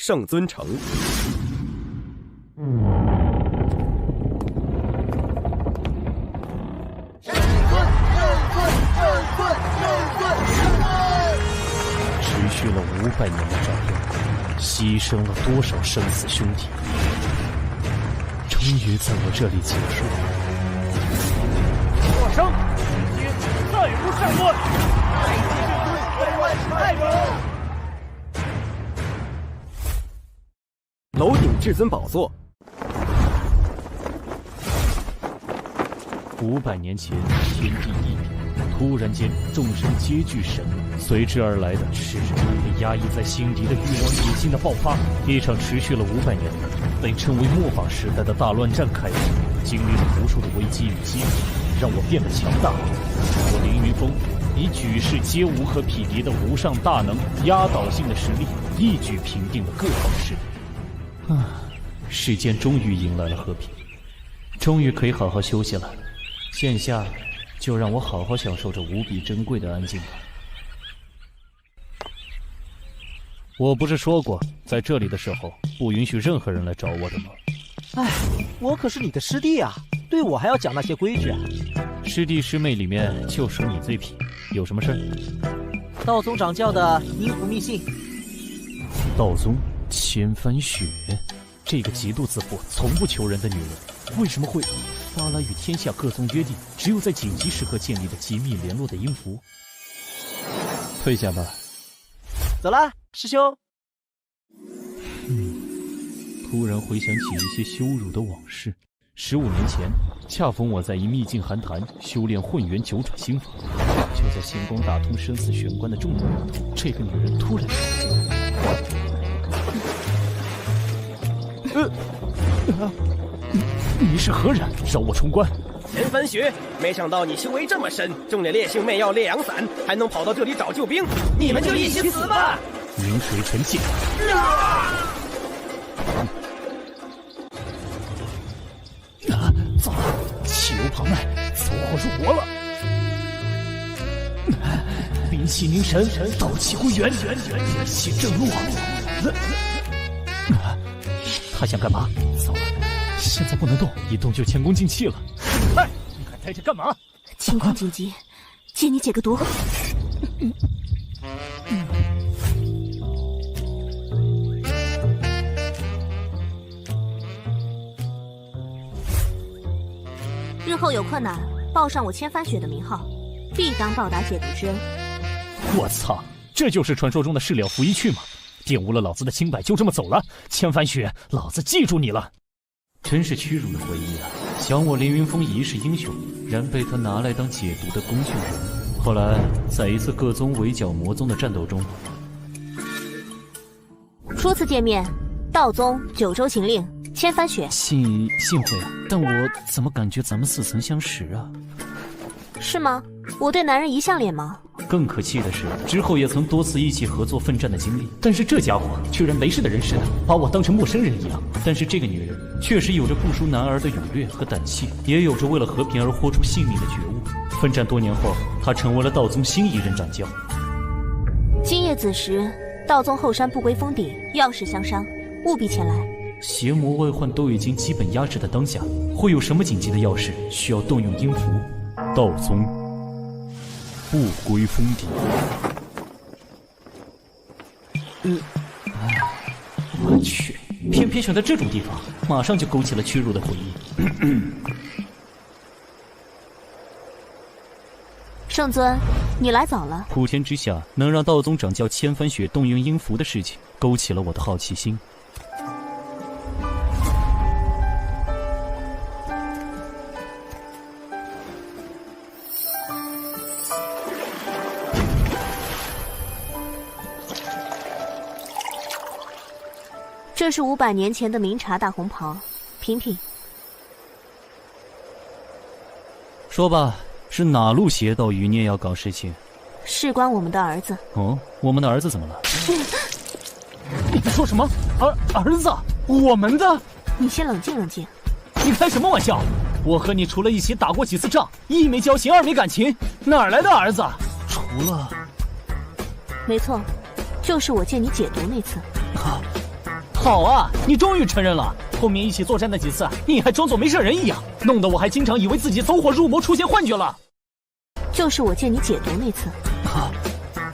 圣尊城。持续了500年的战斗，牺牲了多少生死兄弟，终于在我这里结束了。我生，今天再无善论。对外太勇。楼顶至尊宝座。 500年前，天地一品，突然间众生皆具神力，随之而来的是人们被压抑在心底的欲望野心的爆发。一场持续了500年的被称为末法时代的大乱战开始，经历了无数的危机与机遇，让我变得强大。我凌云峰以举世皆无可匹敌的无上大能、压倒性的实力，一举平定了各方势力。世间终于迎来了和平，终于可以好好休息了。 现下，就让我好好享受这无比珍贵的安静吧。我不是说过，在这里的时候不允许任何人来找我的吗？哎，我可是你的师弟啊，对我还要讲那些规矩啊。师弟师妹里面就属你最皮，有什么事儿？道宗掌教的阴符密信。道宗千帆雪，这个极度自负、从不求人的女人，为什么会？ 发来与天下各宗约定，只有在紧急时刻建立的机密联络的音符。退下吧。走了，师兄。突然回想起一些羞辱的往事。15年前，恰逢我在一秘境寒潭修炼混元九转心法，就在星光打通生死玄关的重要关头，这个女人突然你是何人？饶我冲关！千帆雪，没想到你修为这么深，中了烈性媚药烈阳散，还能跑到这里找救兵，你们就一起死吧！云水沉剑。糟了，气流旁脉，走火入魔了。灵气凝神，道气归元，元气正落。他想干嘛？糟了！ 现在不能动，一动就前功尽弃了。哎，你还待着干嘛？情况紧急，借你解个毒。日后有困难，报上我千帆雪的名号，必当报答解毒之恩。我操，这就是传说中的事了拂衣去吗？玷污了老子的清白，就这么走了？千帆雪，老子记住你了。 真是屈辱的回忆啊！想我凌云峰一世英雄，然被他拿来当解毒的工具人。后来，在一次各宗围剿魔宗的战斗中，初次见面，道宗九州行令千帆雪。幸会啊！但我怎么感觉咱们似曾相识啊？是吗？我对男人一向脸盲。更可气的是，之后也曾多次一起合作奋战的经历，但是这家伙居然没事的人似的，把我当成陌生人一样。但是这个女人确实有着不输男儿的勇略和胆气，也有着为了和平而豁出性命的觉悟。奋战多年后，她成为了道宗新一任掌教。今夜子时，道宗后山不归封地，要事相商，务必前来。邪魔外患都已经基本压制的当下，会有什么紧急的要事需要动用阴符？道宗。 不归封地。我去，偏偏选在这种地方，马上就勾起了屈辱的回忆。圣尊，你来早了。普天之下，能让道宗掌教千帆雪动用阴符的事情，勾起了我的好奇心。 这是500年前的明茶大红袍，品品。说吧，是哪路邪道余孽要搞事情？事关我们的儿子。哦，我们的儿子怎么了？你在说什么？儿子？我们的？你先冷静冷静。你开什么玩笑？我和你除了一起打过几次仗，一没交情，二没感情，哪来的儿子？除了……没错，就是我借你解毒那次。好啊，你终于承认了。后面一起作战那几次，你还装作没事人一样，弄得我还经常以为自己走火入魔，出现幻觉了。就是我借你解毒那次。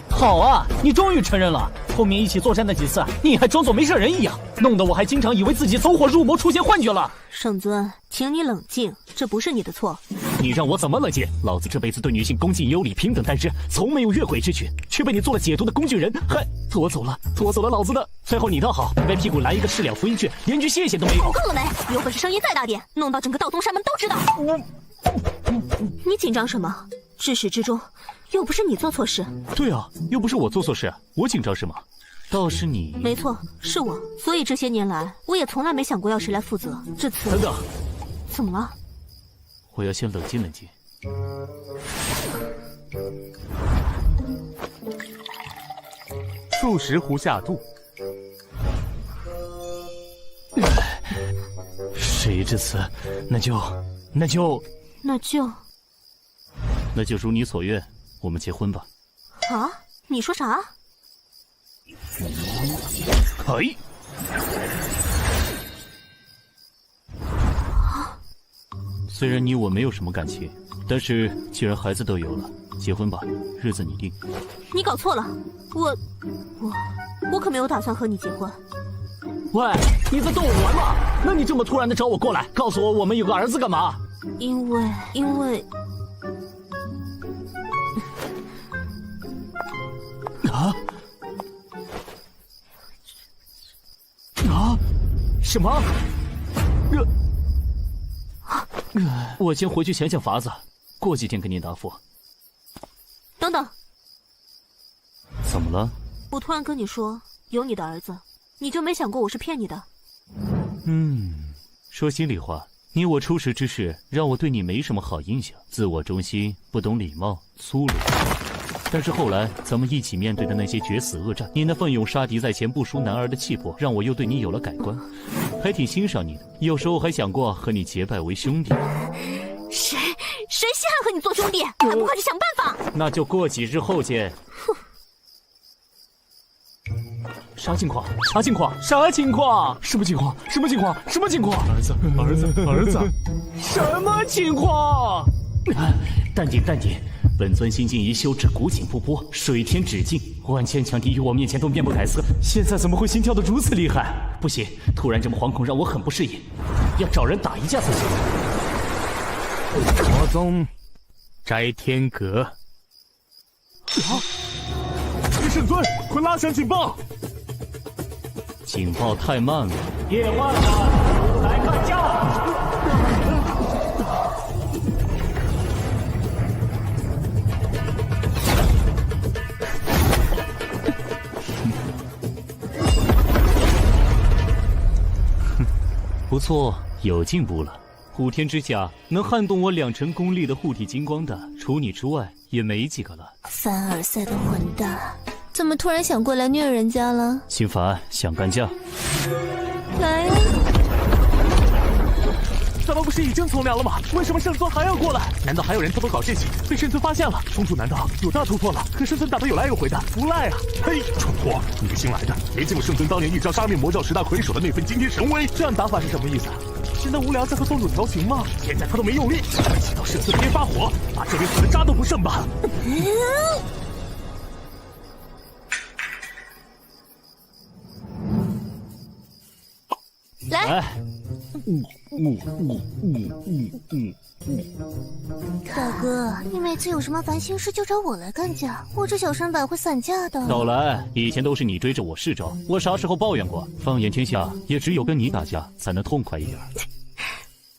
好啊，你终于承认了。后面一起作战那几次，你还装作没事人一样，弄得我还经常以为自己走火入魔，出现幻觉了。圣尊，请你冷静，这不是你的错。你让我怎么冷静？老子这辈子对女性恭敬有礼，平等待之，从没有越轨之举，却被你做了解毒的工具人，还拖走了老子的。最后你倒好，歪屁股来一个4两福音券，连句谢谢都没有。够了没？有本事声音再大点，弄到整个道宗山门都知道。你紧张什么？至始至终，又不是你做错事。对啊，又不是我做错事，我紧张什么？倒是你。没错，是我。所以这些年来，我也从来没想过要谁来负责。这次……等等，怎么了？我要先冷静冷静。数十壶下肚。事已至此，那就如你所愿，我们结婚吧。啊？你说啥？哎！虽然你我没有什么感情，但是既然孩子都有了，结婚吧，日子你定。你搞错了，我可没有打算和你结婚。喂，你在逗我玩吗？那你这么突然的找我过来，告诉我们有个儿子干嘛？因为什么？我先回去想想法子，过几天给你答复。等等，怎么了？我突然跟你说有你的儿子，你就没想过我是骗你的？说心里话，你我初识之事，让我对你没什么好印象，自我中心，不懂礼貌，粗鲁。但是后来咱们一起面对的那些决死恶战，你那奋勇杀敌在前不输男儿的气魄，让我又对你有了改观，还挺欣赏你的。有时候还想过和你结拜为兄弟。谁稀罕和你做兄弟？还不快去想办法！那就过几日后见。啥情况？啥情况？啥情况？什么情况？什么情况？什么情况？儿子！什么情况？淡定，淡定。本尊心境一修至古井不波，水天止境，万千强敌于我面前都面不改色。现在怎么会心跳得如此厉害？不行，突然这么惶恐让我很不适应，要找人打一架才行。魔宗摘天阁。圣尊，快拉响警报！警报太慢了。叶万万，出来干架！不错，有进步了。虎天之下能撼动我2成功力的护体金光的，除你之外也没几个了。凡尔赛的混蛋，怎么突然想过来虐人家了？心烦，想干架？来呀！咱们不是已经从良了吗？为什么圣尊还要过来？难道还有人偷偷搞事情，被圣尊发现了？冲突难道有大突破了？可圣尊打得有来有回的，不赖啊！嘿，蠢货，你个新来的，没见过圣尊当年一招杀灭魔教10大魁首的那份惊天神威？这样打法是什么意思？是那无聊在和宗主调情吗？现在他都没用力，气到圣尊别发火，把这边死的渣都不剩吧！来。大哥，你每次有什么烦心事就找我来干架，我这小身板会散架的。少来，以前都是你追着我试招，我啥时候抱怨过？放眼天下，也只有跟你打架才能痛快一点。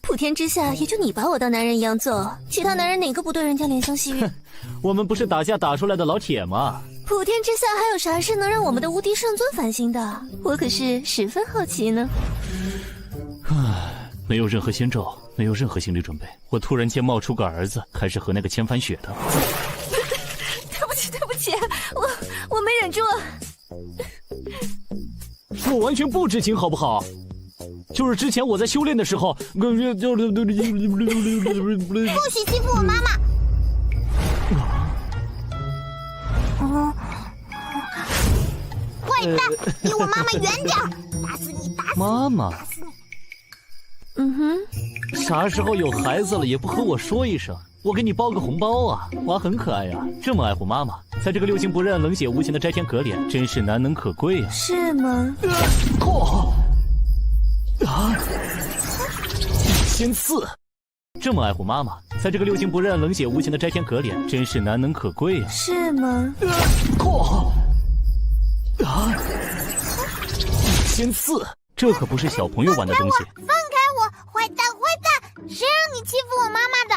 普天之下，也就你把我当男人一样揍，其他男人哪个不对人家怜香惜玉？我们不是打架打出来的老铁吗？普天之下还有啥事能让我们的无敌圣尊烦心的？我可是十分好奇呢。没有任何先兆，没有任何心理准备，我突然间冒出个儿子，还是和那个千帆雪的。对不起，我没忍住。我完全不知情，好不好？就是之前我在修炼的时候，不许欺负我妈妈。怪坏蛋，离我妈妈远点儿！打死你！打死你！妈妈，打死你！嗯哼，啥时候有孩子了也不和我说一声，我给你包个红包啊！娃很可爱呀，这么爱护妈妈，在这个六亲不认、冷血无情的摘天阁里，真是难能可贵啊！是吗？先刺，这么爱护妈妈，在这个六亲不认、冷血无情的摘天阁里，真是难能可贵啊！是吗？先刺，这可不是小朋友玩的东西。放开我，坏蛋！坏蛋！谁让你欺负我妈妈的？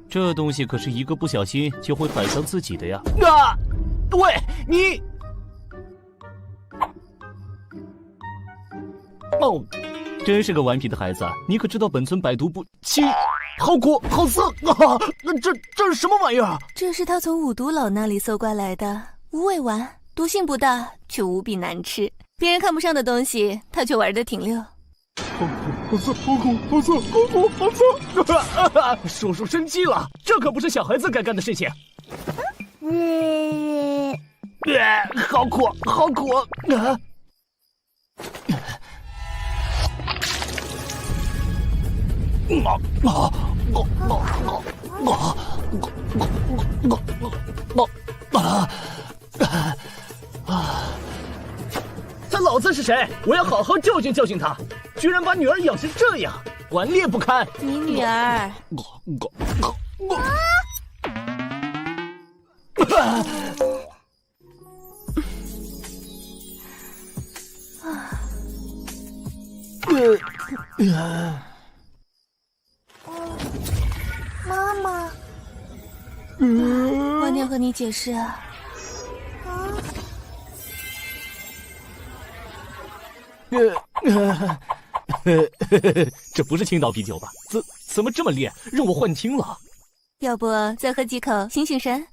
这东西可是一个不小心就会摆伤自己的呀！啊！喂，你！哦，真是个顽皮的孩子，你可知道本村百毒不侵？好苦，好涩啊！这是什么玩意儿？这是他从五毒老那里搜刮来的无味丸，毒性不大，却无比难吃。别人看不上的东西，他却玩得挺溜。好涩，好苦，好涩，好苦，好涩！叔叔生气了，这可不是小孩子该干的事情。好苦，好苦！他老子是谁？我要好好教训教训他！居然把女儿养成这样，顽劣不堪！你女儿，妈妈，晚点和你解释啊。这不是青岛啤酒吧？怎么这么烈？让我幻听了。要不再喝几口醒醒神？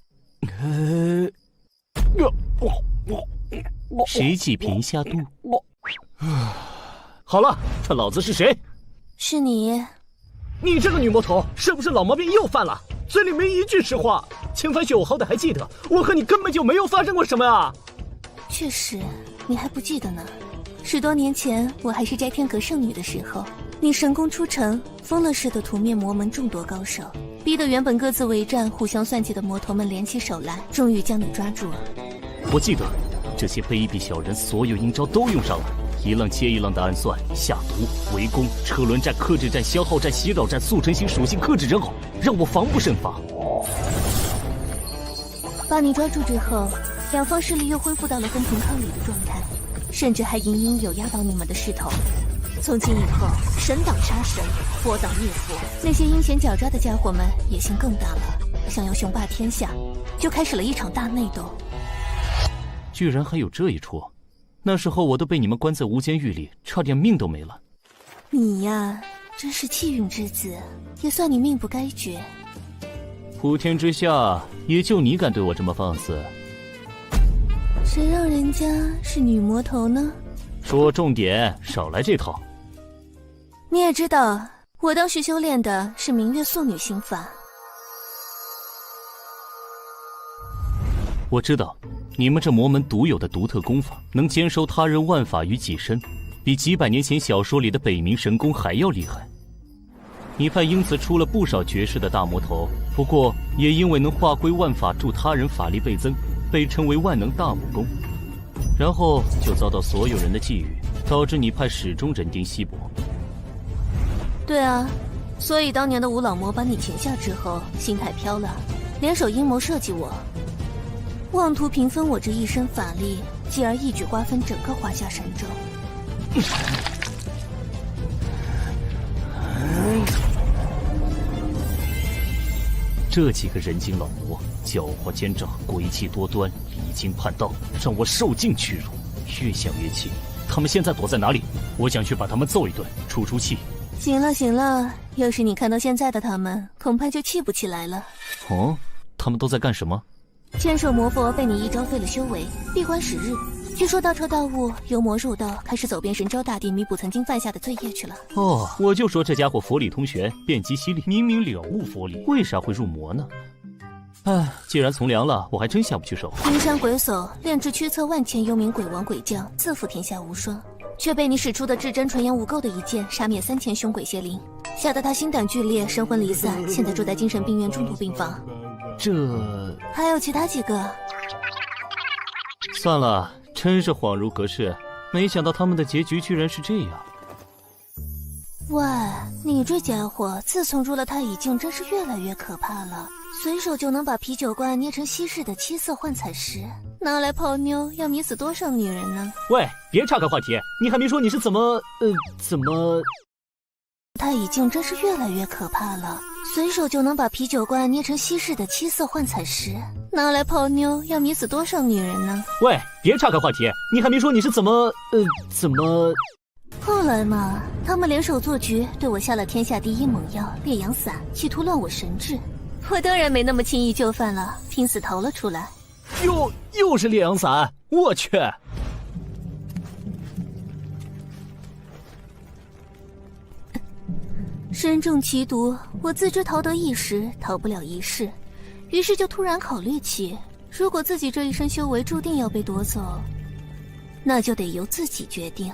谁济贫下肚？好了，他老子是谁？是你。你这个女魔头，是不是老毛病又犯了？嘴里没一句实话。秦凡雪，我好歹还记得，我和你根本就没有发生过什么啊！确实，你还不记得呢。10多年前，我还是摘天阁圣女的时候，你神功出尘，疯了似的屠灭魔门众多高手，逼得原本各自为战、互相算计的魔头们联起手来，终于将你抓住了。我记得，这些卑鄙小人所有阴招都用上了，一浪接一浪的暗算、下毒、围攻、车轮战、克制战、消耗战、袭扰战、速成型属性克制人偶，让我防不胜防。把你抓住之后，两方势力又恢复到了分庭抗礼的状态，甚至还隐隐有压倒你们的势头。从今以后，神挡杀神，佛挡灭佛，那些阴险狡诈的家伙们野心更大了，想要雄霸天下，就开始了一场大内斗。居然还有这一出！那时候我都被你们关在无间狱里，差点命都没了。你呀，真是气运之子，也算你命不该绝。普天之下，也就你敢对我这么放肆。谁让人家是女魔头呢？说重点，少来这套。你也知道，我当时修炼的是明月素女心法。我知道，你们这魔门独有的独特功法，能兼收他人万法于己身，比几百年前小说里的北冥神功还要厉害。你派英子出了不少绝世的大魔头，不过也因为能化归万法，助他人法力倍增，被称为万能大武功。然后就遭到所有人的觊觎，导致你派始终人丁稀薄。对啊，所以当年的吴老魔把你擒下之后，心态飘了，联手阴谋设计我，妄图平分我这一身法力，继而一举瓜分整个华夏神州。这几个人精老魔，狡猾奸诈，诡计多端，离经叛道，让我受尽屈辱。越想越气，他们现在躲在哪里？我想去把他们揍一顿，出出气。行了行了，要是你看到现在的他们，恐怕就气不起来了。哦，他们都在干什么？千手魔佛被你一招废了修为，闭关10日。据说大彻大悟，由魔入道，开始走遍神州大地，弥补曾经犯下的罪业去了。哦，我就说这家伙佛理通玄，遍及犀利，明明了悟佛理，为啥会入魔呢？唉，既然从良了，我还真下不去手。阴山鬼叟炼制驱策万千幽冥鬼王鬼将，自负天下无双，却被你使出的至真纯阳无垢的一剑杀灭3000凶鬼邪灵，吓得他心胆俱裂，神魂离散，现在住在精神病院重度病房。这还有其他几个？算了，真是恍如隔世，没想到他们的结局居然是这样。喂，你这家伙自从入了太乙境，真是越来越可怕了。随手就能把啤酒罐捏成稀释的七色幻彩石，拿来泡妞，要迷死多少女人呢？喂，别岔开话题，你还没说你是怎么……太乙境真是越来越可怕了。随手就能把啤酒罐捏成稀释的七色幻彩石，拿来泡妞，要迷死多少女人呢？喂，别岔开话题，你还没说你是怎么……后来嘛，他们联手做局，对我下了天下第一猛药烈阳散，企图乱我神智。我当然没那么轻易就范了，拼死逃了出来。又是烈阳散，我去！身中奇毒，我自知逃得一时，逃不了一世，于是就突然考虑起，如果自己这一生修为注定要被夺走，那就得由自己决定。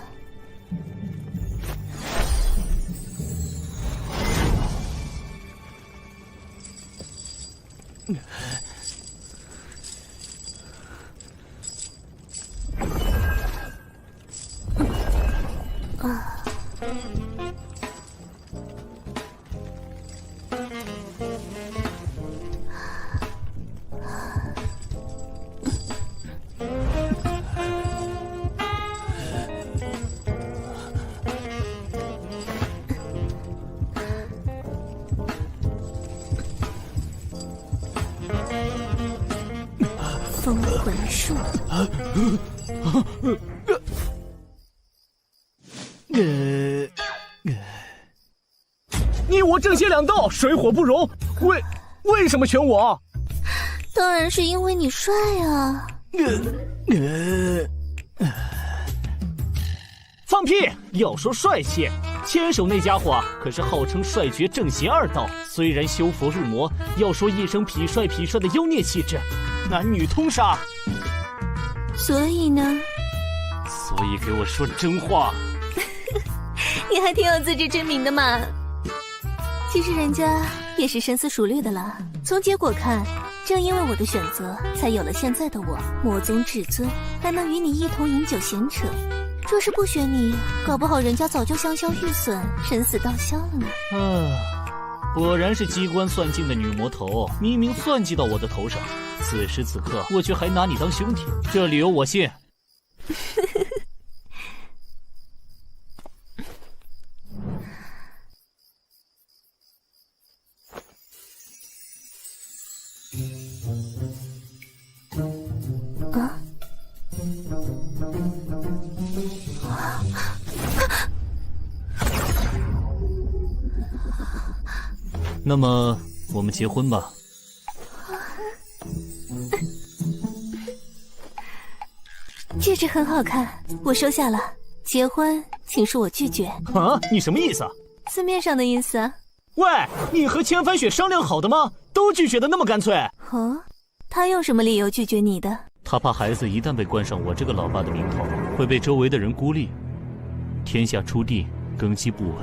封魂术。你我正邪两道，水火不容。为什么选我？当然是因为你帅啊！放屁！要说帅气，千手那家伙可是号称帅绝正邪二道，虽然修佛入魔，要说一身痞帅的妖孽气质，男女通杀。所以呢？所以给我说真话。你还挺有自知之明的嘛。其实人家也是深思熟虑的啦。从结果看，正因为我的选择，才有了现在的我，魔宗至尊，还能与你一同饮酒闲扯。若是不选你，搞不好人家早就香消玉损，生死道消了呢。果然是机关算尽的女魔头，明明算计到我的头上，此时此刻我却还拿你当兄弟，这理由我信。那么我们结婚吧。戒指很好看，我收下了。结婚，请恕我拒绝。啊，你什么意思啊？字面上的意思啊。喂，你和千帆雪商量好的吗？都拒绝的那么干脆。哦，他用什么理由拒绝你的？他怕孩子一旦被冠上我这个老爸的名头，会被周围的人孤立，天下初地，根基不稳，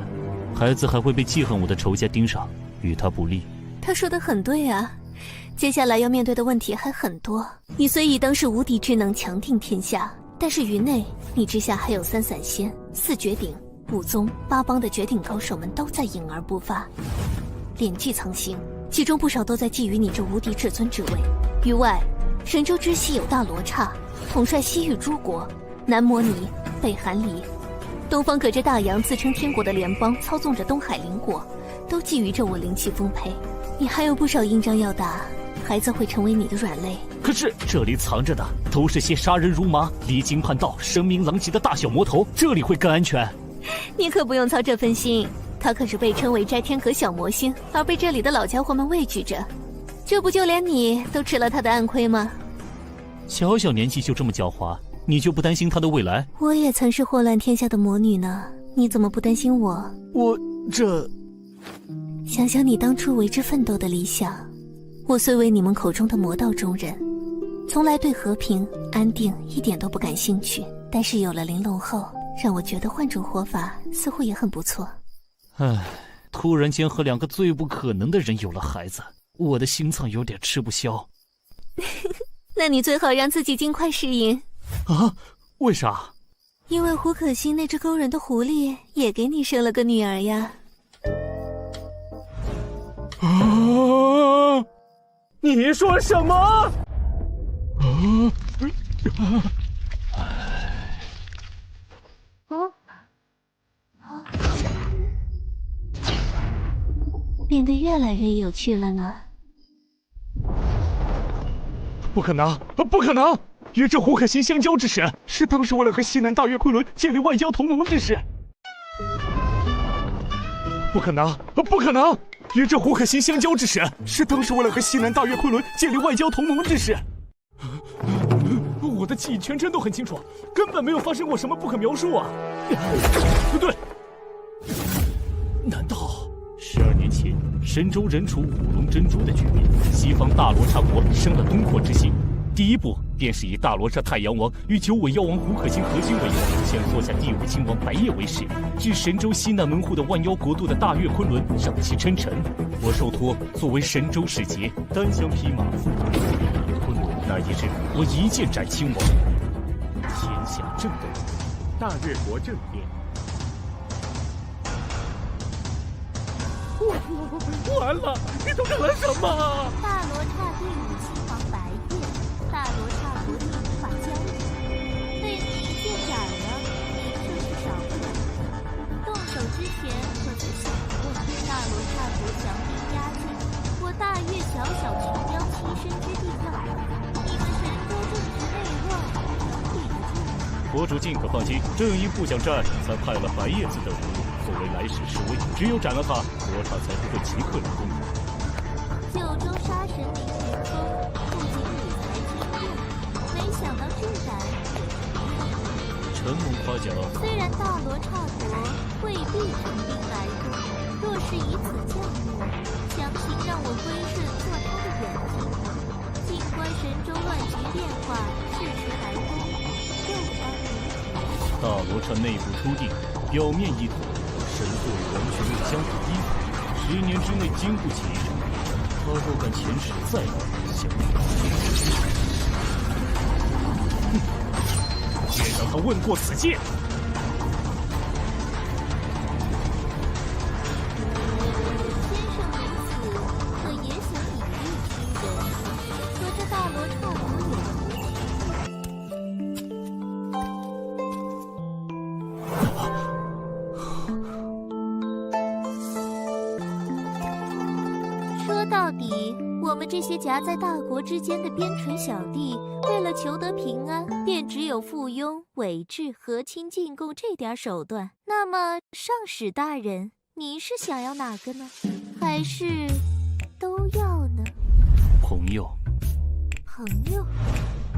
孩子还会被记恨我的仇家盯上，与他不利。他说的很对啊，接下来要面对的问题还很多。你虽已当是无敌之能，强定天下，但是于内，你之下还有3散仙、4绝顶、5宗、8帮的绝顶高手们都在隐而不发，敛迹藏形，其中不少都在觊觎你这无敌至尊之位。于外，神州之西有大罗刹，统帅西域诸国，南摩尼、北韩离，东方隔着大洋自称天国的联邦操纵着东海邻国，都觊觎着我灵气丰沛。你还有不少硬仗要打，孩子会成为你的软肋。可是这里藏着的都是些杀人如麻、离经叛道、声名狼藉的大小魔头，这里会更安全。你可不用操这份心，他可是被称为摘天阁小魔星，而被这里的老家伙们畏惧着。这不就连你都吃了他的暗亏吗？小小年纪就这么狡猾，你就不担心他的未来？我也曾是祸乱天下的魔女呢，你怎么不担心我？我这……想想你当初为之奋斗的理想，我虽为你们口中的魔道中人，从来对和平安定一点都不感兴趣，但是有了玲珑后，让我觉得换种活法似乎也很不错。唉，突然间和2个最不可能的人有了孩子，我的心脏有点吃不消。那你最好让自己尽快适应。啊？为啥？因为胡可欣那只勾人的狐狸也给你生了个女儿呀。啊！你说什么？变得越来越有趣了呢。不可能！不可能！与这胡可欣相交之时，是当时为了和西南大月昆仑建立外交同盟之时。不可能！不可能！与这胡可欣相交之时，是当时为了和西南大月昆仑建立外交同盟之时。我的记忆全程都很清楚，根本没有发生过什么不可描述啊！不对，难道12年前神州人处五龙争逐的局面，西方大罗刹国生了东扩之心？第一步便是以大罗刹太阳王与九尾妖王胡可欣合军为王，先做下第5亲王白夜为师，至神州西南门户的万妖国度的大月昆仑让其称臣。我受托作为神州使节，单枪匹马赴昆仑。那一日，我一剑斩亲王，天下正动，大越国政变。完了！你都干了什么？大罗刹第5亲王白夜，大罗刹国地无法交易，被你一剑斩了，你这是少不了。动手之前可曾想过，大罗刹国强兵压境，我大越小小群妖栖身之地要好，你们神州政治内乱，立得住吗？国主尽可放心，正因不想战，才派了白叶子等人。作为来使示威，只有斩了他，罗刹才不会即刻入宫。九州杀神凌云峰，不仅理财经验，没想到这胆也是不错。承蒙夸奖。虽然大罗刹国未必成兵来攻，若是以此降目，强行让我归顺做他的远近，静观神州乱局变化，适时来攻，又方明天。大罗刹内部初定，表面一统。神作与王权力相互依附，10年之内经不起一战。他若敢前世再来相遇，也让他问过此剑。先生如此，可也想以力屈人，和这大罗刹国有何区别？说到底，我们这些夹在大国之间的边陲小弟，为了求得平安，便只有附庸、伪制、和亲进贡这点手段。那么，上使大人，您是想要哪个呢？还是都要呢？朋友，朋友，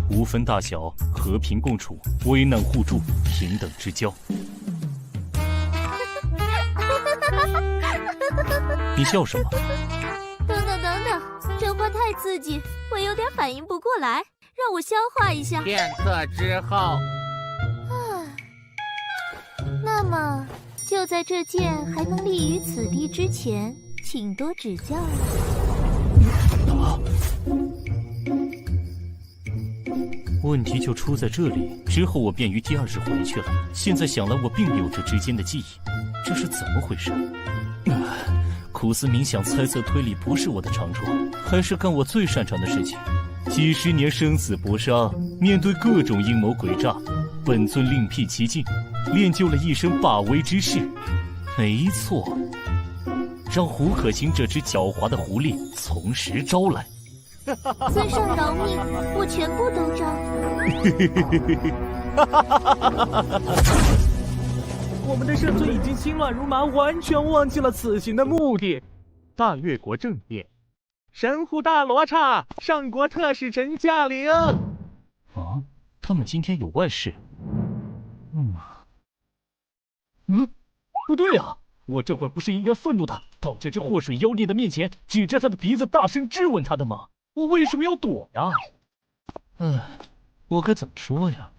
无分大小，和平共处，危难互助，平等之交。你笑什么？等等，这话太刺激，我有点反应不过来，让我消化一下。片刻之后，那么就在这剑还能立于此地之前，请多指教了。问题就出在这里。之后我便于第2日回去了。现在想来，我并没有这之间的记忆，这是怎么回事？苦思冥想，猜测推理不是我的长处，还是干我最擅长的事情。几10年生死搏杀，面对各种阴谋诡诈，本尊另辟蹊径，练就了一身霸威之势。没错，让胡可欣这只狡猾的狐狸从实招来。尊上饶命，我全部都招。我们的圣尊已经心乱如麻，完全忘记了此行的目的。大越国政变，神户大罗刹上国特使臣驾临。啊，他们今天有外事。不对啊，我这会儿不是应该愤怒的，到这只祸水妖孽的面前，指着他的鼻子大声质问他的吗？我为什么要躲呀？我该怎么说呀？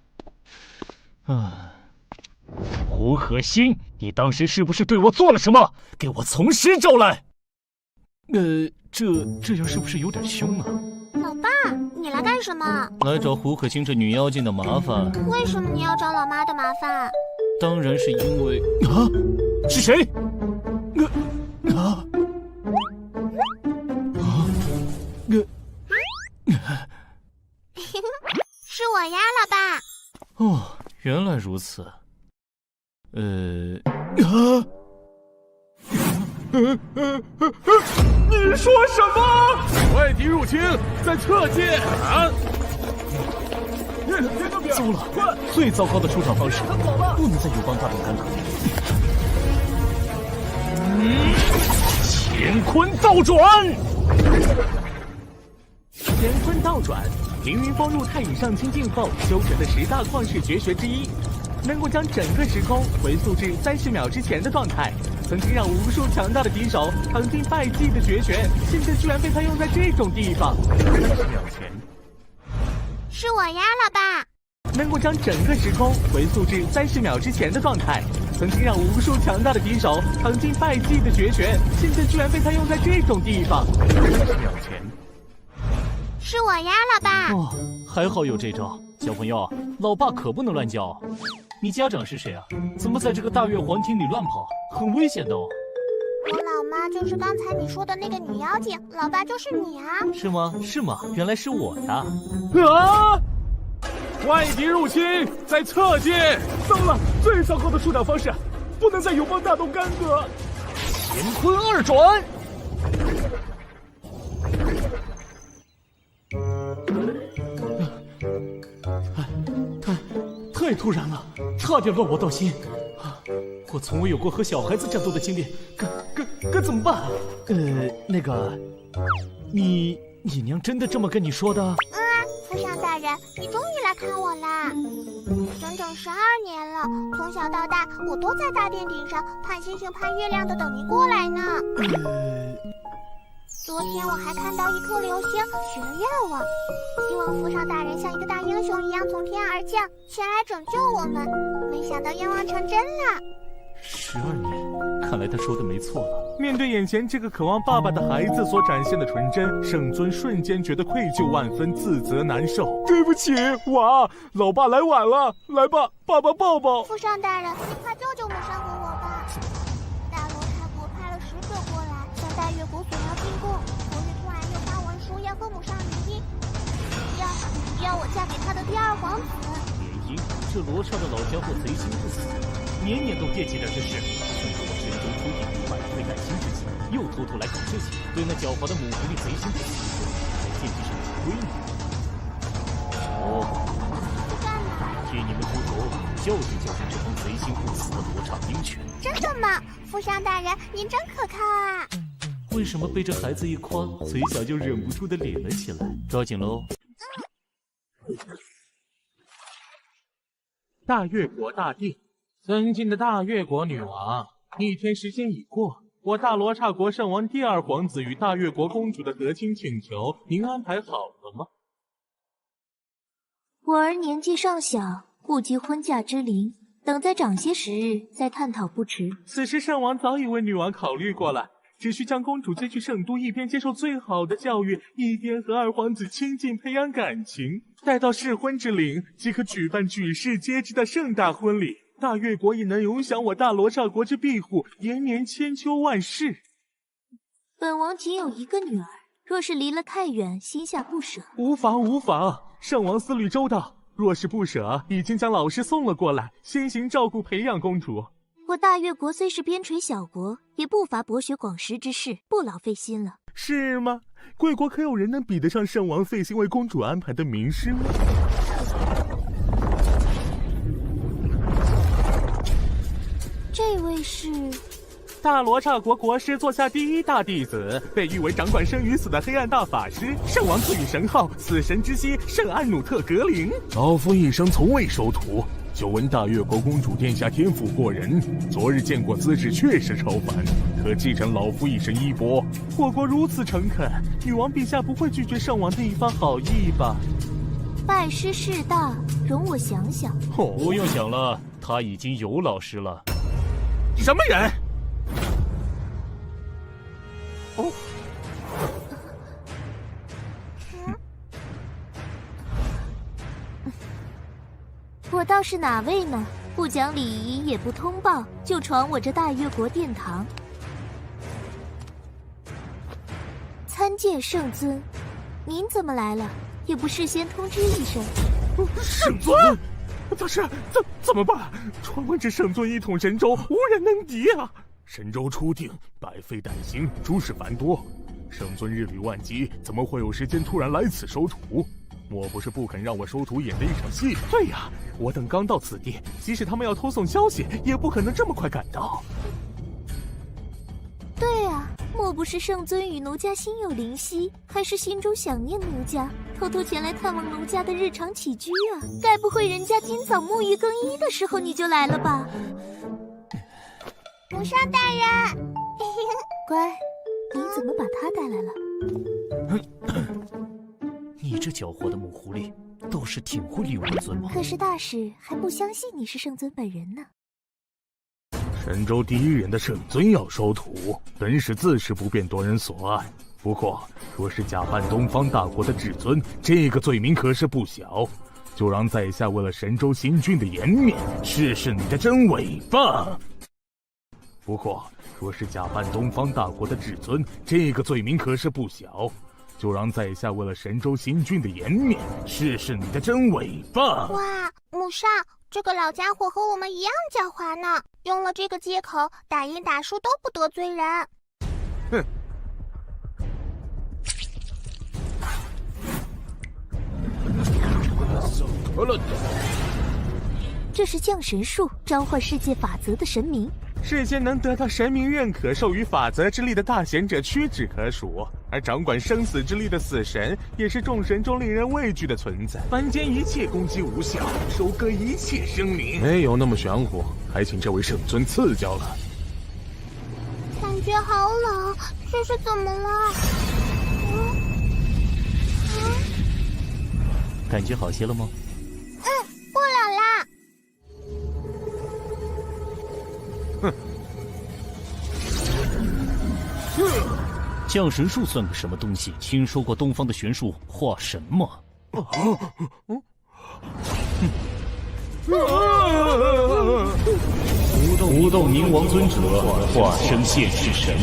胡可欣，你当时是不是对我做了什么？给我从实招来！这样是不是有点凶啊？老爸，你来干什么？来找胡可欣这女妖精的麻烦。为什么你要找老妈的麻烦？当然是因为是谁？是我呀，老爸。哦，原来如此。你说什么？外敌入侵，在侧进！糟了，最糟糕的出场方式，不能再友邦大动干戈。乾坤倒转！乾坤倒转，凌云峰入太乙上清境后修成的10大旷世绝学之一，能够将整个时空回溯至30秒之前的状态。曾经让无数强大的敌手尝尽败绩的绝学，现在居然被他用在这种地方。30秒前，是我呀，老爸。能够将整个时空回溯至30秒之前的状态，曾经让无数强大的敌手尝尽败绩的绝学，现在居然被他用在这种地方。30秒前，是我呀，老爸。哦，还好有这招。小朋友，老爸可不能乱教。你家长是谁啊？怎么在这个大月皇庭里乱跑？很危险的哦。我老妈就是刚才你说的那个女妖精，老爸就是你啊。是吗？是吗？原来是我呀！外敌入侵，在侧进！糟了，最糟糕的出场方式，不能再友邦大动干戈。乾坤二转！太突然了，差点乱我道心。我从未有过和小孩子战斗的经历，该怎么办？那个，你娘真的这么跟你说的？府上大人，你终于来看我啦！整整12年了，从小到大，我都在大殿顶上盼星星盼月亮的等您过来呢。昨天我还看到一颗流星，许了愿望，希望府上大人像一个大英雄一样从天而降，前来拯救我们。没想到愿望成真了。12年，看来他说的没错了。面对眼前这个渴望爸爸的孩子所展现的纯真，圣尊瞬间觉得愧疚万分，自责难受。对不起，老爸来晚了，来吧，爸爸抱抱。府上大人，你快救救母山国我吧！大罗刹国派了使者过来，向大越国索要进贡。昨日突然又发文书要和母上联姻，要我嫁给他的第2皇子。联姻？这罗刹的老家伙贼心不死，年年都惦记着这事。趁着我神州出地500会改心之际，又偷偷来搞事情，对那狡猾的母狐狸贼心不死，还惦记上我闺女。干嘛？替你们出头，教训教训这帮贼心不死的罗刹兵权。真的吗？府上大人，您真可靠啊！为什么被这孩子一夸，嘴角就忍不住的咧了起来？抓紧喽！大越国大殿，尊敬的大越国女王，1天时间已过，我大罗刹国圣王第2皇子与大越国公主的得亲请求，您安排好了吗？我儿年纪尚小，顾及婚嫁之龄，等再长些时日再探讨不迟。此时圣王早已为女王考虑过了，只需将公主接去圣都，一边接受最好的教育，一边和2皇子亲近培养感情，待到适婚之龄，即可举办举世皆知的盛大婚礼。大越国也能永享我大罗刹国之庇护，延年千秋万世。本王仅有一个女儿，若是离了太远，心下不舍。无妨，圣王思虑周到，若是不舍，已经将老师送了过来，先行照顾培养公主。我大越国虽是边陲小国，也不乏博学广识之士，不劳费心了。是吗？贵国可有人能比得上圣王费心为公主安排的名师吗？这位是大罗刹国国师座下第1大弟子，被誉为掌管生与死的黑暗大法师，圣王赐予神号死神之息圣安努特格林。老夫一生从未收徒，久闻大越国公主殿下天赋过人，昨日见过姿势确实超凡，可继承老夫一身衣钵。我国如此诚恳，女王陛下不会拒绝圣王的一番好意吧？拜师事大，容我想想。不用想了，他已经有老师了。什么人？我倒是哪位呢？不讲礼仪，也不通报，就闯我这大越国殿堂，参见圣尊。您怎么来了？也不事先通知一声。圣尊，大师，怎么办？传闻这圣尊一统神州，无人能敌啊！神州初定，百废待兴，诸事繁多。圣尊日理万机，怎么会有时间突然来此收徒？莫不是不肯让我收徒演的一场戏？对呀，我等刚到此地，即使他们要偷送消息，也不可能这么快赶到。对啊，莫不是圣尊与奴家心有灵犀，还是心中想念奴家，偷偷前来探望奴家的日常起居啊？该不会人家今早沐浴更衣的时候你就来了吧？母上大人，乖，你怎么把他带来了？你这狡猾的母狐狸，倒是挺会利用我尊王。可是大使还不相信你是圣尊本人呢。神州第一人的圣尊要收徒，本使自是不便夺人所爱。不过，若是假扮东方大国的至尊，这个罪名可是不小。就让在下为了神州新君的颜面，试试你的真伪吧。不过，若是假扮东方大国的至尊，这个罪名可是不小。就让在下为了神州新君的颜面，试试你的真伪吧。哇，母上，这个老家伙和我们一样狡猾呢，用了这个借口，打赢打输都不得罪人。哼。这是降神术，召唤世界法则的神明。世间能得到神明认可、授予法则之力的大贤者屈指可数，而掌管生死之力的死神，也是众神中令人畏惧的存在。凡间一切攻击无效，收割一切生灵。没有那么玄乎，还请这位圣尊赐教了。感觉好冷，这是怎么了？感觉好些了吗？不冷啦。降神术算个什么东西？听说过东方的玄术化神吗？无斗冥王尊者化身现世神，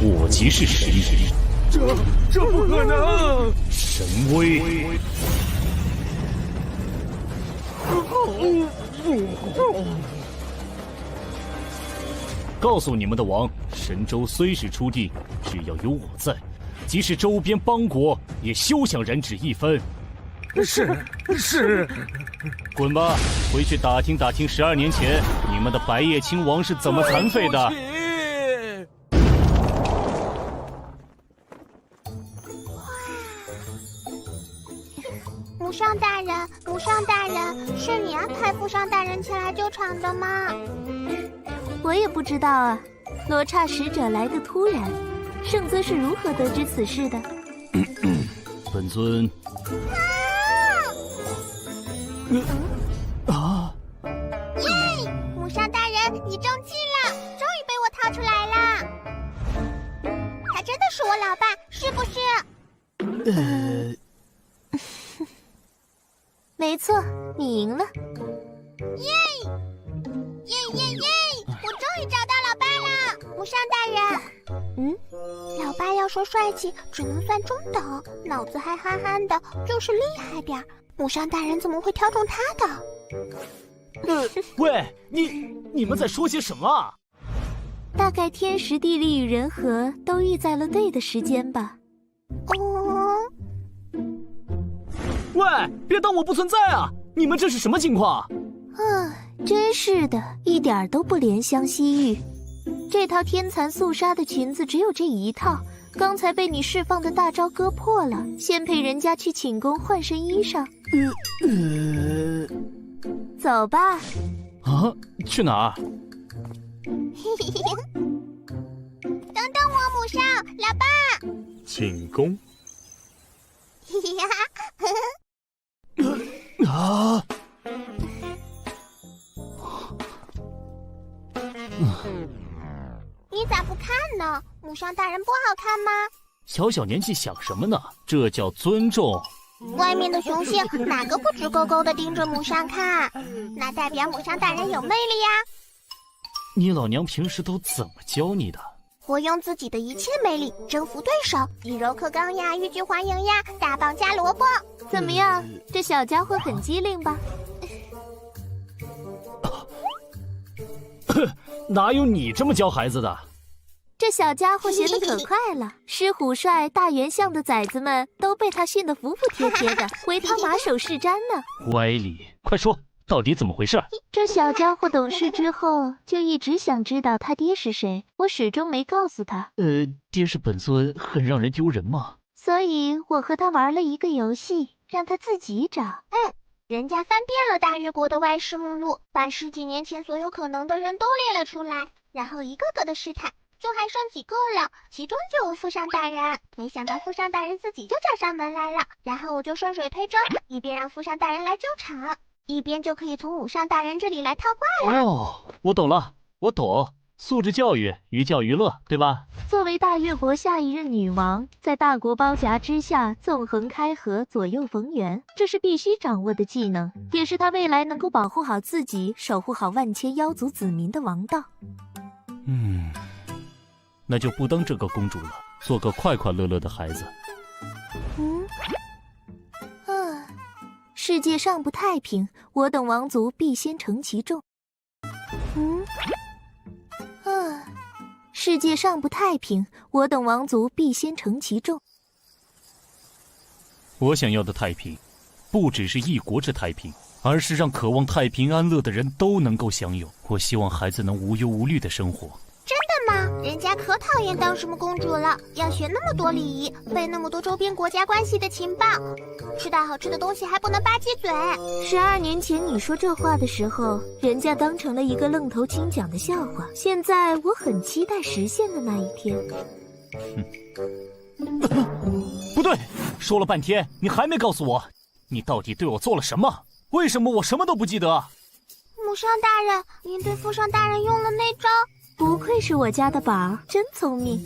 我即是神灵。这不可能！神威！告诉你们的王，神州虽是初定，只要有我在，即使周边邦国也休想染指一分。是，滚吧，回去打听打听12年前你们的白夜亲王是怎么残废的。母上大人，母上大人，是你安排父上大人前来救场的吗？我也不知道啊，罗刹使者来得突然，圣尊是如何得知此事的？本尊耶！母上大人，你中计了，终于被我掏出来了。他真的是我老爸，是不是？没错，你赢了。耶！我终于找到老爸了，母上大人。老爸要说帅气，只能算中等，脑子还憨憨的，就是厉害点儿。母上大人怎么会挑中他的？喂，你们在说些什么啊？大概天时地利与人和都遇在了对的时间吧。喂，别当我不存在啊！你们这是什么情况？真是的，一点儿都不怜香惜玉。这套天蚕素纱的裙子只有这一套，刚才被你释放的大招割破了，先陪人家去寝宫换身衣裳。走吧。啊，去哪儿？等等我，母上，老爸。请攻。啊！你咋不看呢？母上大人不好看吗？小小年纪想什么呢？这叫尊重。外面的雄性哪个不直勾勾的盯着母上看？那代表母上大人有魅力呀。你老娘平时都怎么教你的？我用自己的一切魅力征服对手，以柔克刚呀，欲拒还迎呀，大棒加萝卜。怎么样，这小家伙很机灵吧？哪有你这么教孩子的？这小家伙学得可快了，狮虎帅、大元相的崽子们都被他训得服服帖帖的，唯他马首是瞻呢。歪理，快说，到底怎么回事？这小家伙懂事之后，就一直想知道他爹是谁，我始终没告诉他。爹是本尊，很让人丢人吗？所以我和他玩了一个游戏，让他自己找。人家翻遍了大越国的外事目录，把10几年前所有可能的人都列了出来，然后一个个的试探，就还剩几个了，其中就有父上大人。没想到父上大人自己就找上门来了，然后我就顺水推舟，一边让父上大人来救场，一边就可以从母上大人这里来套话了。哦，我懂了，我懂。素质教育，寓教于乐，对吧？作为大越国下一任女王，在大国包夹之下，纵横开合，左右逢源，这是必须掌握的技能，也是她未来能够保护好自己、守护好万千妖族子民的王道。那就不当这个公主了，做个快快乐乐的孩子。世界上不太平，我等王族必先承其重。世界上不太平，我等王族必先承其重。我想要的太平，不只是一国之太平，而是让渴望太平安乐的人都能够享有。我希望孩子能无忧无虑的生活。真的吗？人家可讨厌当什么公主了，要学那么多礼仪，背那么多周边国家关系的情报，吃到好吃的东西还不能吧唧嘴。12年前你说这话的时候，人家当成了一个愣头青讲的笑话。现在我很期待实现的那一天。不对，说了半天，你还没告诉我，你到底对我做了什么？为什么我什么都不记得？母上大人，您对父上大人用了那招。不愧是我家的宝，真聪明。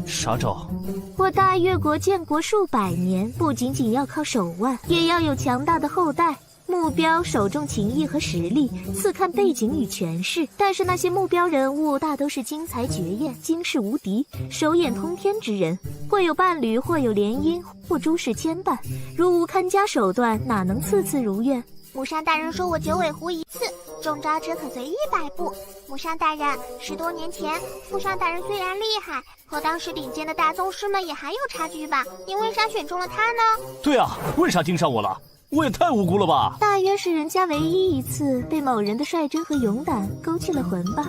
啥招？我大越国建国数百年，不仅仅要靠手腕，也要有强大的后代。目标首重情义和实力，次看背景与权势。但是那些目标人物大都是惊才绝艳、惊世无敌、手眼通天之人，或有伴侣，或有联姻，或诸事牵绊。如无看家手段，哪能次次如愿？母上大人说我九尾狐一次，中招只可随意摆布。母上大人，10多年前，父上大人虽然厉害，和当时顶尖的大宗师们也还有差距吧？您为啥选中了他呢？对啊，为啥盯上我了？我也太无辜了吧！大约是人家唯一一次被某人的率真和勇敢勾起了魂吧。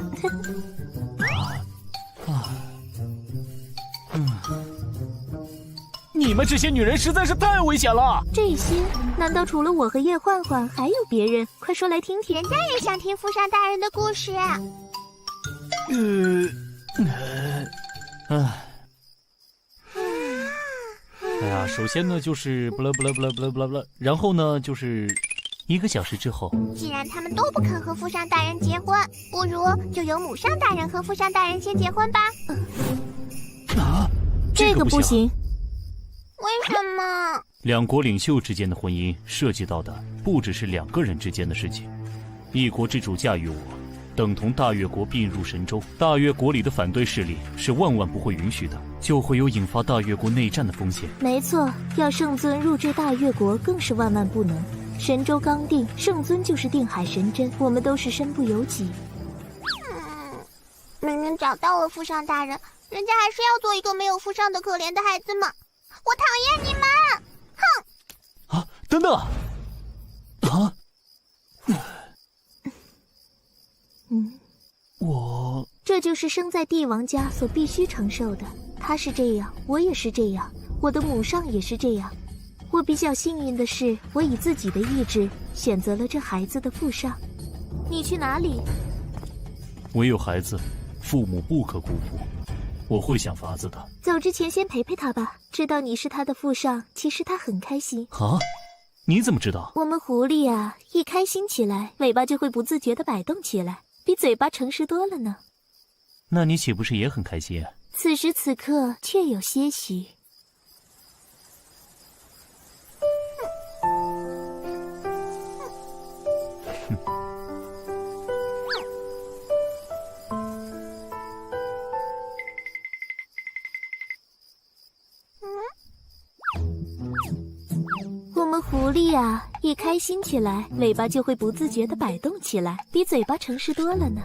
你们这些女人实在是太危险了！这些难道除了我和叶焕焕还有别人？快说来听听。人家也想听父上大人的故事。哎呀，首先呢就是不啦，然后呢就是1个小时之后。既然他们都不肯和父上大人结婚，不如就由母上大人和父上大人先结婚吧。这个不行。为什么？2国领袖之间的婚姻涉及到的不只是2个人之间的事情，一国之主驾驭我，等同大越国并入神州。大越国里的反对势力是万万不会允许的，就会有引发大越国内战的风险。没错，要圣尊入这大越国更是万万不能。神州刚定，圣尊就是定海神针，我们都是身不由己。明明找到了父上大人，人家还是要做一个没有父上的可怜的孩子吗？我讨厌你们！哼！啊，等等！啊！这就是生在帝王家所必须承受的。他是这样，我也是这样，我的母上也是这样。我比较幸运的是，我以自己的意志选择了这孩子的父上。你去哪里？唯有孩子，父母不可辜负。我会想法子的。走之前先陪陪他吧。知道你是他的父上，其实他很开心。啊？你怎么知道？我们狐狸啊，一开心起来，尾巴就会不自觉地摆动起来，比嘴巴诚实多了呢。那你岂不是也很开心啊？此时此刻确有些许。我们狐狸啊，一开心起来，尾巴就会不自觉地摆动起来，比嘴巴诚实多了呢。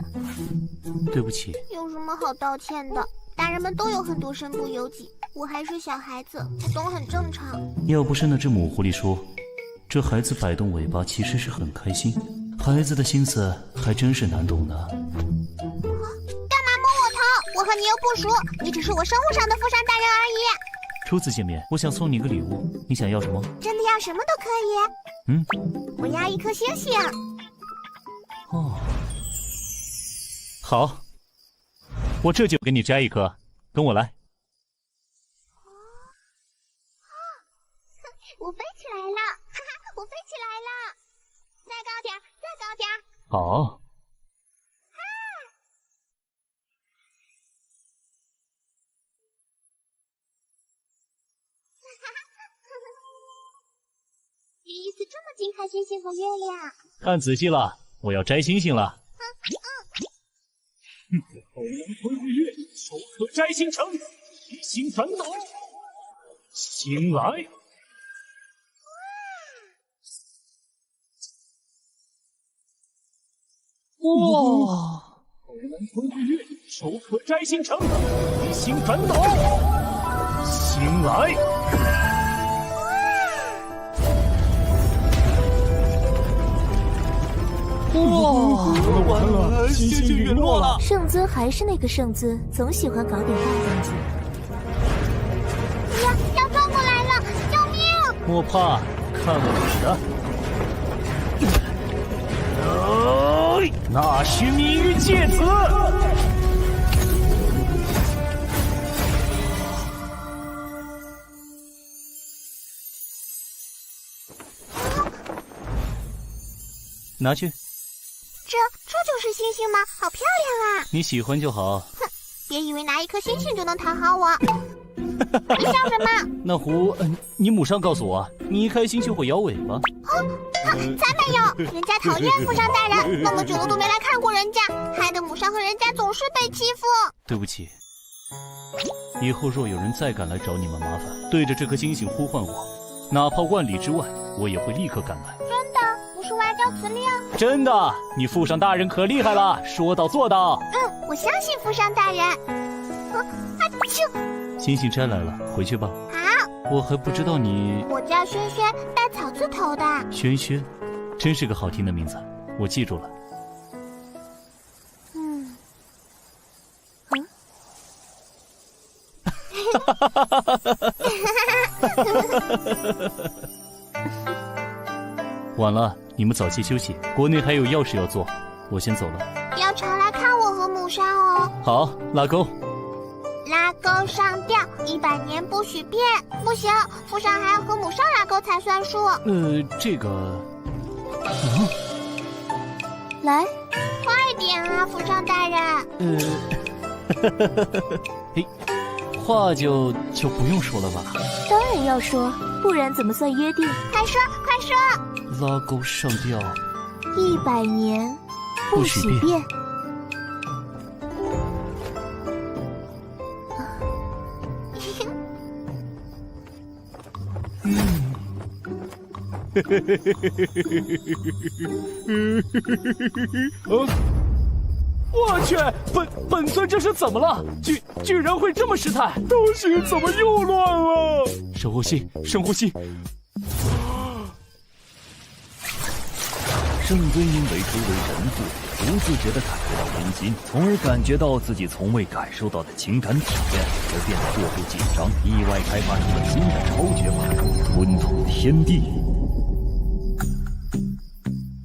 对不起。有什么好道歉的？大人们都有很多身不由己，我还是小孩子，不懂很正常。要不是那只母狐狸说，这孩子摆动尾巴其实是很开心，孩子的心思还真是难懂呢。干嘛摸我头？我和你又不熟，你只是我生物上的父上大人而已。初次见面，我想送你个礼物，你想要什么？真的要什么都可以。我要一颗星星。哦，好，我这就给你摘一颗，跟我来。我飞起来了，哈哈，我飞起来了！再高点，再高点。好。第一次这么近看星星和月亮。看仔细了，我要摘星星了。口能吞日月，手可摘星辰，一星反斗。星来。哇！口能吞日月，手可摘星辰，一星反斗。星来。哇！完了，星星陨落了。圣尊还是那个圣尊，总喜欢搞点大动静。要撞过来了，救命！莫怕，看我的！那须命运借此。拿去。这就是星星吗？好漂亮啊！你喜欢就好。哼，别以为拿一颗星星就能讨好我。你笑什么？那狐，你母上告诉我，你一开心就会摇尾巴。才没有！人家讨厌父上大人，那么久了都没来看过人家，害得母上和人家总是被欺负。对不起，以后若有人再敢来找你们麻烦，对着这颗星星呼唤我，哪怕万里之外，我也会立刻赶来。真的？不是外交辞令？真的，你父上大人可厉害了，说到做到。我相信父上大人。星星摘来了，回去吧。好。我还不知道你。我叫轩轩，带草字头的。轩轩，真是个好听的名字，我记住了。晚了，你们早些休息。国内还有要事要做，我先走了。要常来看我和母上哦。好，拉钩。拉钩上吊，100年不许变。不行，父上还要和母上拉钩才算数。这个，来，快点啊，父上大人。嘿，话就不用说了吧？当然要说，不然怎么算约定？快说，快说。拉钩上吊，100年不许变。我去，本尊这是怎么了？居然会这么失态！东西怎么又乱了？深呼吸，深呼吸。圣尊因为初为人父，不自觉地感觉到温馨，从而感觉到自己从未感受到的情感体验，而变得过度紧张，意外开发出了新的超绝法术——吞吐天地。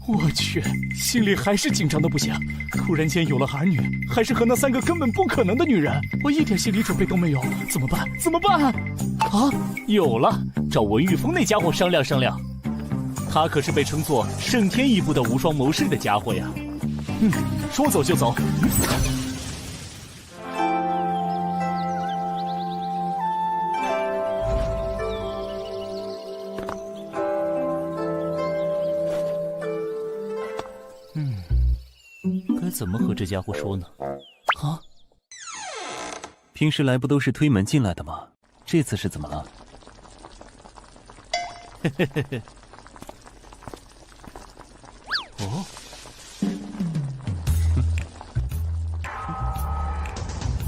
我去，心里还是紧张的不行。突然间有了儿女，还是和那3个根本不可能的女人，我一点心理准备都没有，怎么办？怎么办？啊，有了，找文玉峰那家伙商量商量。他可是被称作圣天一部的无双谋士的家伙呀。说走就走。该怎么和这家伙说呢？啊？平时来不都是推门进来的吗？这次是怎么了？嘿嘿嘿嘿。哦。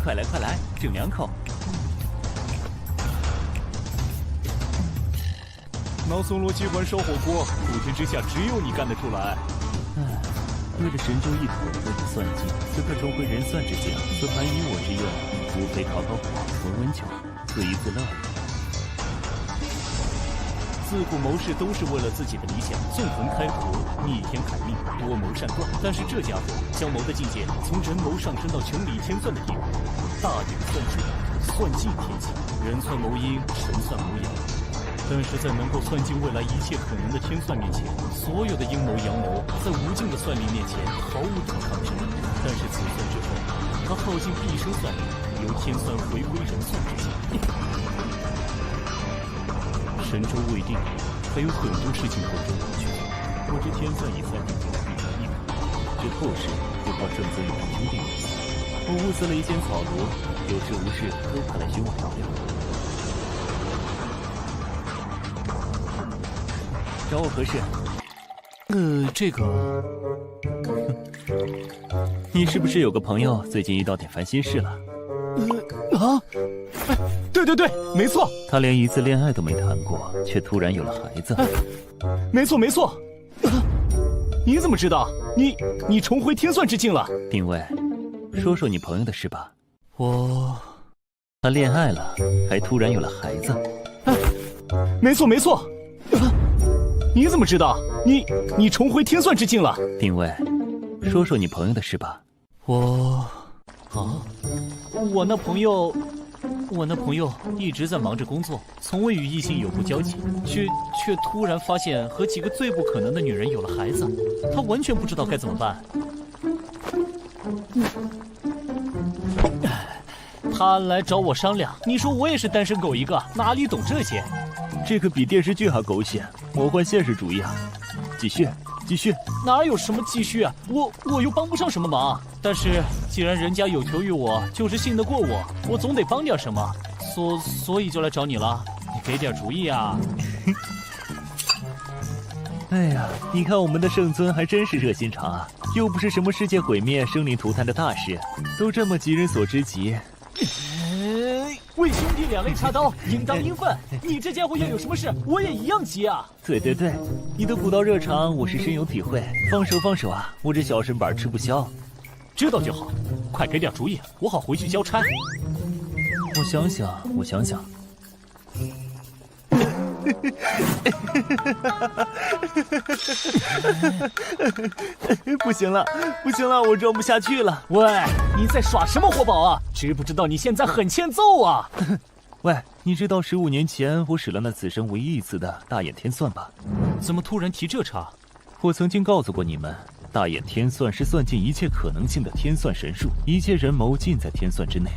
快来快来，整2口。脑松罗接管烧火锅，普天之下只有你干得出来。为了神州一统，我已算计，此刻重回人算之境，此盘于我之用，无非烤烤火，闻闻酒，自娱自乐。自古谋士都是为了自己的理想，纵横开河，逆天砍命，多谋善断。但是这家伙将谋的境界从人谋上升到穷理天算的地步，大典算术，算尽天下，人算谋阴，神算谋阳。但是在能够算尽未来一切可能的天算面前，所有的阴谋阳谋在无尽的算力面前毫无抵抗之力。但是此算之后，他耗尽毕生算力，由天算回归人算之境。神州未定，还有很多事情等着我去做。我这天算已算定就必成一格，这后事就靠圣僧与师兄弟了。我物色了一间草庐，有事无事都派来寻我聊聊。找我何事？这个，你是不是有个朋友最近遇到点烦心事了？对对对，没错。他连一次恋爱都没谈过，却突然有了孩子。没错没错。你怎么知道？你重回天算之境了？定位，说说你朋友的事吧。他恋爱了，还突然有了孩子。没错没错。你怎么知道？你重回天算之境了？定位，说说你朋友的事吧。我那朋友一直在忙着工作，从未与异性有过交集，却突然发现和几个最不可能的女人有了孩子，他完全不知道该怎么办。他来找我商量，你说我也是单身狗一个，哪里懂这些？这个比电视剧还狗血，魔幻现实主义啊！继续。哪有什么继续啊？我又帮不上什么忙。但是既然人家有求于我，就是信得过我，我总得帮点什么，所以就来找你了。你给点主意啊！哎呀，你看我们的圣尊还真是热心肠啊，又不是什么世界毁灭、生灵涂炭的大事，都这么急人所之急。为兄弟两肋插刀，应当应分。你这家伙要有什么事，我也一样急啊！对，你的古道热肠，我是深有体会。放手啊！我这小身板吃不消。知道就好，快给点主意，我好回去交差。我想想。不行了，我装不下去了。喂，你在耍什么活宝啊？知不知道你现在很欠揍啊？喂，你知道15年前我使了那此生唯一一次的大眼天算吧？怎么突然提这茬？我曾经告诉过你们，大眼天算是算尽一切可能性的天算神术，一切人谋尽在天算之内。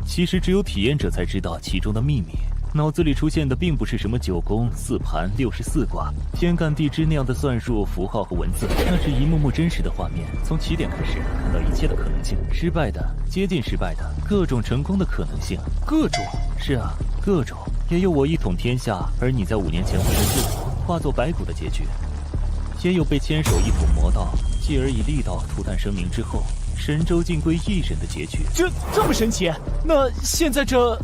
其实只有体验者才知道其中的秘密。脑子里出现的并不是什么9宫、4盘、64卦、天干地支那样的算术、符号和文字，那是一幕幕真实的画面，从起点开始看到一切的可能性，失败的、接近失败的，各种成功的可能性。各种？是啊，各种。也有我一统天下，而你在5年前为了救我化作白骨的结局，也有被牵手一统魔道，继而以力道涂炭生灵之后，神州尽归一人的结局。这么神奇？那现在这……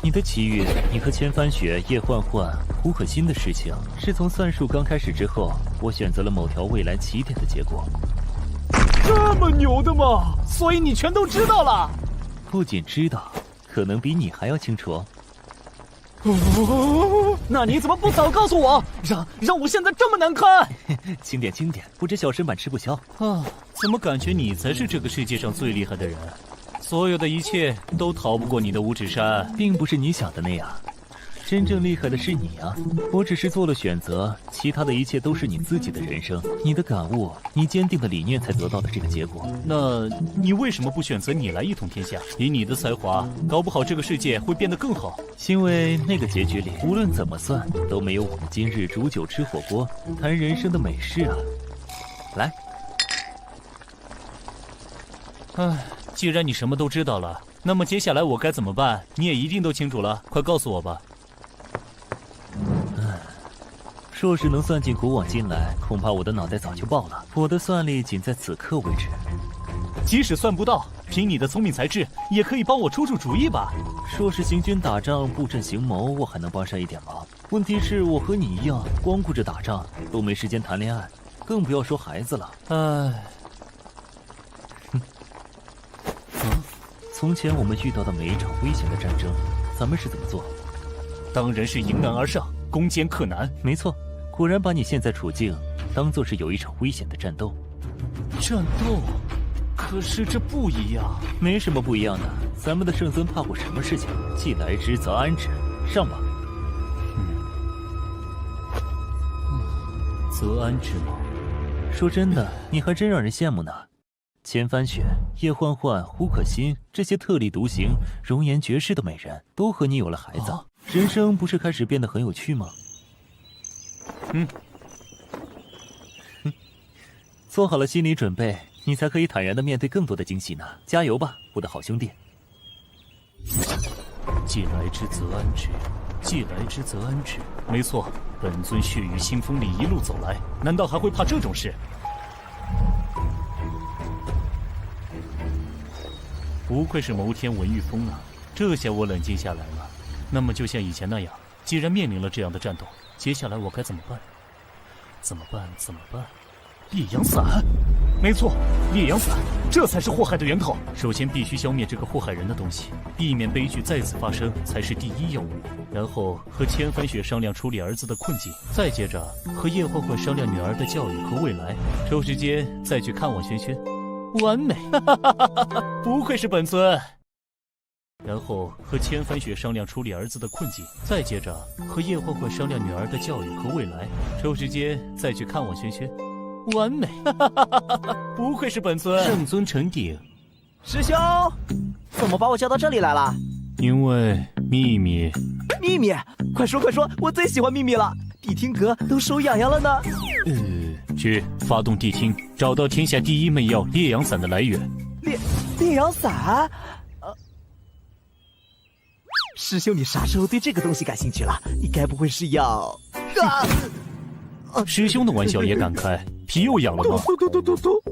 你的奇遇，你和千帆雪、叶焕焕、胡可欣的事情，是从算术刚开始之后，我选择了某条未来起点的结果。这么牛的吗？所以你全都知道了？不仅知道，可能比你还要清楚哦。那你怎么不早告诉我，让我现在这么难堪？轻点轻点，不知小身板吃不消啊！怎么感觉你才是这个世界上最厉害的人？所有的一切都逃不过你的五指山，并不是你想的那样。真正厉害的是你啊！我只是做了选择，其他的一切都是你自己的人生，你的感悟，你坚定的理念才得到的这个结果。那你为什么不选择你来一统天下？以你的才华，搞不好这个世界会变得更好。因为那个结局里，无论怎么算，都没有我们今日煮酒吃火锅，谈人生的美事啊！来，唉，既然你什么都知道了，那么接下来我该怎么办？你也一定都清楚了，快告诉我吧。若是能算进古往今来，恐怕我的脑袋早就爆了。我的算力仅在此刻为止。即使算不到，凭你的聪明才智，也可以帮我出主意吧。若是行军打仗、布阵行谋，我还能帮上一点忙。问题是我和你一样，光顾着打仗，都没时间谈恋爱，更不要说孩子了。唉，从前我们遇到的每一场危险的战争，咱们是怎么做？当然是迎难而上，攻坚克难。没错。果然把你现在处境当作是有一场危险的战斗。战斗？可是这不一样。没什么不一样的，咱们的圣尊怕过什么事情？既来之则安之，上吧。则安之吗？说真的，你还真让人羡慕呢。千帆雪、叶欢欢、胡可欣这些特立独行、容颜绝世的美人，都和你有了孩子，人生不是开始变得很有趣吗？做好了心理准备，你才可以坦然地面对更多的惊喜呢。加油吧，我的好兄弟！既来之则安之，既来之则安之。没错，本尊血雨腥风里一路走来，难道还会怕这种事？不愧是谋天文御风啊！这下我冷静下来了。那么就像以前那样，既然面临了这样的战斗，接下来我该怎么办？怎么办？烈阳伞，没错，烈阳伞，这才是祸害的源头。首先必须消灭这个祸害人的东西，避免悲剧再次发生才是第一要务。然后和千帆雪商量处理儿子的困境，再接着和叶欢欢商量女儿的教育和未来。抽时间再去看望轩轩，完美！不愧是本尊。然后和千帆雪商量处理儿子的困境，再接着和叶欢欢商量女儿的教育和未来。抽时间再去看望轩轩，完美！不愧是本尊。圣尊成鼎。师兄，怎么把我叫到这里来了？因为秘密。秘密？快说，我最喜欢秘密了。谛听阁都手痒痒了呢。去发动谛听，找到天下第一媚药烈阳伞的来源。烈阳伞？师兄，你啥时候对这个东西感兴趣了？你该不会是要……师兄的玩笑也敢开，皮又痒了吗？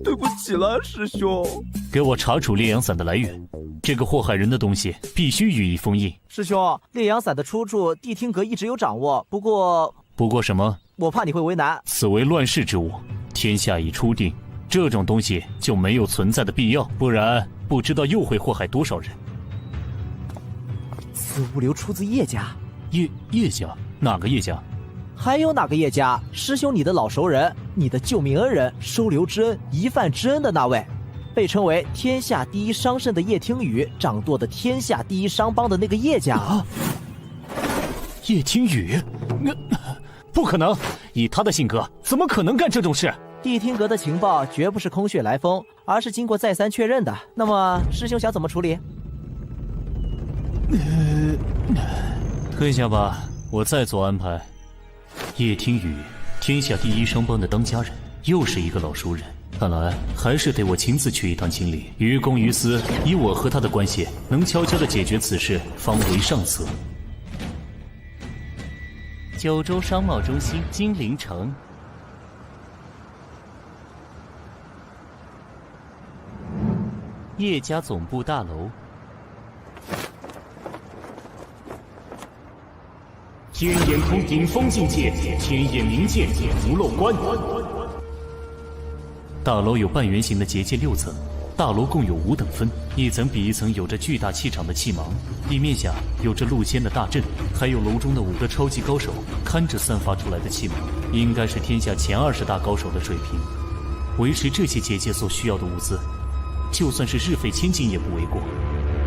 对不起了，师兄。给我查处烈阳伞的来源，这个祸害人的东西必须予以封印。师兄，烈阳伞的出处，谛听阁一直有掌握，不过什么？我怕你会为难。此为乱世之物，天下已初定，这种东西就没有存在的必要，不然不知道又会祸害多少人。此物流出自叶家。叶家？哪个叶家？还有哪个叶家？师兄，你的老熟人，你的救命恩人，收留之恩，一饭之恩的那位，被称为天下第一商圣的叶听雨，掌舵的天下第一商帮的那个叶家。叶听雨？不可能！以他的性格，怎么可能干这种事？谛听阁的情报绝不是空穴来风，而是经过再三确认的。那么，师兄想怎么处理？退下吧，我再做安排。叶听雨，天下第一商帮的当家人，又是一个老熟人，看来还是得我亲自去一趟清理。于公于私，以我和他的关系，能悄悄地解决此事，方为上策。九州商贸中心金陵城。叶家总部大楼。天眼通顶峰境界，天眼灵剑不漏关。大楼有半圆形的结界6层，大楼共有5等分，一层比一层有着巨大气场的气芒，地面下有着露天的大阵，还有楼中的5个超级高手看着散发出来的气芒，应该是天下前20大高手的水平。维持这些结界所需要的物资，就算是日费千金也不为过。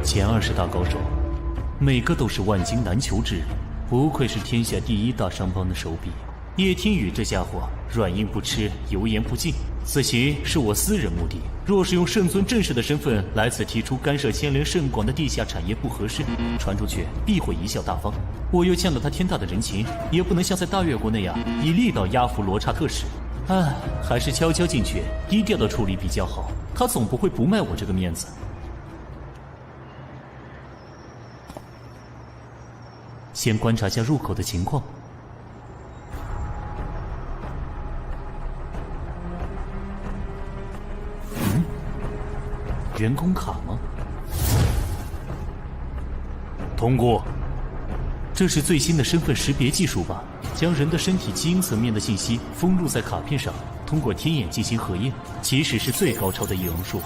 前20大高手，每个都是万金难求之人，不愧是天下第1大商帮的手笔。叶听雨这家伙软硬不吃，油盐不进。此行是我私人目的，若是用圣尊正式的身份来此提出干涉牵连甚广的地下产业不合适，传出去必会贻笑大方。我又欠了他天大的人情，也不能像在大越国那样以力道压服罗刹特使。还是悄悄进去，低调的处理比较好。他总不会不卖我这个面子。先观察下入口的情况。员工卡吗？通过。这是最新的身份识别技术吧？将人的身体基因层面的信息封入在卡片上，通过天眼进行核验。即使是最高超的易容术，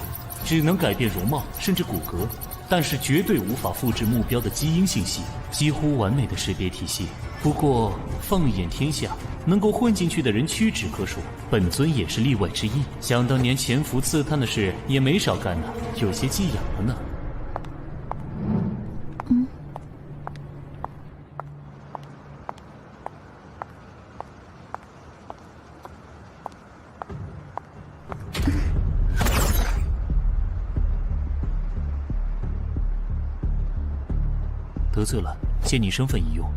只能改变容貌甚至骨骼，但是绝对无法复制目标的基因信息，几乎完美的识别体系。不过放眼天下，能够混进去的人屈指可数，本尊也是例外之一。想当年潜伏刺探的事也没少干呢，有些寄养了呢。得罪了，借你身份一用。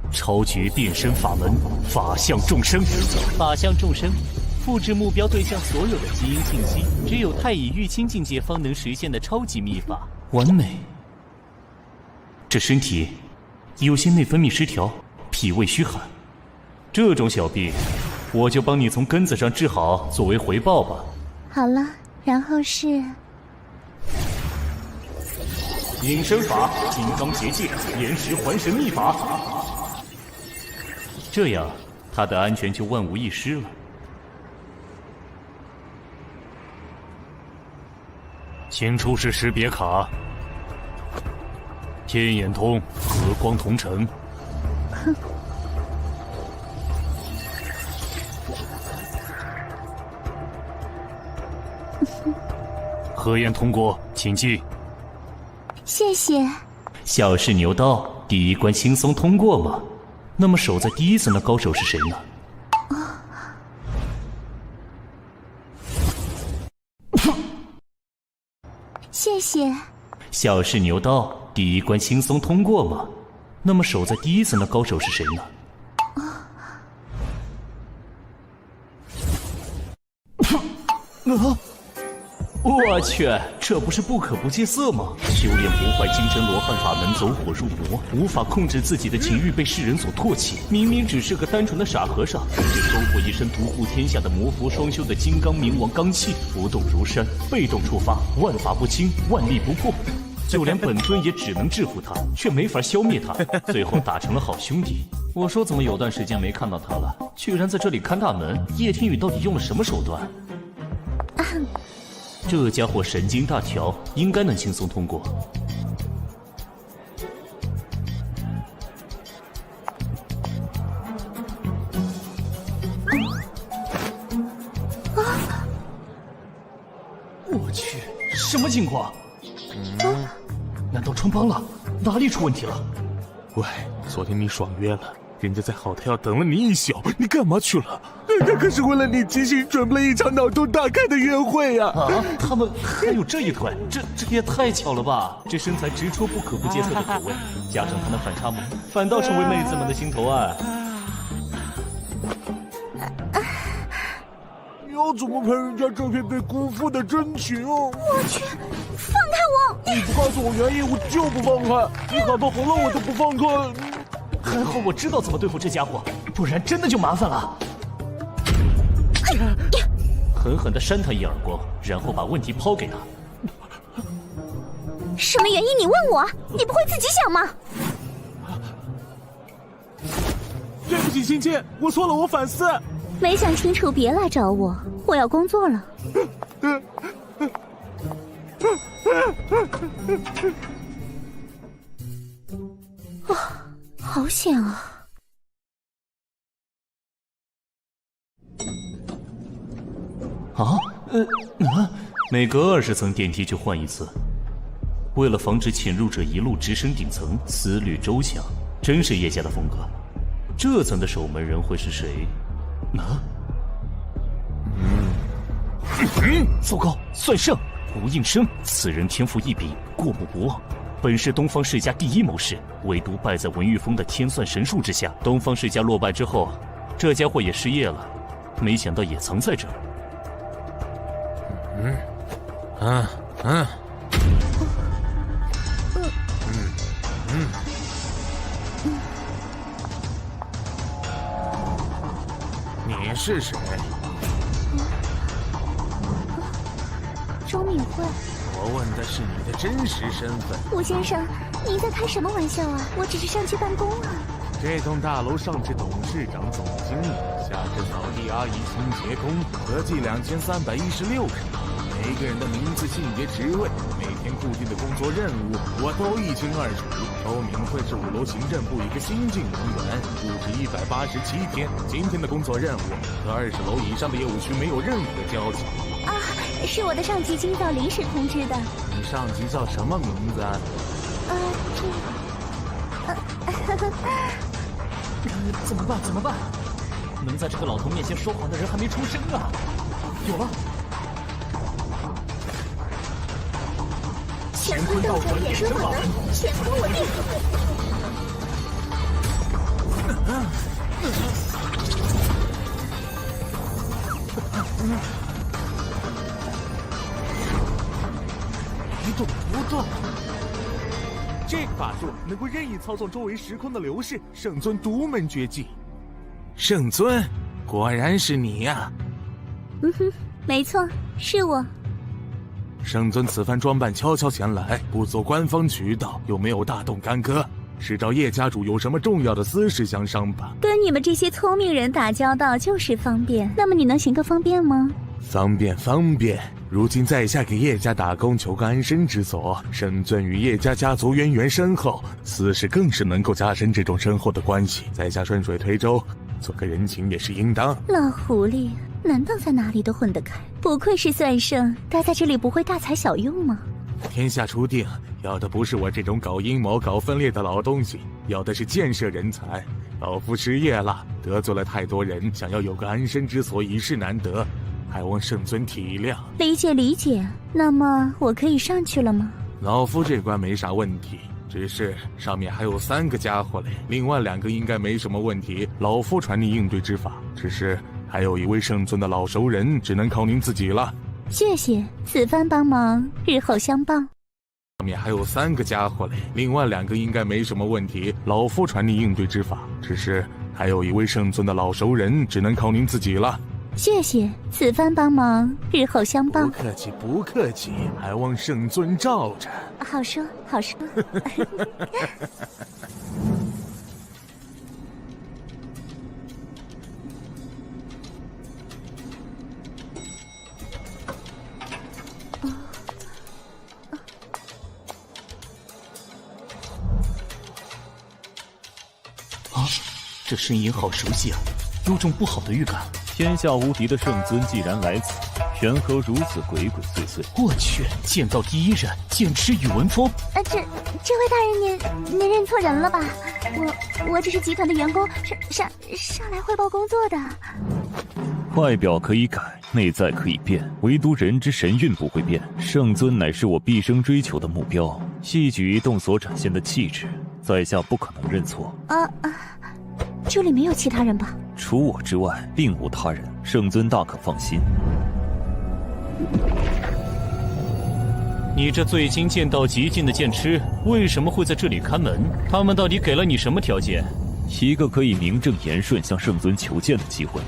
超绝变身法门，法相众生。法相众生，复制目标对象所有的基因信息，只有太乙玉清境界方能实现的超级秘法，完美。这身体有些内分泌失调，脾胃虚寒，这种小病，我就帮你从根子上治好，作为回报吧。好了，然后是隐身法、金刚结界、岩石还神秘法，这样他的安全就万无一失了。请出示识别卡。天眼通，和光同尘。核验通过，请进。谢谢。小试牛刀，第1关轻松通过吗？那么守在第1层的高手是谁呢？谢谢。小试牛刀，第1关轻松通过吗？那么守在第1层的高手是谁呢？我去，这不是不可不戒色吗？修炼不坏金针罗汉法门，走火入魔，无法控制自己的情欲，被世人所唾弃。明明只是个单纯的傻和尚，却收获一身独步天下的魔佛双修的金刚冥王罡气，不动如山，被动触发，万法不侵，万力不破。就连本尊也只能制服他，却没法消灭他，最后打成了好兄弟。我说怎么有段时间没看到他了，居然在这里看大门。叶听雨到底用了什么手段？这家伙神经大条，应该能轻松通过。我去，什么情况？难道穿帮了？哪里出问题了？喂，昨天你爽约了，人家在好太要等了你1宿，你干嘛去了？人家可是为了你精心准备了一场脑洞大开的约会呀！他们还有这一腿，这也太巧了吧！这身材直戳不可不戒色的口味，加上他的反差萌，反倒成为妹子们的心头爱。你要怎么赔人家这片被辜负的真情啊？我去，放开我！你不告诉我原因，我就不放开。你哪怕红了我都不放开。还好我知道怎么对付这家伙，不然真的就麻烦了。狠狠地扇他一耳光，然后把问题抛给他。什么原因？你问我？你不会自己想吗？对不起，亲亲，我错了，我反思。没想清楚别来找我，我要工作了。哦，好险啊！啊，每隔20层电梯就换一次。为了防止潜入者一路直升顶层，思虑周详，真是叶家的风格。这层的守门人会是谁？糟糕，算胜！吴应生，此人天赋异禀，过目不忘。本是东方世家第一谋士，唯独败在文玉峰的天算神术之下。东方世家落败之后，这家伙也失业了，没想到也藏在这儿。你是谁？周敏慧。我问的是你的真实身份。吴先生，您在开什么玩笑啊？我只是上去办公啊。这栋大楼上至董事长、总经理，下至扫地阿姨、清洁工，合计2316人。每个人的名字、性别、职位，每天固定的工作任务，我都一清二楚。周明慧是5楼行政部一个新进人员，入职187天。今天的工作任务和20楼以上的业务区没有任何交集。啊，是我的上级今早临时通知的。你上级叫什么名字啊？怎么办？能在这个老头面前说谎的人还没出生啊！有了！乾坤斗者也是我的，乾坤我定！一动不动。这个法术能够任意操纵周围时空的流逝，圣尊独门绝技。圣尊，果然是你呀！没错，是我。圣尊此番装扮悄悄前来，不走官方渠道，又没有大动干戈，是找叶家主有什么重要的私事相商吧？跟你们这些聪明人打交道就是方便，那么你能行个方便吗？方便。如今在下给叶家打工，求个安身之所。圣尊与叶家家族渊源深厚，私事更是能够加深这种深厚的关系。在下顺水推舟，做个人情也是应当。老狐狸，难道在哪里都混得开？不愧是算圣，待在这里不会大材小用吗？天下初定，要的不是我这种搞阴谋、搞分裂的老东西，要的是建设人才。老夫失业了，得罪了太多人，想要有个安身之所，已是难得。还望圣尊体谅。理解。那么我可以上去了吗？老夫这关没啥问题，只是上面还有3个家伙嘞，另外2个应该没什么问题。老夫传您应对之法，只是还有一位圣尊的老熟人，只能靠您自己了。谢谢，此番帮忙，日后相报。上面还有3个家伙嘞，另外2个应该没什么问题。老夫传您应对之法，只是还有一位圣尊的老熟人，只能靠您自己了。谢谢，此番帮忙，日后相报。不客气，还望圣尊罩着。好说。这声音好熟悉啊，有种不好的预感。天下无敌的圣尊既然来此，缘何如此鬼鬼祟祟？我去，剑道第一人，剑痴宇文峰。这位大人，您认错人了吧？我只是集团的员工，上来汇报工作的。外表可以改，内在可以变，唯独人之神韵不会变。圣尊乃是我毕生追求的目标，细举一动所展现的气质，在下不可能认错。这里没有其他人吧？除我之外，并无他人，圣尊大可放心。你这最精剑道极境的剑痴，为什么会在这里看门？他们到底给了你什么条件？一个可以名正言顺向圣尊求见的机会。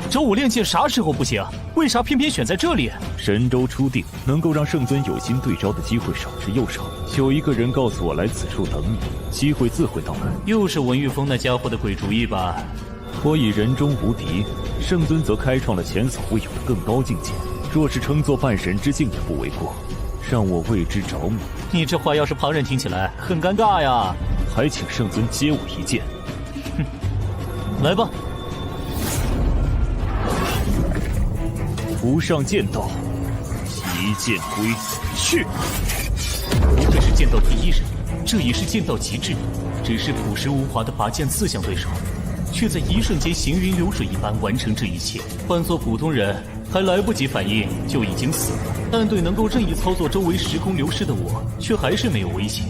周武练剑啥时候不行？为啥偏偏选在这里？神州初定，能够让圣尊有心对招的机会少之又少。有一个人告诉我来此处等你，机会自会到来。又是文玉峰那家伙的鬼主意吧？我已人中无敌，圣尊则开创了前所未有的更高境界。若是称作半神之境也不为过，让我为之着迷。你这话要是旁人听起来很尴尬呀。还请圣尊接我一剑。哼，来吧。无上剑道，一剑归去。不愧是剑道第一人，这也是剑道极致。只是朴实无华的拔剑4项对手，却在一瞬间行云流水一般完成这一切。换做普通人，还来不及反应就已经死了。但对能够任意操作周围时空流逝的我，却还是没有威胁。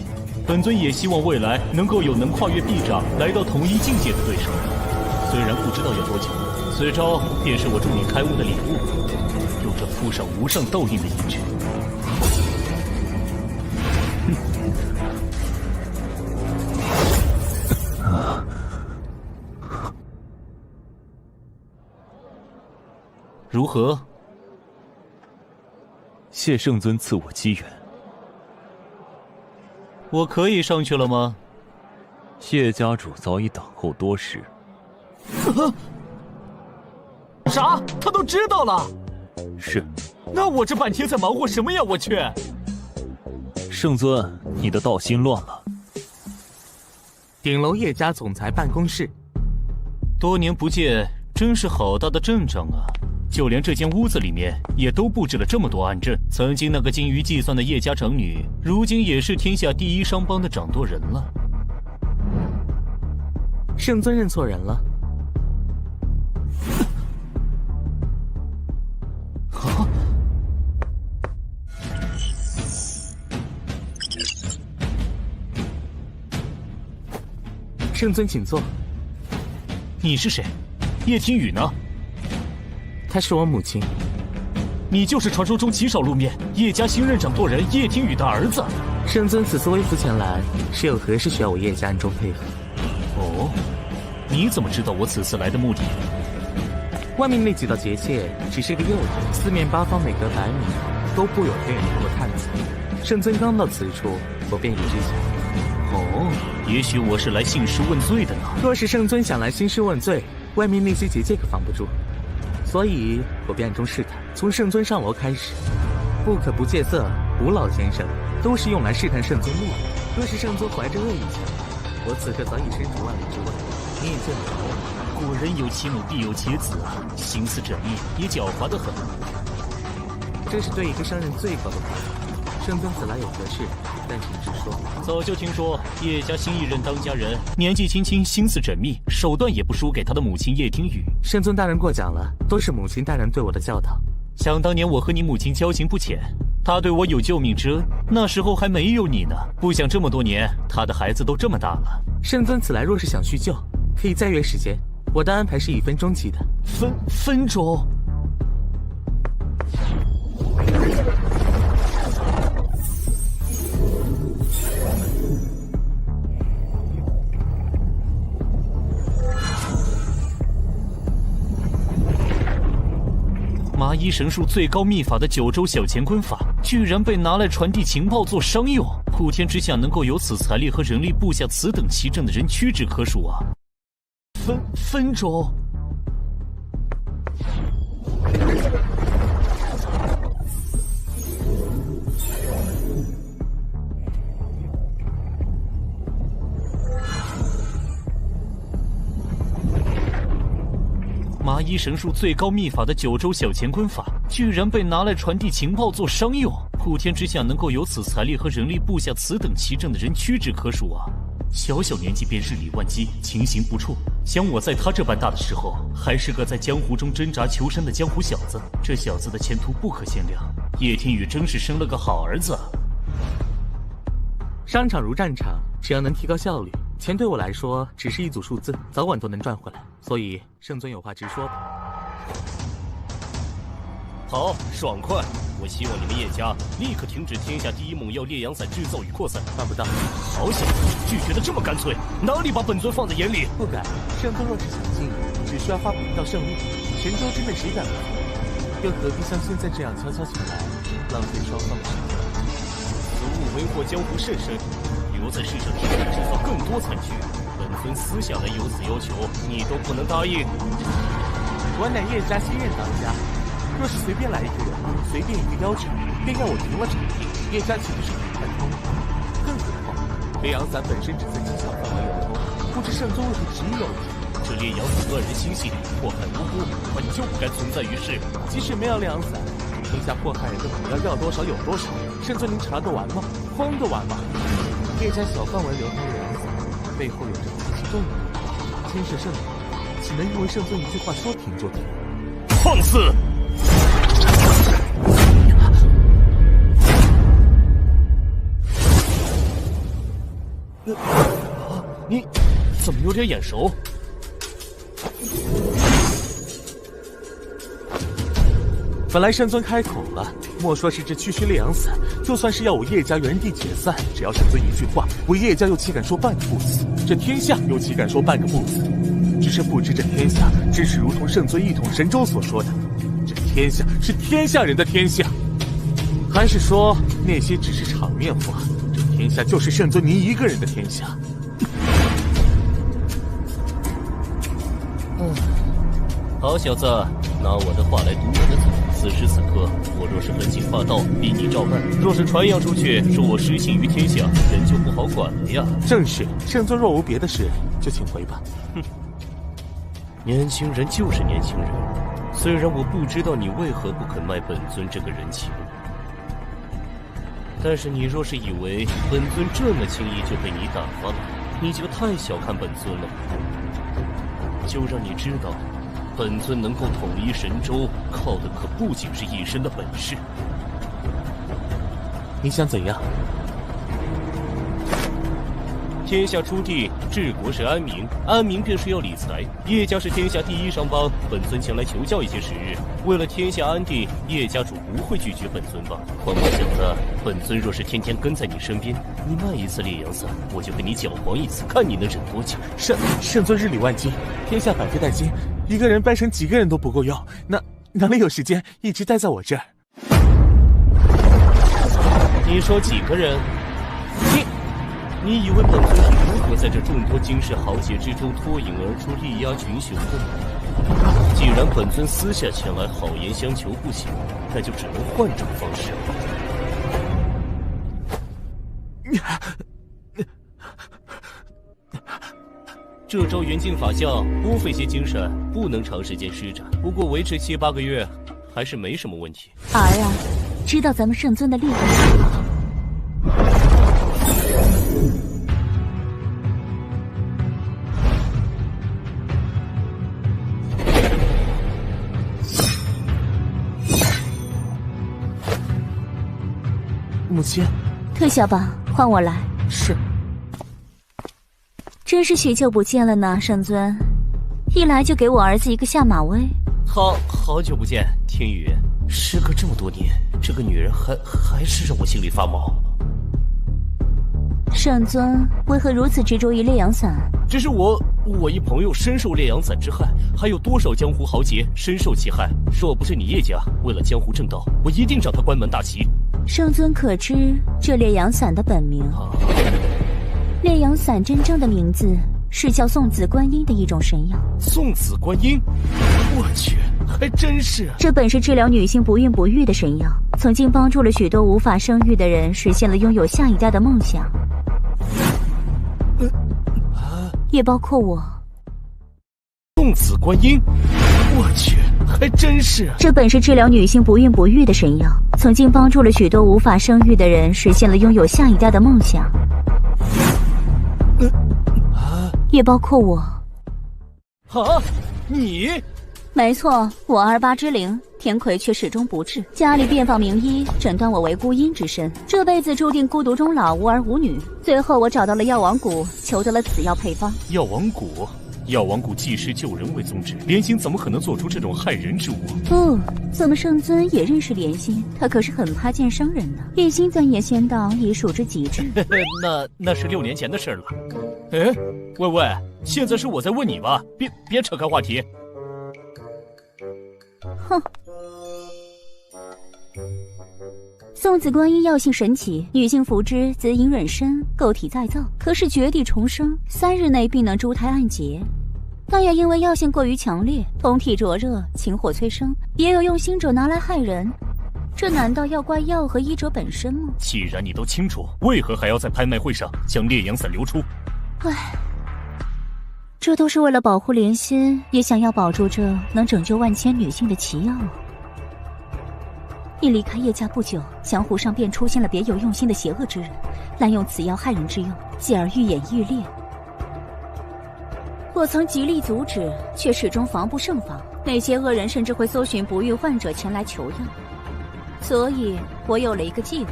本尊也希望未来能够有能跨越臂障来到同一境界的对手。虽然不知道要多久，此招便是我助你开悟的礼物，有着附上无上道印的印证。如何？谢圣尊赐我机缘。我可以上去了吗？谢家主早已等候多时。啥？他都知道了？是。那我这半天在忙活什么呀？我去！圣尊，你的道心乱了。顶楼叶家总裁办公室。多年不见，真是好大的阵仗啊！就连这间屋子里面也都布置了这么多暗阵。曾经那个精于计算的叶家长女，如今也是天下第一商帮的掌舵人了。圣尊认错人了。啊！圣尊请坐。你是谁？叶听雨呢？她是我母亲。你就是传说中极少露面叶家新任掌舵人叶听雨的儿子。圣尊此次微服前来，是有何事需要我叶家暗中配合？哦，你怎么知道我此次来的目的？外面那几道结界只是个诱引，四面八方每隔100米都布有黑人通过探子。圣尊刚到此处，我便已知晓。哦，也许我是来兴师问罪的呢。若是圣尊想来兴师问罪，外面那些结界可防不住。所以我便暗中试探，从圣尊上楼开始。不可不戒色，吴老先生都是用来试探圣尊目的。若是圣尊怀着恶意前来，我此刻早已身处万里之外。你也见得到我，果然有其母必有其子啊，心思缜密，也狡猾得很。这是对一个商人最高的夸奖。圣尊此来有何事？但请直说。早就听说叶家新一任当家人年纪轻轻，心思缜密，手段也不输给他的母亲叶听雨。圣尊大人过奖了，都是母亲大人对我的教导。想当年我和你母亲交情不浅，她对我有救命之恩，那时候还没有你呢。不想这么多年，她的孩子都这么大了。圣尊此来若是想叙旧，可以再约时间，我的安排是以分钟计的。分钟？麻衣神术最高秘法的9州小乾坤法，居然被拿来传递情报做商用。普天之下能够有此财力和人力布下此等奇阵的人屈指可数啊！分钟？麻衣神术最高秘法的9州小乾坤法，居然被拿来传递情报做商用。普天之下能够有此财力和人力布下此等奇阵的人屈指可数啊！小小年纪便日理万机，情形不辍。想我在他这般大的时候，还是个在江湖中挣扎求生的江湖小子，这小子的前途不可限量。叶天宇真是生了个好儿子。商场如战场，只要能提高效率，钱对我来说只是一组数字，早晚都能赚回来。所以圣尊有话直说吧。好，爽快！我希望你们叶家立刻停止天下第一猛药烈阳伞制造与扩散。办不到。好险，拒绝的这么干脆，哪里把本尊放在眼里？不敢。圣尊若是想进，只需要发布一道圣令，神州之内谁敢不服？又何必像现在这样悄悄前来，浪费双方的时间？此物为祸江湖甚深，留在世上只会制造更多惨剧。本尊尊私下来有此要求，你都不能答应。我乃叶家新任当家，若是随便来一个人，随便一个要求，便要我停了场地，叶家岂不是很难通？更何况，烈阳伞本身只在机场范围流通，不知圣宗为何执意要停。这烈阳伞乱人心性，祸害无辜，本就不该存在于世。即使没有烈阳伞，天下迫害人的苦要多少有多少，圣尊您查得完吗？慌得完吗？叶家小范围流通烈阳伞，背后有着极其重要的牵涉圣人，岂能因为圣尊一句话说停就停？放肆！你怎么有点眼熟？本来圣尊开口了，莫说是这区区烈阳伞，就算是要我叶家原地解散，只要圣尊一句话，我叶家又岂敢说半个不字？这天下又岂敢说半个不字？只是不知这天下真是如同圣尊一统神州所说的，这天下是天下人的天下，还是说那些只是场面话？这天下就是圣尊您一个人的天下。好小子，拿我的话来堵我的嘴。此时此刻，我若是本性发道，逼你照办；若是传扬出去，说我失信于天下，人就不好管了呀。正是，圣尊若无别的事，就请回吧。哼，年轻人就是年轻人。虽然我不知道你为何不肯卖本尊这个人情，但是你若是以为本尊这么轻易就被你打发了，你就太小看本尊了。就让你知道，本尊能够统一神州，靠的可不仅是一身的本事。你想怎样？天下初地，治国是安民，安民便是要理财。叶家是天下第一商帮，本尊前来求教一些时日，为了天下安定，叶家主不会拒绝本尊吧？况我想的，本尊若是天天跟在你身边，你卖一次烈阳伞，我就跟你搅黄一次，看你能忍多久。圣尊日理万机，天下百废待兴，一个人掰成几个人都不够用，哪里有时间一直待在我这儿？你说几个人？你以为本尊是如何在这众多惊世豪杰之中脱颖而出力压群雄的呢？既然本尊私下前来好言相求不行，那就只能换种方式了。这招元镜法相多费些精神，不能长时间施展，不过维持7、8个月还是没什么问题。儿啊，知道咱们圣尊的厉害吗？母亲，退下吧，换我来。是。真是许久不见了呢，圣尊，一来就给我儿子一个下马威。好久不见，天宇。时隔这么多年，这个女人还是让我心里发毛。圣尊为何如此执着于烈阳伞？只是我一朋友深受烈阳伞之害，还有多少江湖豪杰深受其害。若不是你叶家为了江湖正道，我一定让他关门大吉。圣尊可知这烈阳伞的本名？烈阳伞真正的名字是叫送子观音的一种神药。送子观音？我去，还真是。这本是治疗女性不孕不育的神药，曾经帮助了许多无法生育的人实现了拥有下一代的梦想，也包括我。送子观音？我去，还真是。这本是治疗女性不孕不育的神药，曾经帮助了许多无法生育的人实现了拥有下一代的梦想，也包括我。啊，你？没错，我28之灵，天魁却始终不治。家里遍访名医，诊断我为孤阴之身，这辈子注定孤独终老，无儿无女。最后我找到了药王谷，求得了此药配方。药王谷？药王谷济世救人为宗旨，莲心怎么可能做出这种害人之物？哦，怎么圣尊也认识莲心？他可是很怕见生人呢。一心钻研仙道，已属之极致。那是6年前的事了。哎，喂，现在是我在问你吧？别扯开话题。哼。送子观音药性神奇，女性服之则隐忍身，构体再造，可使绝地重生，3日内必能珠胎暗结。但也因为药性过于强烈，通体灼热，情火催生，也有用心者拿来害人。这难道要怪药和医者本身吗？既然你都清楚，为何还要在拍卖会上将烈阳伞流出？唉，这都是为了保护莲心，也想要保住这能拯救万千女性的奇药啊！一离开叶家不久，江湖上便出现了别有用心的邪恶之人，滥用此药害人之用，继而愈演愈烈。我曾极力阻止，却始终防不胜防。那些恶人甚至会搜寻不育患者前来求药，所以我有了一个计划。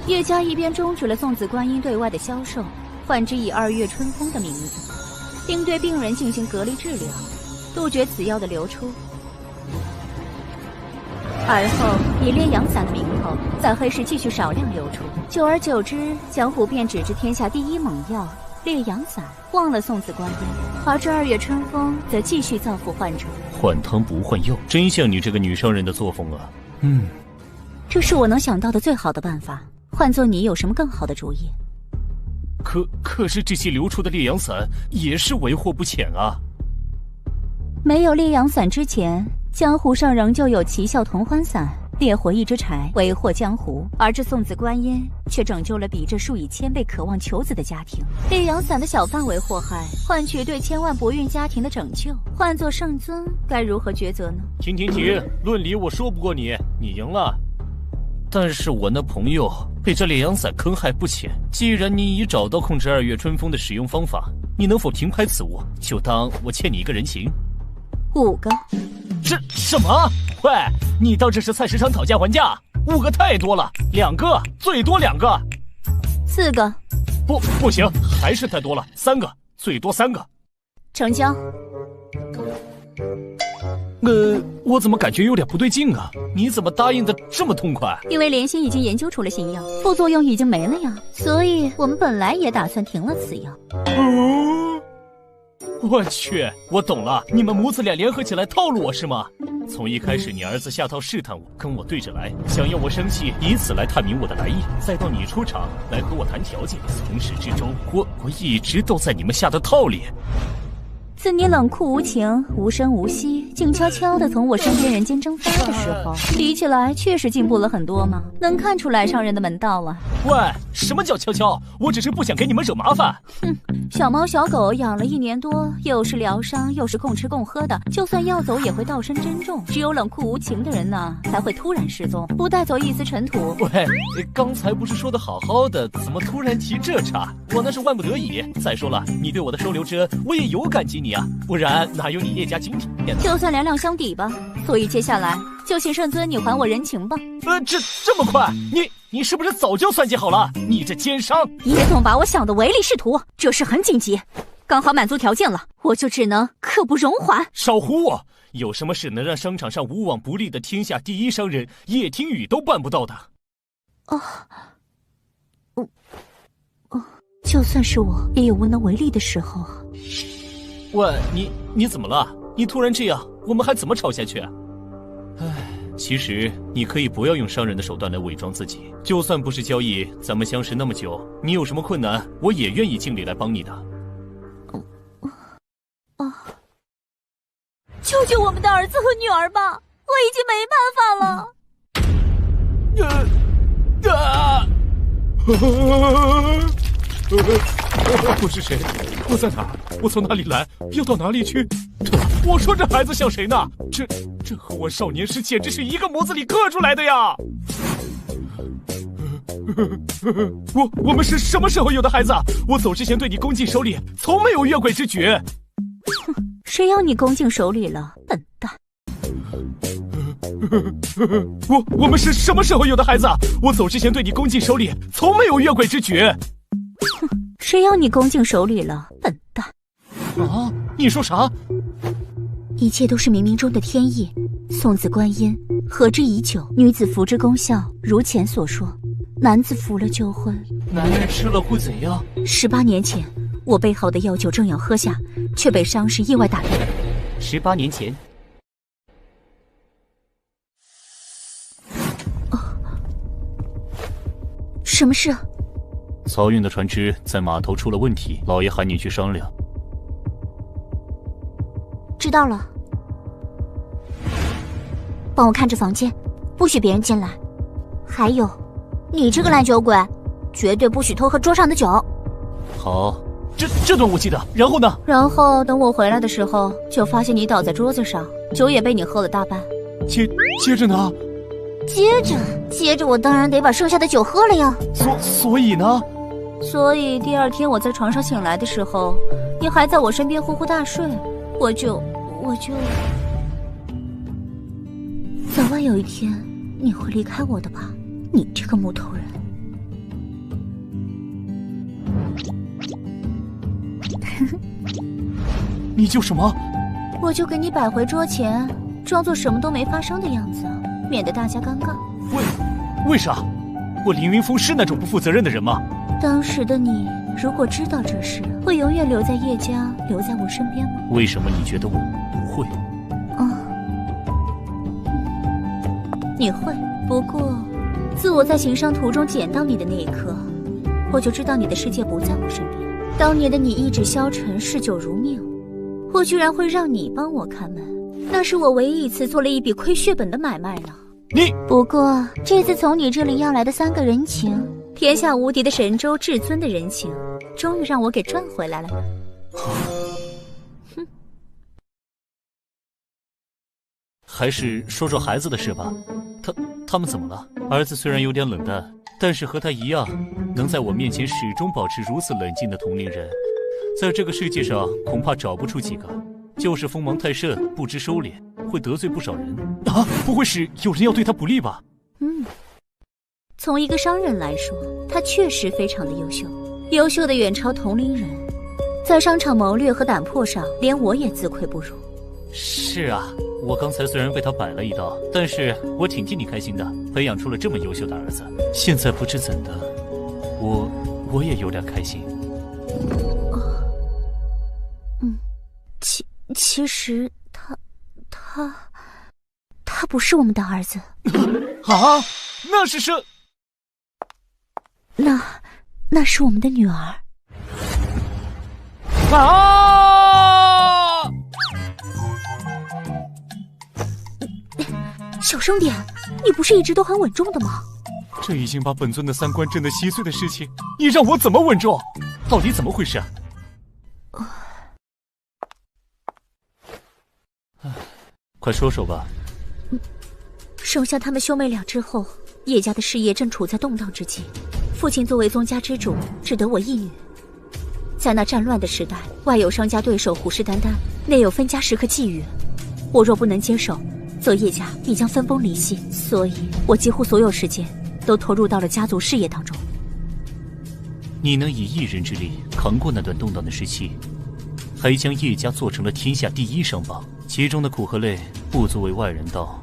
叶家一边终止了送子观音对外的销售，换之以2月春风的名字，并对病人进行隔离治疗，杜绝此药的流出。而后以烈阳伞的名头，在黑市继续少量流出，久而久之，江湖便只知天下第一猛药烈阳伞，忘了送子观音。而这2月春风则继续造福患者。换汤不换药，真像你这个女商人的作风啊！这是我能想到的最好的办法。换做你，有什么更好的主意？可是这些流出的烈阳伞也是为祸不浅啊！没有烈阳伞之前，江湖上仍旧有奇效同欢伞，烈火一支柴，为祸江湖。而这送子观音却拯救了比这数以千倍渴望求子的家庭。烈阳伞的小范围祸害，换取对千万不孕家庭的拯救，换作圣尊，该如何抉择呢？停！论理我说不过你，你赢了。但是我那朋友被这烈阳伞坑害不浅。既然你已找到控制2月春风的使用方法，你能否停拍此物？就当我欠你一个人情。5个。这什么？喂，你当这是菜市场讨价还价？5个太多了，2个，最多2个。4个。不行，还是太多了，3个，最多3个。成交。我怎么感觉有点不对劲啊？你怎么答应的这么痛快？因为莲心已经研究出了新药，副作用已经没了呀，所以我们本来也打算停了此药。我去，我懂了，你们母子俩联合起来套路我是吗？从一开始你儿子下套试探我，跟我对着来，想要我生气，以此来探明我的来意，再到你出场来和我谈条件，从始至终，我一直都在你们下的套里。自你冷酷无情、无声无息，静悄悄地从我身边人间蒸发的时候，比起来确实进步了很多嘛，能看出来上人的门道了。喂，什么叫悄悄？我只是不想给你们惹麻烦。小猫小狗养了1年多，又是疗伤，又是共吃共喝的，就算要走也会道身珍重。只有冷酷无情的人呢，才会突然失踪，不带走一丝尘土。喂，刚才不是说的好好的，怎么突然提这茬？我那是万不得已。再说了，你对我的收留之恩，我也有感激你啊，不然哪有你叶家今天？就算两两相抵吧。所以接下来就请圣尊你还我人情吧。这么快？你是不是早就算计好了？你这奸商！叶总把我想的唯利是图，这事很紧急，刚好满足条件了，我就只能刻不容缓。少唬我！有什么事能让商场上无往不利的天下第一商人叶听雨都办不到的？就算是我，也有无能为力的时候啊。喂，你怎么了？你突然这样，我们还怎么吵下去啊？其实你可以不要用商人的手段来伪装自己，就算不是交易，咱们相识那么久，你有什么困难，我也愿意尽力来帮你的。救救我们的儿子和女儿吧！我已经没办法了。我是谁？我在哪？我从哪里来？要到哪里去？我说这孩子像谁呢？这和我少年时简直是一个模子里刻出来的呀！我们是什么时候有的孩子？我走之前对你恭敬守礼，从没有越轨之举。谁要你恭敬守礼了，笨蛋！我们是什么时候有的孩子？我走之前对你恭敬守礼，从没有越轨之举。谁要你恭敬守礼了，笨蛋！啊！你说啥？一切都是冥冥中的天意。送子观音，合之已久，女子服之功效如前所说，男子服了就会……男人吃了会怎样？18年前，我备好的药酒正要喝下，却被伤势意外打断。18年前。什么事？漕运的船只在码头出了问题，老爷喊你去商量。知道了。帮我看着房间，不许别人进来。还有，你这个烂酒鬼，绝对不许偷喝桌上的酒。好，这段我记得。然后呢？然后等我回来的时候，就发现你倒在桌子上，酒也被你喝了大半。接着呢？接着我当然得把剩下的酒喝了呀。所以呢？所以第二天我在床上醒来的时候，你还在我身边呼呼大睡，我就早晚有一天你会离开我的吧，你这个木头人。你就什么？我就给你摆回桌前，装作什么都没发生的样子，免得大家尴尬。为啥？我凌云峰是那种不负责任的人吗？当时的你如果知道这事，会永远留在叶家，留在我身边吗？为什么你觉得我不会？你会，不过自我在行商途中捡到你的那一刻，我就知道你的世界不在我身边。当年的你意志消沉，嗜酒如命，我居然会让你帮我看门，那是我唯一一次做了一笔亏血本的买卖呢。不过这次从你这里要来的3个人情，天下无敌的神州至尊的人情，终于让我给赚回来了呢。哼，还是说说孩子的事吧。他们怎么了？儿子虽然有点冷淡，但是和他一样，能在我面前始终保持如此冷静的同龄人，在这个世界上恐怕找不出几个。就是锋芒太盛，不知收敛，会得罪不少人啊！不会是有人要对他不利吧？从一个商人来说，他确实非常的优秀，优秀的远超同龄人，在商场谋略和胆魄上，连我也自愧不如。是啊，我刚才虽然被他摆了一道，但是我挺替你开心的，培养出了这么优秀的儿子。现在不知怎的，我也有点开心。其实他不是我们的儿子。啊，那是谁？那是我们的女儿。啊！小声点，你不是一直都很稳重的吗？这已经把本尊的3观震得稀碎的事情，你让我怎么稳重？到底怎么回事啊？快说说吧。生下他们兄妹俩之后，叶家的事业正处在动荡之际，父亲作为宗家之主，只得我一女。在那战乱的时代，外有商家对手虎视眈眈，内有分家时刻觊觎，我若不能接手，则叶家必将分崩离析。所以我几乎所有时间都投入到了家族事业当中。你能以一人之力扛过那段动荡的时期，还将叶家做成了天下第1商帮，其中的苦和累不足为外人道。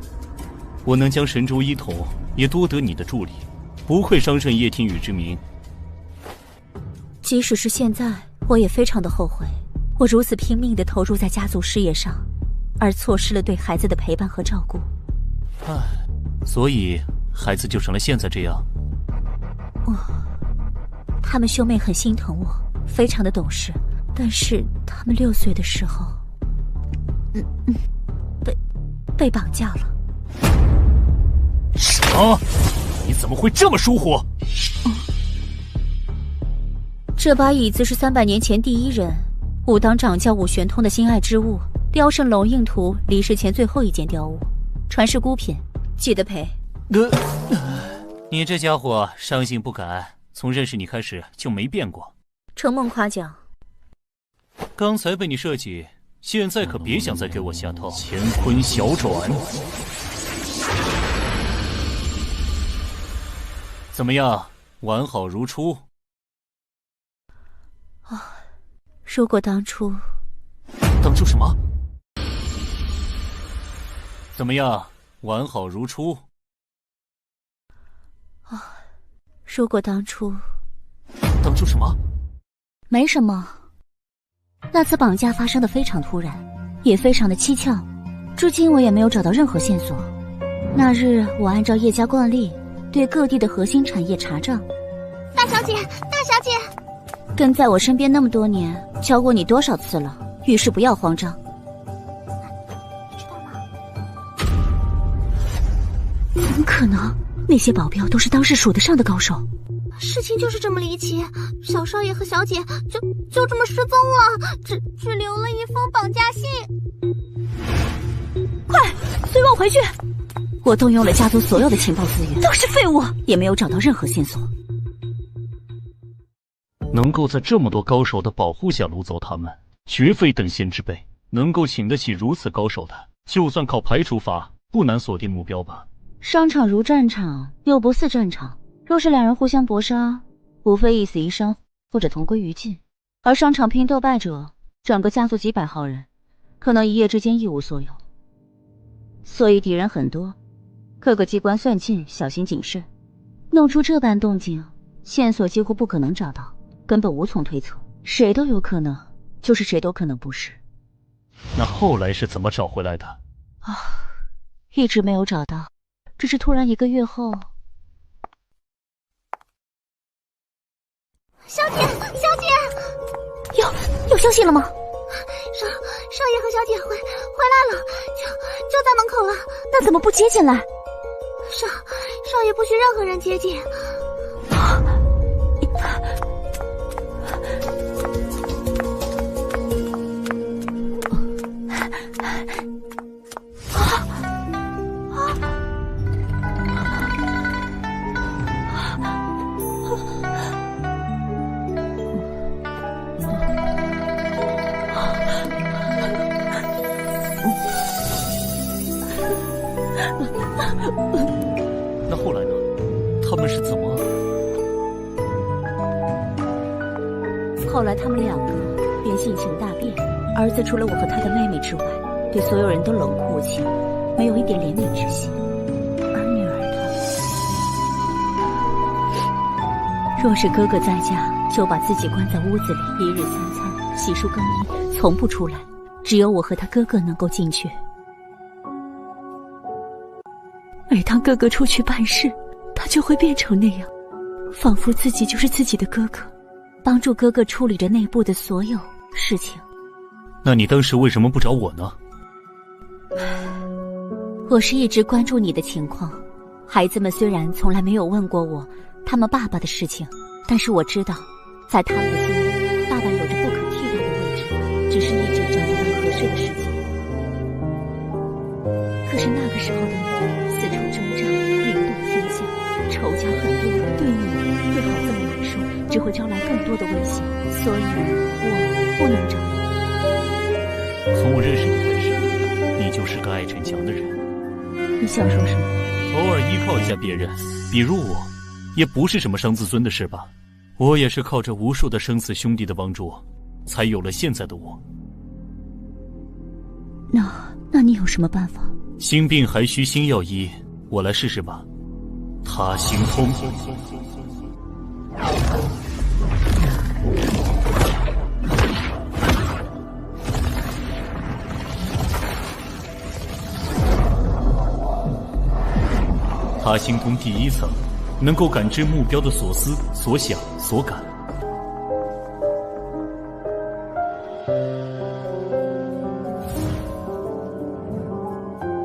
我能将神州一统，也多得你的助力，不愧商圣叶听雨之名。即使是现在，我也非常的后悔，我如此拼命地投入在家族事业上，而错失了对孩子的陪伴和照顾。所以孩子就成了现在这样。他们兄妹很心疼我，非常的懂事，但是他们6岁的时候，被绑架了。什么？你怎么会这么疏忽？这把椅子是300年前第1人武当掌教武玄通的心爱之物，雕圣龙印图离世前最后一件雕物，传世孤品，记得赔。你这家伙伤性不改，从认识你开始就没变过。承蒙夸奖。刚才被你设计，现在可别想再给我下套。乾坤小转，怎么样？完好如初。如果当初什么？怎么样？完好如初。如果当初什么？没什么。那次绑架发生的非常突然，也非常的蹊跷，至今我也没有找到任何线索。那日我按照叶家惯例，对各地的核心产业查账，小姐，大小姐，跟在我身边那么多年，教过你多少次了？遇事不要慌张。你知道吗？怎么可能？那些保镖都是当时数得上的高手。事情就是这么离奇，小少爷和小姐就这么失踪了，只留了一封绑架信。快，随我回去！我动用了家族所有的情报资源，都是废物，也没有找到任何线索。能够在这么多高手的保护下掳走他们，绝非等闲之辈。能够请得起如此高手的，就算靠排除法，不难锁定目标吧。商场如战场，又不似战场。若是两人互相搏杀，无非一死一伤，或者同归于尽。而商场拼斗败者，整个家族几百号人，可能一夜之间一无所有。所以敌人很多，各个机关算尽，小心谨慎。弄出这般动静，线索几乎不可能找到，根本无从推测，谁都有可能，就是谁都可能不是。那后来是怎么找回来的？一直没有找到，只是突然1个月后。小姐，有消息了吗？少爷和小姐回来了，就在门口了。那怎么不接进来？少爷不许任何人接近。那后来呢？他们是怎么？后来他们2个便性情大变，儿子除了我和他的妹妹之外，对所有人都冷酷无情，没有一点怜悯之心。而女儿她，若是哥哥在家，就把自己关在屋子里，1日3餐，洗漱更衣，从不出来。只有我和他哥哥能够进去。每当哥哥出去办事，他就会变成那样，仿佛自己就是自己的哥哥，帮助哥哥处理着内部的所有事情。那你当时为什么不找我呢？我是一直关注你的情况。孩子们虽然从来没有问过我他们爸爸的事情，但是我知道，在他们的心里，爸爸有着不可替代的位置，只是一直找不到合适的时机。可是那个时候的你，四处征战，云动天下，仇家很多，对你对孩子们来说，只会招来更多的危险，所以我不能找你。从我认识你开始，你就是个爱逞强的人。你想说什么？偶尔依靠一下别人，比如我，也不是什么伤自尊的事吧。我也是靠着无数的生死兄弟的帮助，才有了现在的我。那你有什么办法？心病还需心药医，我来试试吧。他心通。他心通第1层，能够感知目标的所思、所想、所感。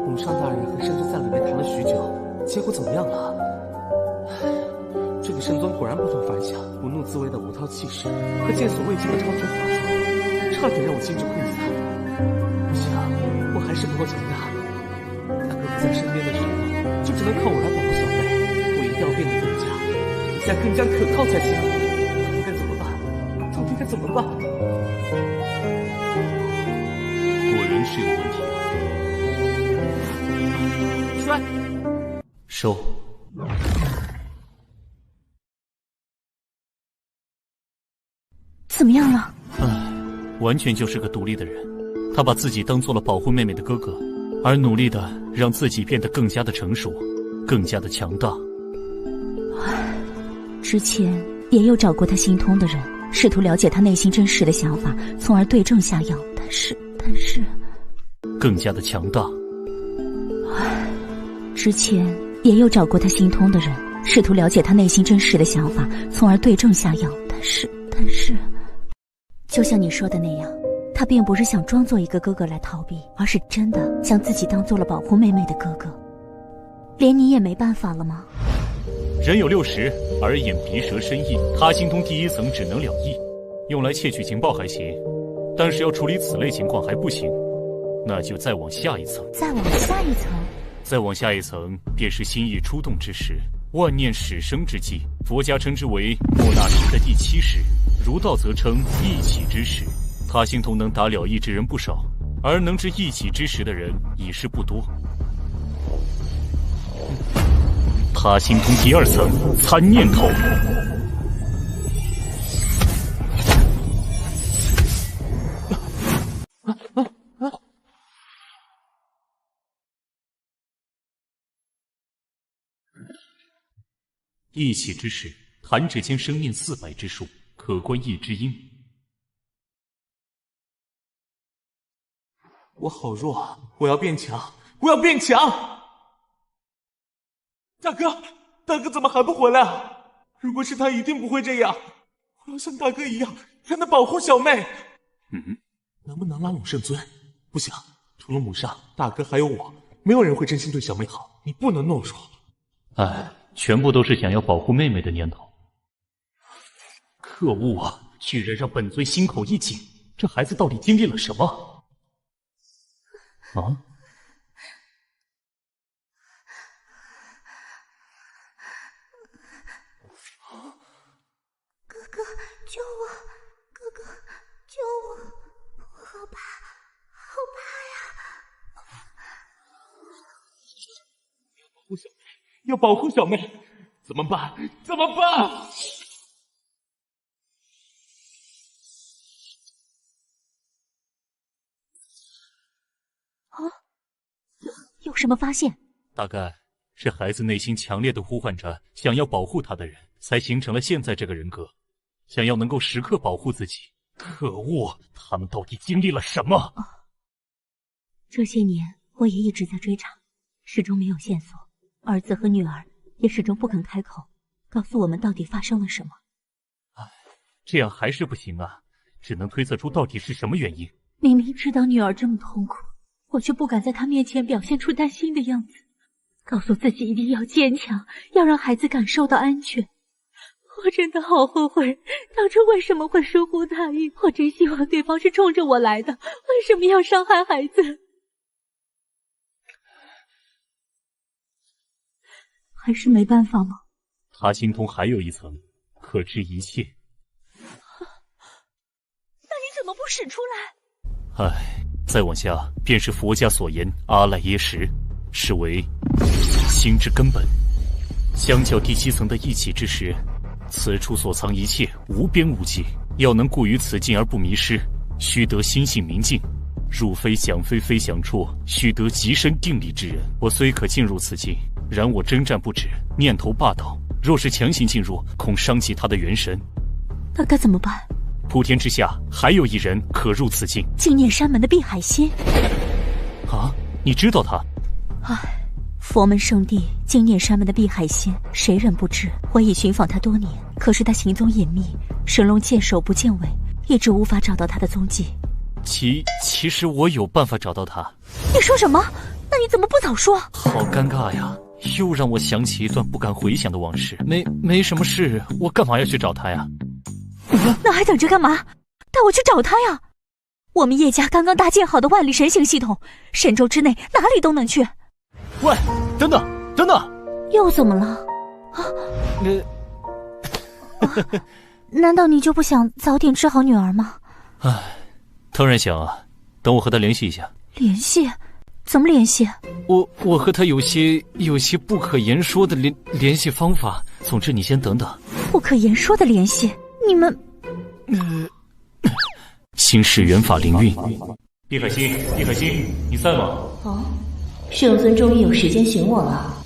鲁上大人和圣尊在里面谈了许久，结果怎么样了？这个圣尊果然不同凡响，不怒自威的5套气势和见所未见的超群法术，差点让我心智溃散。不行，我还是不够强大。他哥哥在身边的时候，就只能靠我来保护小妹。我一定要变得更加可靠才行。该怎么办？到底该怎么办？果然是有问题。摔！收。怎么样了？完全就是个独立的人。他把自己当做了保护妹妹的哥哥，而努力的让自己变得更加的成熟，更加的强大。之前也有找过他心通的人，试图了解他内心真实的想法，从而对症下药，但是更加的强大。之前也有找过他心通的人，试图了解他内心真实的想法，从而对症下药。但是，就像你说的那样，他并不是想装作一个哥哥来逃避，而是真的将自己当做了保护妹妹的哥哥。连你也没办法了吗？人有60，耳眼鼻舌身意，他心通第1层只能了意，用来窃取情报还行，但是要处理此类情况还不行，那就再往下一层。再往下一层？再往下一层，便是心意出动之时，万念始生之际。佛家称之为莫那时的第7时，儒道则称一起之时。他心通能达了意之人不少，而能至一起之时的人已是不多。他心通第2层，参念头。一起之时，弹指间生念400之数，可观意之音。我好弱，我要变强，我要变强！大哥怎么还不回来啊？如果是他，一定不会这样。我要像大哥一样，才能保护小妹。能不能拉拢圣尊？不行，除了母上，大哥还有我，没有人会真心对小妹好。你不能懦弱。哎，全部都是想要保护妹妹的念头。可恶啊！居然让本尊心口一紧，这孩子到底经历了什么？啊！哥哥，救我！哥哥，救我！我好怕，好怕呀！要保护小妹，怎么办？怎么办？有什么发现？大概是孩子内心强烈的呼唤着想要保护他的人，才形成了现在这个人格，想要能够时刻保护自己。可恶，他们到底经历了什么？这些年我也一直在追查，始终没有线索。儿子和女儿也始终不肯开口，告诉我们到底发生了什么。这样还是不行啊，只能推测出到底是什么原因。明明知道女儿这么痛苦，我却不敢在她面前表现出担心的样子，告诉自己一定要坚强，要让孩子感受到安全。我真的好后悔，当初为什么会疏忽大意？我真希望对方是冲着我来的，为什么要伤害孩子？还是没办法吗？他心通还有一层，可知一切。那你怎么不使出来？再往下便是佛家所言阿赖耶识，是为心之根本。相较第7层的一起之时，此处所藏一切无边无际，要能固于此境而不迷失，须得心性明净。入非想非，非想处，须得极深定力之人。我虽可进入此境，然我征战不止，念头霸道，若是强行进入，恐伤及他的元神。那该怎么办？普天之下还有一人可入此境，净念山门的碧海仙。啊，你知道他？佛门圣地净念山门的碧海仙，谁人不知？我已寻访他多年，可是他行踪隐秘，神龙见首不见尾，一直无法找到他的踪迹。其实我有办法找到他。你说什么？那你怎么不早说？好尴尬呀，又让我想起一段不敢回想的往事。没什么事，我干嘛要去找他呀？那还等着干嘛？带我去找他呀！我们叶家刚刚搭建好的万里神行系统，神州之内哪里都能去。喂，等等！又怎么了？难道你就不想早点治好女儿吗？当然想啊，等我和他联系一下。联系？怎么联系？我和他有些不可言说的联系方法。总之你先等等。不可言说的联系？你们心事元法灵运。碧海心，你在吗？圣尊终于有时间寻我了。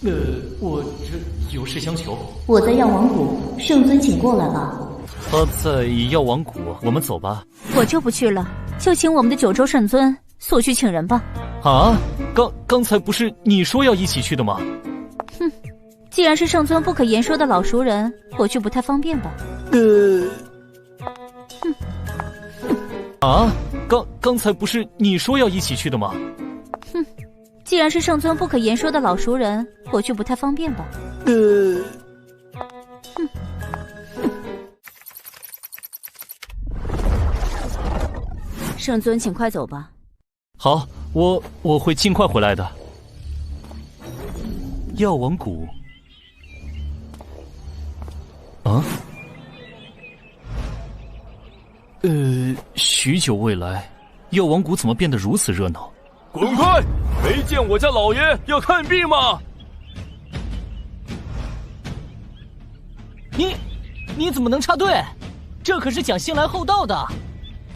我这有事相求。我在药王谷，圣尊请过来吧。他在药王谷，我们走吧。我就不去了，就请我们的九州圣尊速去请人吧。刚才不是你说要一起去的吗？既然是圣尊不可言说的老熟人，我去不太方便吧？啊，刚才不是你说要一起去的吗？哼，既然是圣尊不可言说的老熟人，我去不太方便吧？圣尊，请快走吧。好，我会尽快回来的。药王谷。啊？许久未来，药王谷怎么变得如此热闹？滚开！没见我家老爷要看病吗？你怎么能插队？这可是讲先来后到的。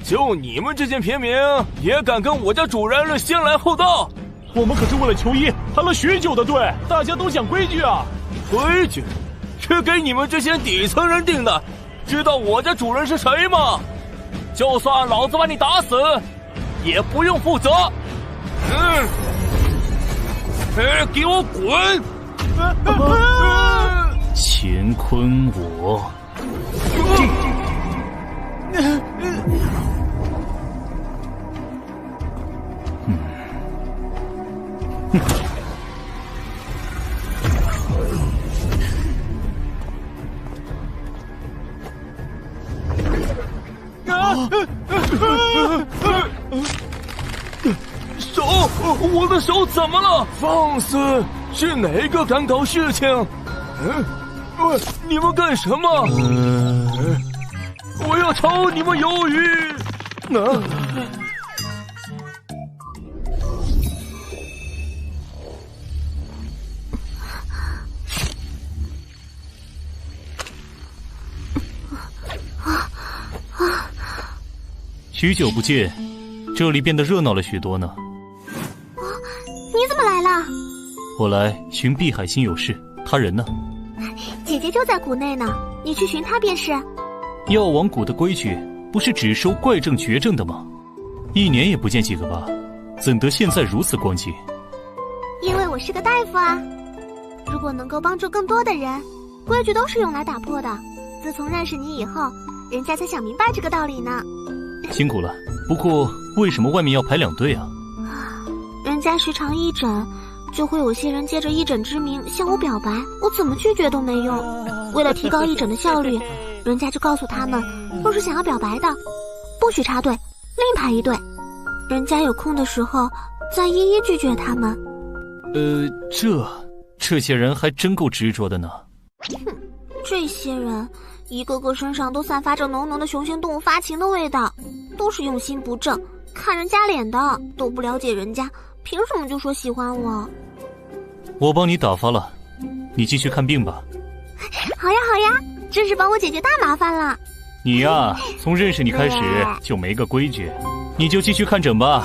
就你们这些平民，也敢跟我家主人先来后到？我们可是为了求医排了许久的队，大家都讲规矩啊。规矩是给你们这些底层人定的，知道我家主人是谁吗？就算老子把你打死，也不用负责。给我滚！乾坤我。手，我的手怎么了？放肆！是哪个敢搞事情？你们干什么？我要炒你们鱿鱼！许久不见，这里变得热闹了许多呢。你怎么来了？我来寻碧海心有事，他人呢？姐姐就在谷内呢，你去寻她便是。药王谷的规矩不是只收怪症绝症的吗？1年也不见几个吧，怎得现在如此光景？因为我是个大夫啊。如果能够帮助更多的人，规矩都是用来打破的。自从认识你以后，人家才想明白这个道理呢。辛苦了，不过为什么外面要排2队啊？人家时常义诊，就会有些人借着义诊之名向我表白，我怎么拒绝都没用。为了提高义诊的效率，人家就告诉他们，若是想要表白的，不许插队，另排一队。人家有空的时候再一一拒绝他们。这些人还真够执着的呢。哼，这些人一个个身上都散发着浓浓的雄性动物发情的味道，都是用心不正，看人家脸的，都不了解人家，凭什么就说喜欢我？我帮你打发了，你继续看病吧。好呀好呀，真是帮我解决大麻烦了。你呀，从认识你开始就没个规矩，你就继续看诊吧。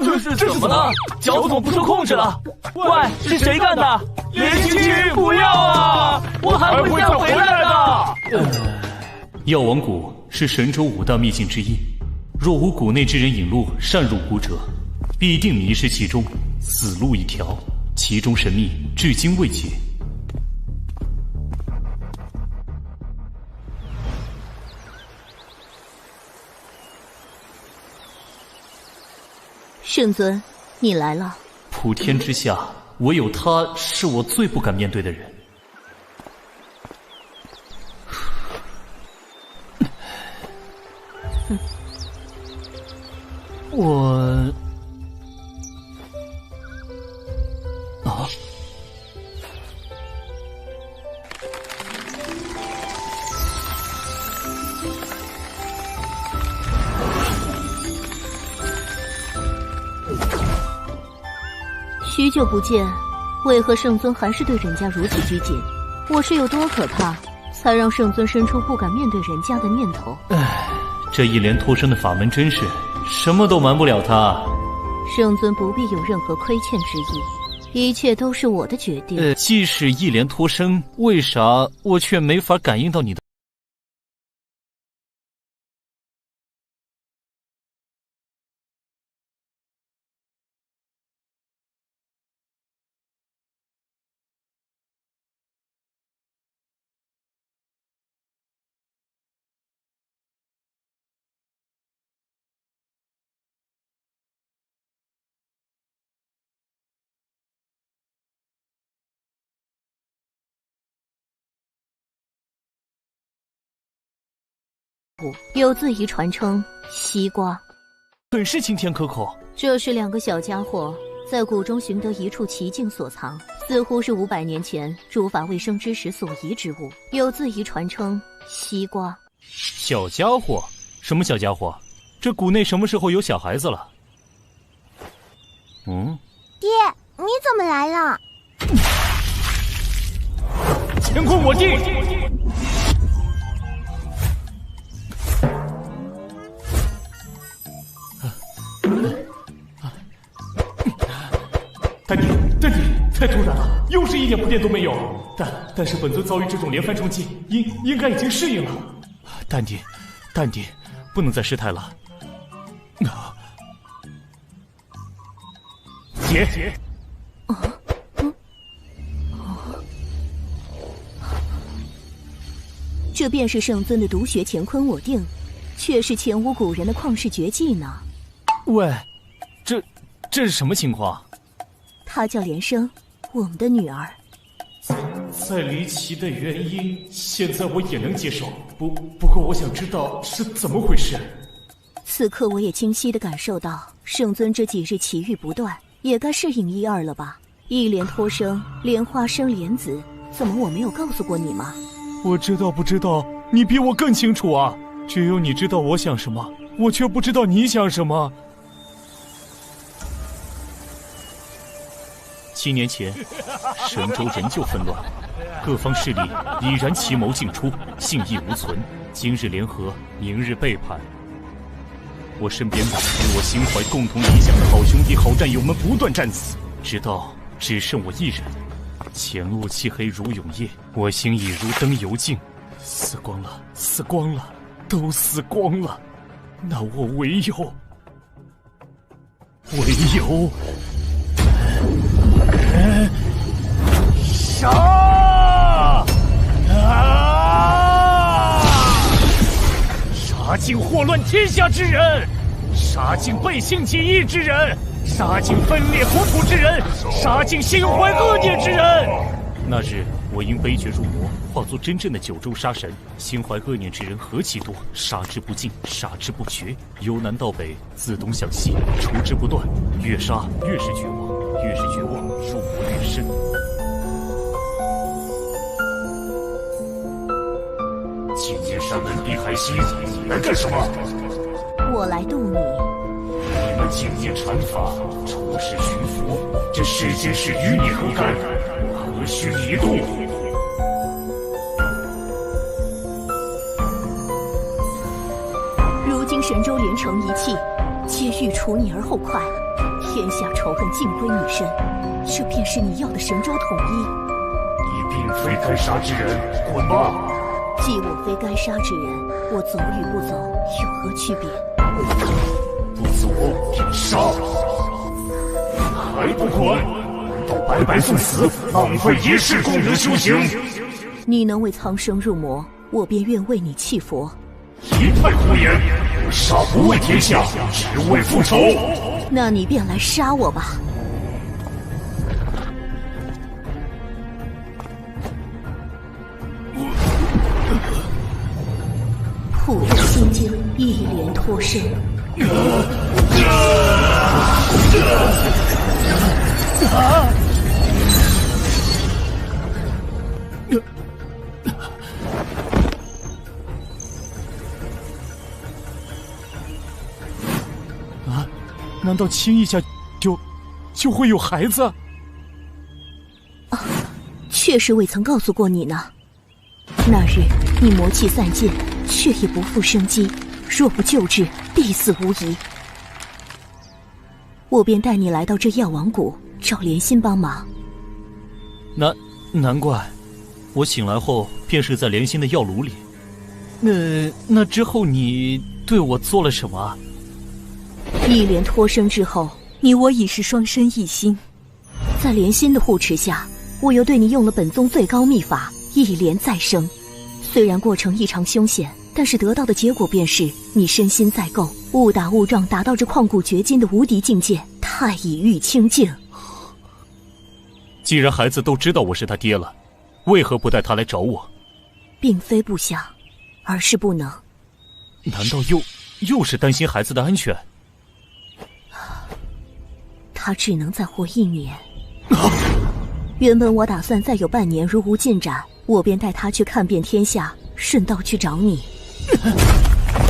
这是怎么了？脚怎么不受控制了？喂，是谁干的？连星期不要啊！我还会再回来的。药王谷是神州5大秘境之一，若无谷内之人引路擅入谷者，必定迷失其中，死路一条。其中神秘至今未解。圣尊，你来了。普天之下，唯有他是我最不敢面对的人。许久不见，为何圣尊还是对人家如此拘谨？我是有多可怕，才让圣尊生出不敢面对人家的念头？这一连脱生的法门真是什么都瞒不了他。圣尊不必有任何亏欠之意，一切都是我的决定。即使一连脱生，为啥我却没法感应到你的？有字仪传称西瓜，很是清甜可口。这是2个小家伙在谷中寻得一处奇境所藏，似乎是500年前诸法未生之时所遗之物，有字仪传称西瓜。小家伙？什么小家伙？这谷内什么时候有小孩子了？爹，你怎么来了？乾坤我定！丹迪，太突然了，又是一点铺垫都没有。但是本尊遭遇这种连番冲击，应该已经适应了。淡定，不能再失态了。姐。这便是圣尊的独学乾坤我定，却是前无古人的旷世绝技呢。喂，这是什么情况？她叫连生，我们的女儿。再离奇的原因，现在我也能接受。不过我想知道是怎么回事。此刻我也清晰地感受到，圣尊这几日奇遇不断，也该适应1、2了吧？一连脱生，莲花生莲子，怎么我没有告诉过你吗？我知道不知道，你比我更清楚啊！只有你知道我想什么，我却不知道你想什么。7年前，神州仍旧纷乱，各方势力已然奇谋尽出，信义无存。今日联合，明日背叛。我身边的与我心怀共同理想的好兄弟、好战友们不断战死，直到只剩我一人。前路漆黑如永夜，我心已如灯油尽，死光了，都死光了。那我唯有杀！杀尽祸乱天下之人，杀尽背信弃义之人，杀尽分裂国土之人，杀尽心怀恶念之人。那日我因悲觉入魔，化作真正的九州杀神。心怀恶念之人何其多，杀之不尽，杀之不绝。由南到北，自东向西，除之不断。越杀越是绝望，越是绝望，入魔越深。今年山门碧海西来干什么？我来渡你。你们今年禅法，出世寻佛，这世间事与你何干？我何须你渡？如今神州连城一气，皆欲除你而后快，天下仇恨尽归你身，这便是你要的神州统一。你并非该杀之人，滚吧！既我非该杀之人，我走与不走有何区别？不走便杀，还不滚？难道白白送死，浪费一世功德修行？你能为苍生入魔，我便愿为你弃佛。一派胡言！我杀不为天下，只为复仇。那你便来杀我吧。破心经，一连脱身。难道亲一下就会有孩子？确实未曾告诉过你呢。那日你魔气散尽，却已不复生机，若不救治，必死无疑。我便带你来到这药王谷，找莲心帮忙。难怪，我醒来后便是在莲心的药炉里。那之后你对我做了什么？一连脱生之后，你我已是双身一心。在莲心的护持下，我又对你用了本宗最高秘法一连再生。虽然过程异常凶险，但是得到的结果便是你身心再构，误打误撞达到这旷古绝今的无敌境界，太乙玉清境。既然孩子都知道我是他爹了，为何不带他来找我？并非不想，而是不能。难道又是担心孩子的安全？他只能再活1年。原本我打算再有半年如无进展，我便带他去看遍天下，顺道去找你。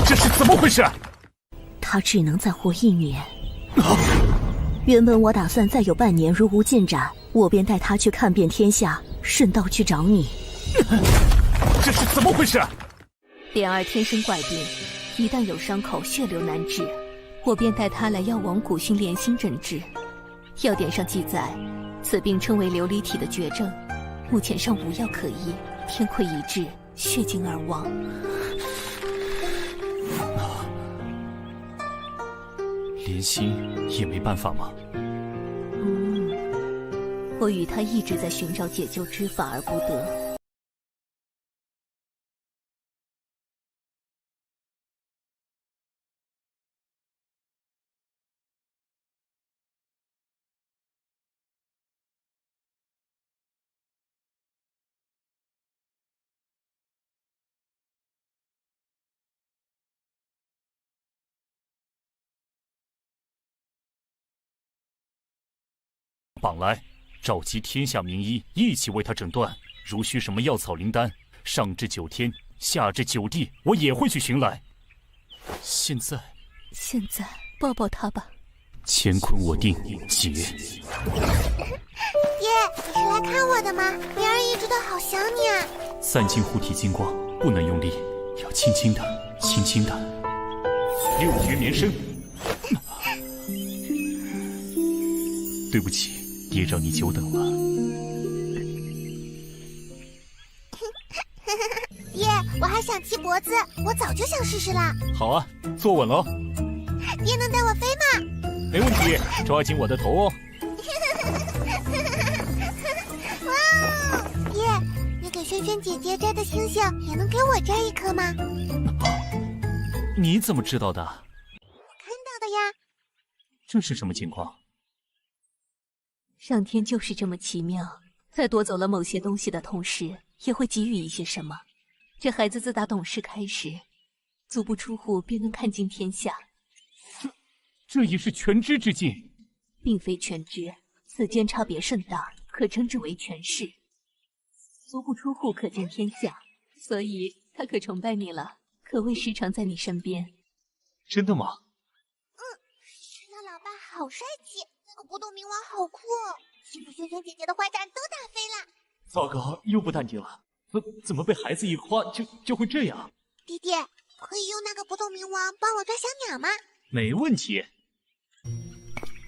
这是怎么回事？他只能再活1年。原本我打算再有半年如无进展，我便带他去看遍天下，顺道去找你。这是怎么回事？莲儿天生怪病，一旦有伤口，血流难止，我便带他来药王谷寻莲心诊治。药典上记载，此病称为琉璃体的绝症，目前尚无药可医，天溃已至，血尽而亡。莲心也没办法吗？我与他一直在寻找解救之法而不得。绑来，召集天下名医，一起为他诊断。如需什么药草灵丹，上至9天，下至9地，我也会去寻来。现在抱抱他吧。乾坤我定，结。爹，你是来看我的吗？莲儿一直都好想你啊。散尽护体金光，不能用力，要轻轻的，轻轻的。6诀绵生。对不起，爹让你久等了。爹，我还想骑脖子，我早就想试试啦。好啊，坐稳喽。爹能带我飞吗？没问题，抓紧我的头哦。哇哦，爹，你给萱萱姐姐摘的星星，也能给我摘一颗吗？你怎么知道的？看到的呀。这是什么情况？上天就是这么奇妙，在夺走了某些东西的同时，也会给予一些什么。这孩子自打懂事开始，足不出户便能看尽天下。这也是全知之境，并非全知，此间差别甚大，可称之为权势。足不出户可见天下，所以他可崇拜你了，可谓时常在你身边。真的吗？萱萱老爸好帅气。那个不动明王好酷哦！是不是萱萱姐姐的坏蛋都打飞了？糟糕，又不淡定了。怎么被孩子一夸就会这样？爹爹，可以用那个不动明王帮我抓小鸟吗？没问题。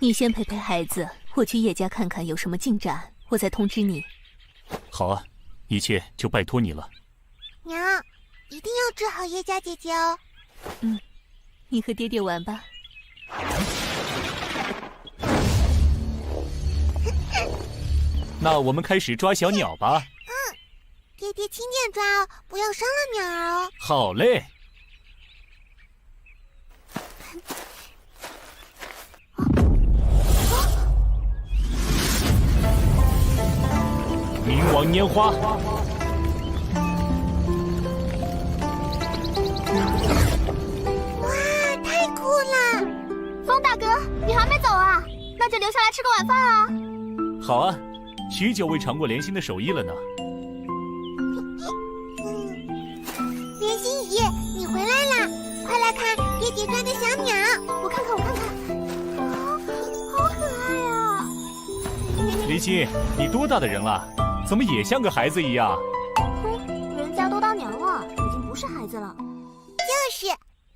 你先陪陪孩子，我去叶家看看有什么进展，我再通知你。好啊，一切就拜托你了。娘，一定要治好叶家姐姐哦。你和爹爹玩吧。那我们开始抓小鸟吧。爹爹轻点抓哦，不要伤了鸟儿哦。好嘞。冥王拈花。哇，太酷了！风大哥，你还没走啊？那就留下来吃个晚饭啊。好啊，许久未尝过莲心的手艺了呢。莲心姨，你回来啦！快来看爹爹抓的小鸟，我看看。啊，好可爱啊！莲心，你多大的人了？怎么也像个孩子一样？人家都当娘了，已经不是孩子了。就是，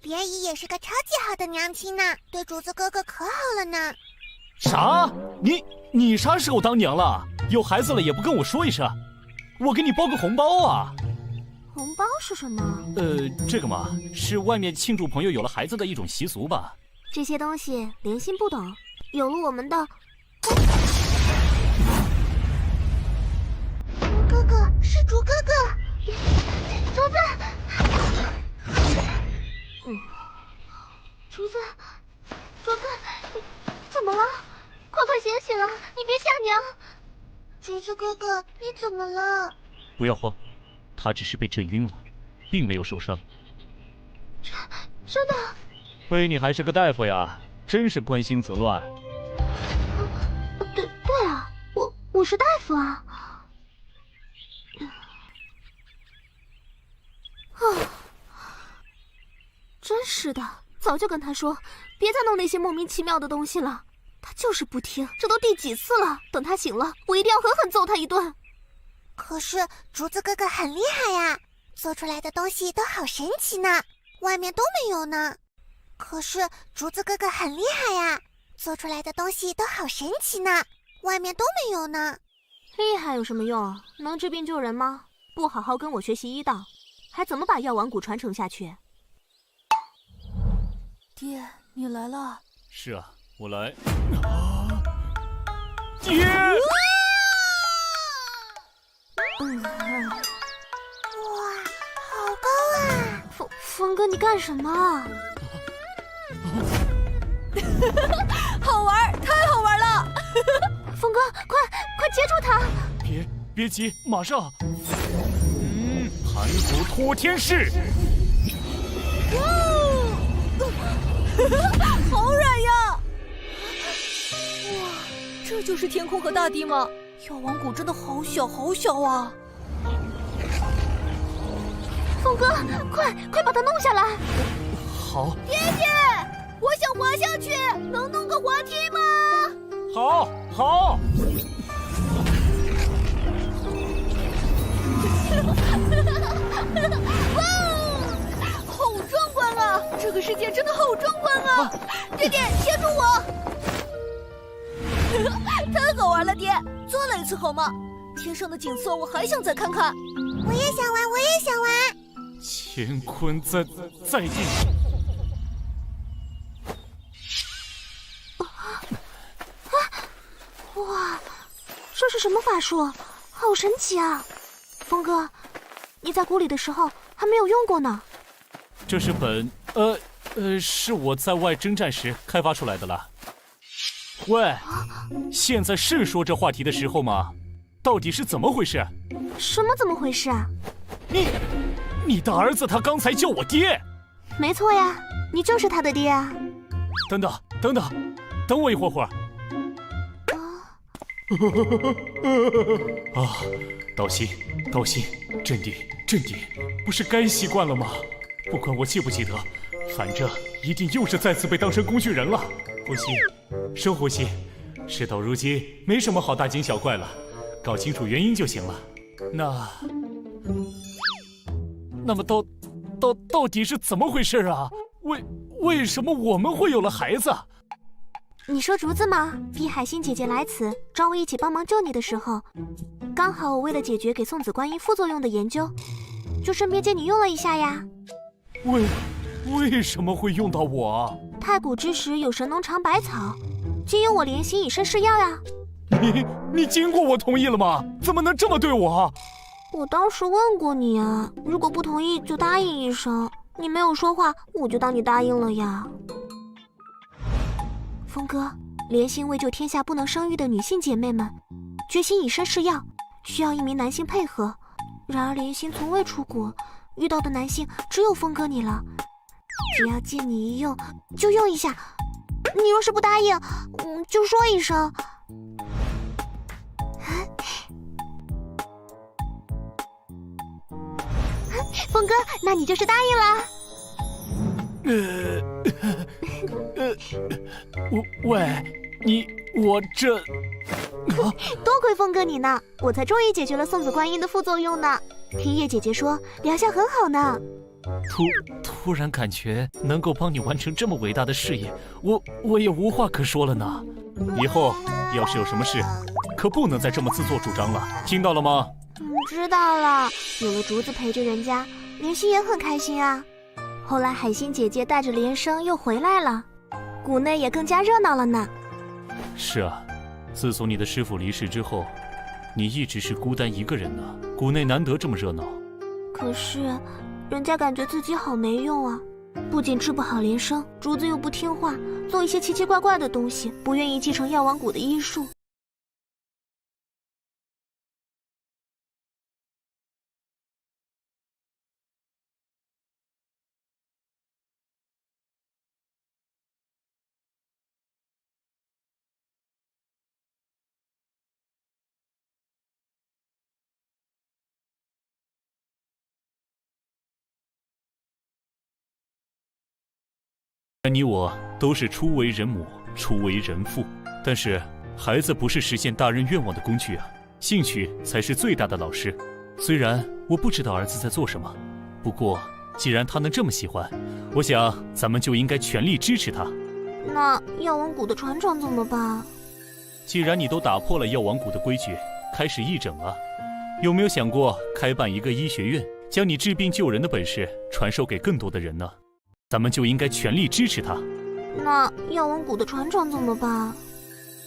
莲姨也是个超级好的娘亲呢，对主子哥哥可好了呢。啥？你啥时候当娘了？有孩子了也不跟我说一声，我给你包个红包啊！红包是什么？这个嘛，是外面庆祝朋友有了孩子的一种习俗吧。这些东西莲心不懂，有了我们的哥哥是竹哥哥，竹子，竹子，你怎么了？快醒醒啊！你别吓娘！竹子哥哥，你怎么了？不要慌，他只是被震晕了，并没有受伤。真的。亏你还是个大夫呀，真是关心则乱。对啊，我是大夫啊。真是的，早就跟他说，别再弄那些莫名其妙的东西了。他就是不听，这都第几次了？等他醒了，我一定要狠狠揍他一顿。可是竹子哥哥很厉害呀，做出来的东西都好神奇呢，外面都没有呢。可是竹子哥哥很厉害呀，做出来的东西都好神奇呢，外面都没有呢。厉害有什么用？能治病救人吗？不好好跟我学习医道，还怎么把药丸谷传承下去？爹，你来了。是啊，我来。爹！哇，好高啊！峰哥，你干什么？好玩，太好玩了！峰哥，快接住他！别急，马上。盘古托天式。好软呀！哇，这就是天空和大地吗？药王谷真的好小好小啊！峰哥，快把它弄下来！好。爹爹，我想滑下去，能弄个滑梯吗？好。哇，好壮观啊！这个世界真的好壮观啊！爹爹，牵住我！太好玩了，爹，再来一次好吗？天上的景色我还想再看看。我也想玩，我也想玩。乾坤在地。哇，这是什么法术？好神奇啊！峰哥，你在谷里的时候还没有用过呢。这是是我在外征战时开发出来的了。喂，现在是说这话题的时候吗？到底是怎么回事？什么怎么回事啊？你的儿子他刚才叫我爹。没错呀，你就是他的爹啊。等我一会儿。啊，道心，镇定，不是该习惯了吗？不管我记不记得，反正一定又是再次被当成工具人了。呼吸，深呼吸。事到如今，没什么好大惊小怪了，搞清楚原因就行了。那么到底是怎么回事啊？为什么我们会有了孩子？你说竹子吗？碧海心姐姐来此找我一起帮忙救你的时候，刚好我为了解决给送子观音副作用的研究，就顺便借你用了一下呀。为什么会用到我？太古之时有神农尝百草，皆由我莲心以身试药呀。你经过我同意了吗？怎么能这么对我？我当时问过你啊，如果不同意就答应一声。你没有说话，我就当你答应了呀。峰哥，莲心为救天下不能生育的女性姐妹们，决心以身试药，需要一名男性配合。然而莲心从未出国，遇到的男性只有峰哥你了。只要借你一用，就用一下。你若是不答应，就说一声。峰哥，那你就是答应了。我这……多亏峰哥你呢，我才终于解决了送子观音的副作用呢。听叶姐姐说，疗效很好呢。突然感觉能够帮你完成这么伟大的事业，我也无话可说了呢。以后要是有什么事，可不能再这么自作主张了，听到了吗？知道了。有了竹子陪着人家，莲心也很开心啊。后来海心姐姐带着莲生又回来了，谷内也更加热闹了呢。是啊，自从你的师傅离世之后，你一直是孤单一个人呢。谷内难得这么热闹。可是人家感觉自己好没用啊，不仅治不好莲生，竹子又不听话，做一些奇奇怪怪的东西，不愿意继承药王谷的医术。你我都是初为人母，初为人父，但是孩子不是实现大人愿望的工具啊，兴趣才是最大的老师。虽然我不知道儿子在做什么，不过既然他能这么喜欢，我想咱们就应该全力支持他。那药王谷的船长怎么办？既然你都打破了药王谷的规矩，开始义诊了，有没有想过开办一个医学院，将你治病救人的本事传授给更多的人呢？咱们就应该全力支持他。那药王谷的船长怎么办？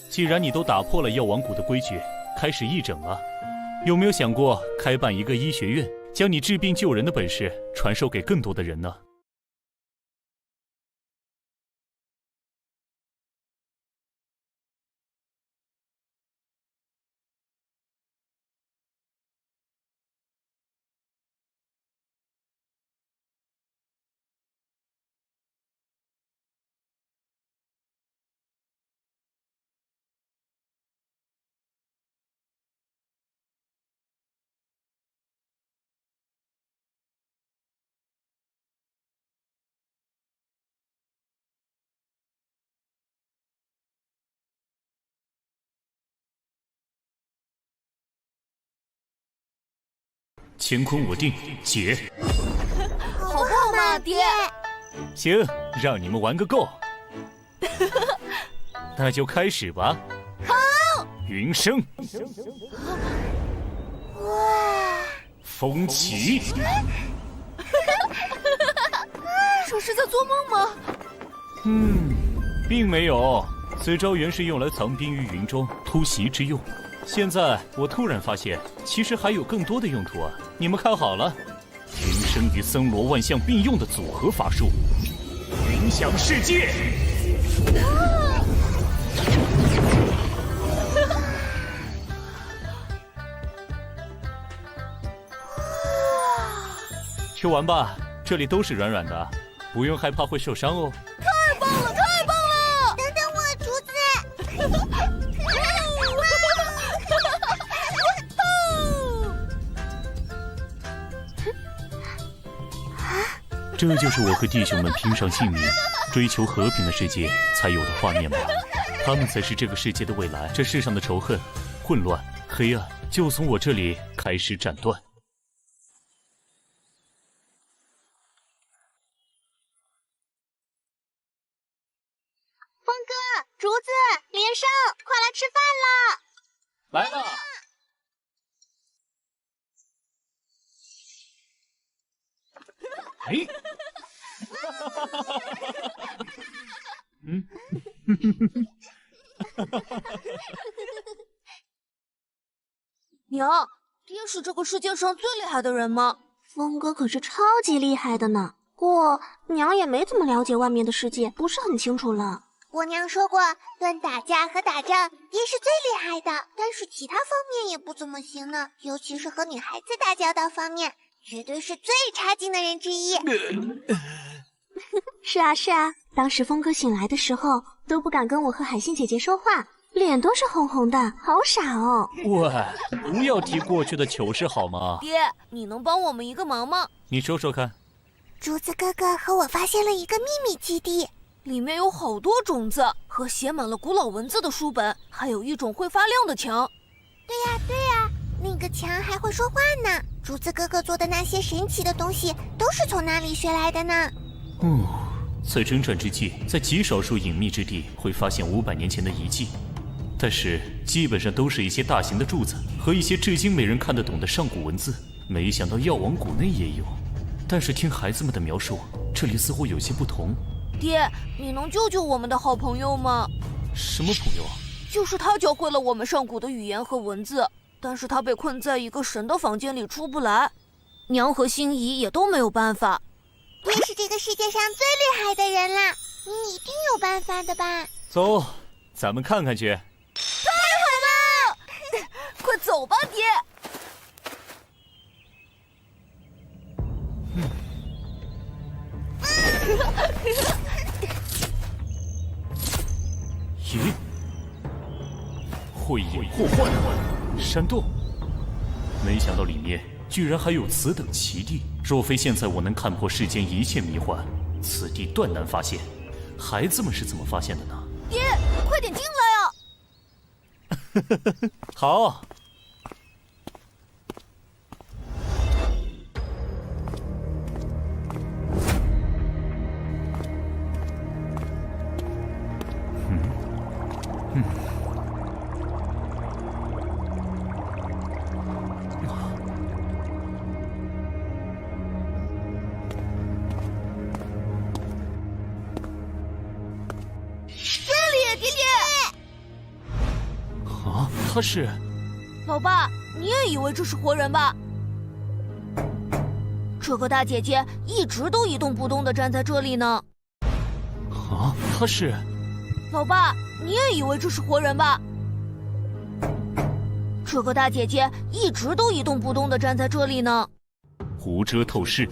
既然你都打破了药王谷的规矩，开始义诊了，有没有想过开办一个医学院，将你治病救人的本事传授给更多的人呢？乾坤我定，解。好棒嘛，爹！行，让你们玩个够。那就开始吧。好。云生。哇！风起。这是在做梦吗？并没有。此招原是用来藏兵于云中，突袭之用。现在我突然发现，其实还有更多的用途啊！你们看好了，云生与森罗万象并用的组合法术，云响世界。去玩吧，这里都是软软的，不用害怕会受伤哦。太棒了，太棒了！等等我，竹子。这就是我和弟兄们拼上性命，追求和平的世界才有的画面吧。他们才是这个世界的未来。这世上的仇恨、混乱、黑暗，就从我这里开始斩断。峰哥、竹子、连胜，快来吃饭啦！来了。哎，娘，爹是这个世界上最厉害的人吗？峰哥可是超级厉害的呢。过娘也没怎么了解外面的世界，不是很清楚了。我娘说过，论打架和打仗，爹是最厉害的，但是其他方面也不怎么行呢，尤其是和女孩子打交道方面。绝对是最差劲的人之一。是啊是啊，当时峰哥醒来的时候都不敢跟我和海星姐姐说话，脸都是红红的，好傻哦。喂，不要提过去的糗事好吗？爹，你能帮我们一个忙吗？你说说看。竹子哥哥和我发现了一个秘密基地，里面有好多种子和写满了古老文字的书本，还有一种会发亮的墙。对呀对呀，那个墙还会说话呢。竹子哥哥做的那些神奇的东西都是从那里学来的呢。在征战之际，在极少数隐秘之地会发现500年前的遗迹，但是基本上都是一些大型的柱子和一些至今没人看得懂的上古文字。没想到药王谷内也有，但是听孩子们的描述，这里似乎有些不同。爹，你能救救我们的好朋友吗？什么朋友？就是他教会了我们上古的语言和文字，但是他被困在一个神的房间里出不来，娘和心仪也都没有办法。爹是这个世界上最厉害的人啦，你一定有办法的吧？走，咱们看看去。太好了，快走吧，爹。咦，慧眼破幻，山洞，没想到里面居然还有此等奇地。若非现在我能看破世间一切迷幻，此地断难发现。孩子们是怎么发现的呢？爹，快点进来啊！好。他是，老爸，你也以为这是活人吧？这个大姐姐一直都一动不动地站在这里呢。啊，他是，老爸，你也以为这是活人吧？这个大姐姐一直都一动不动地站在这里呢。无遮透视。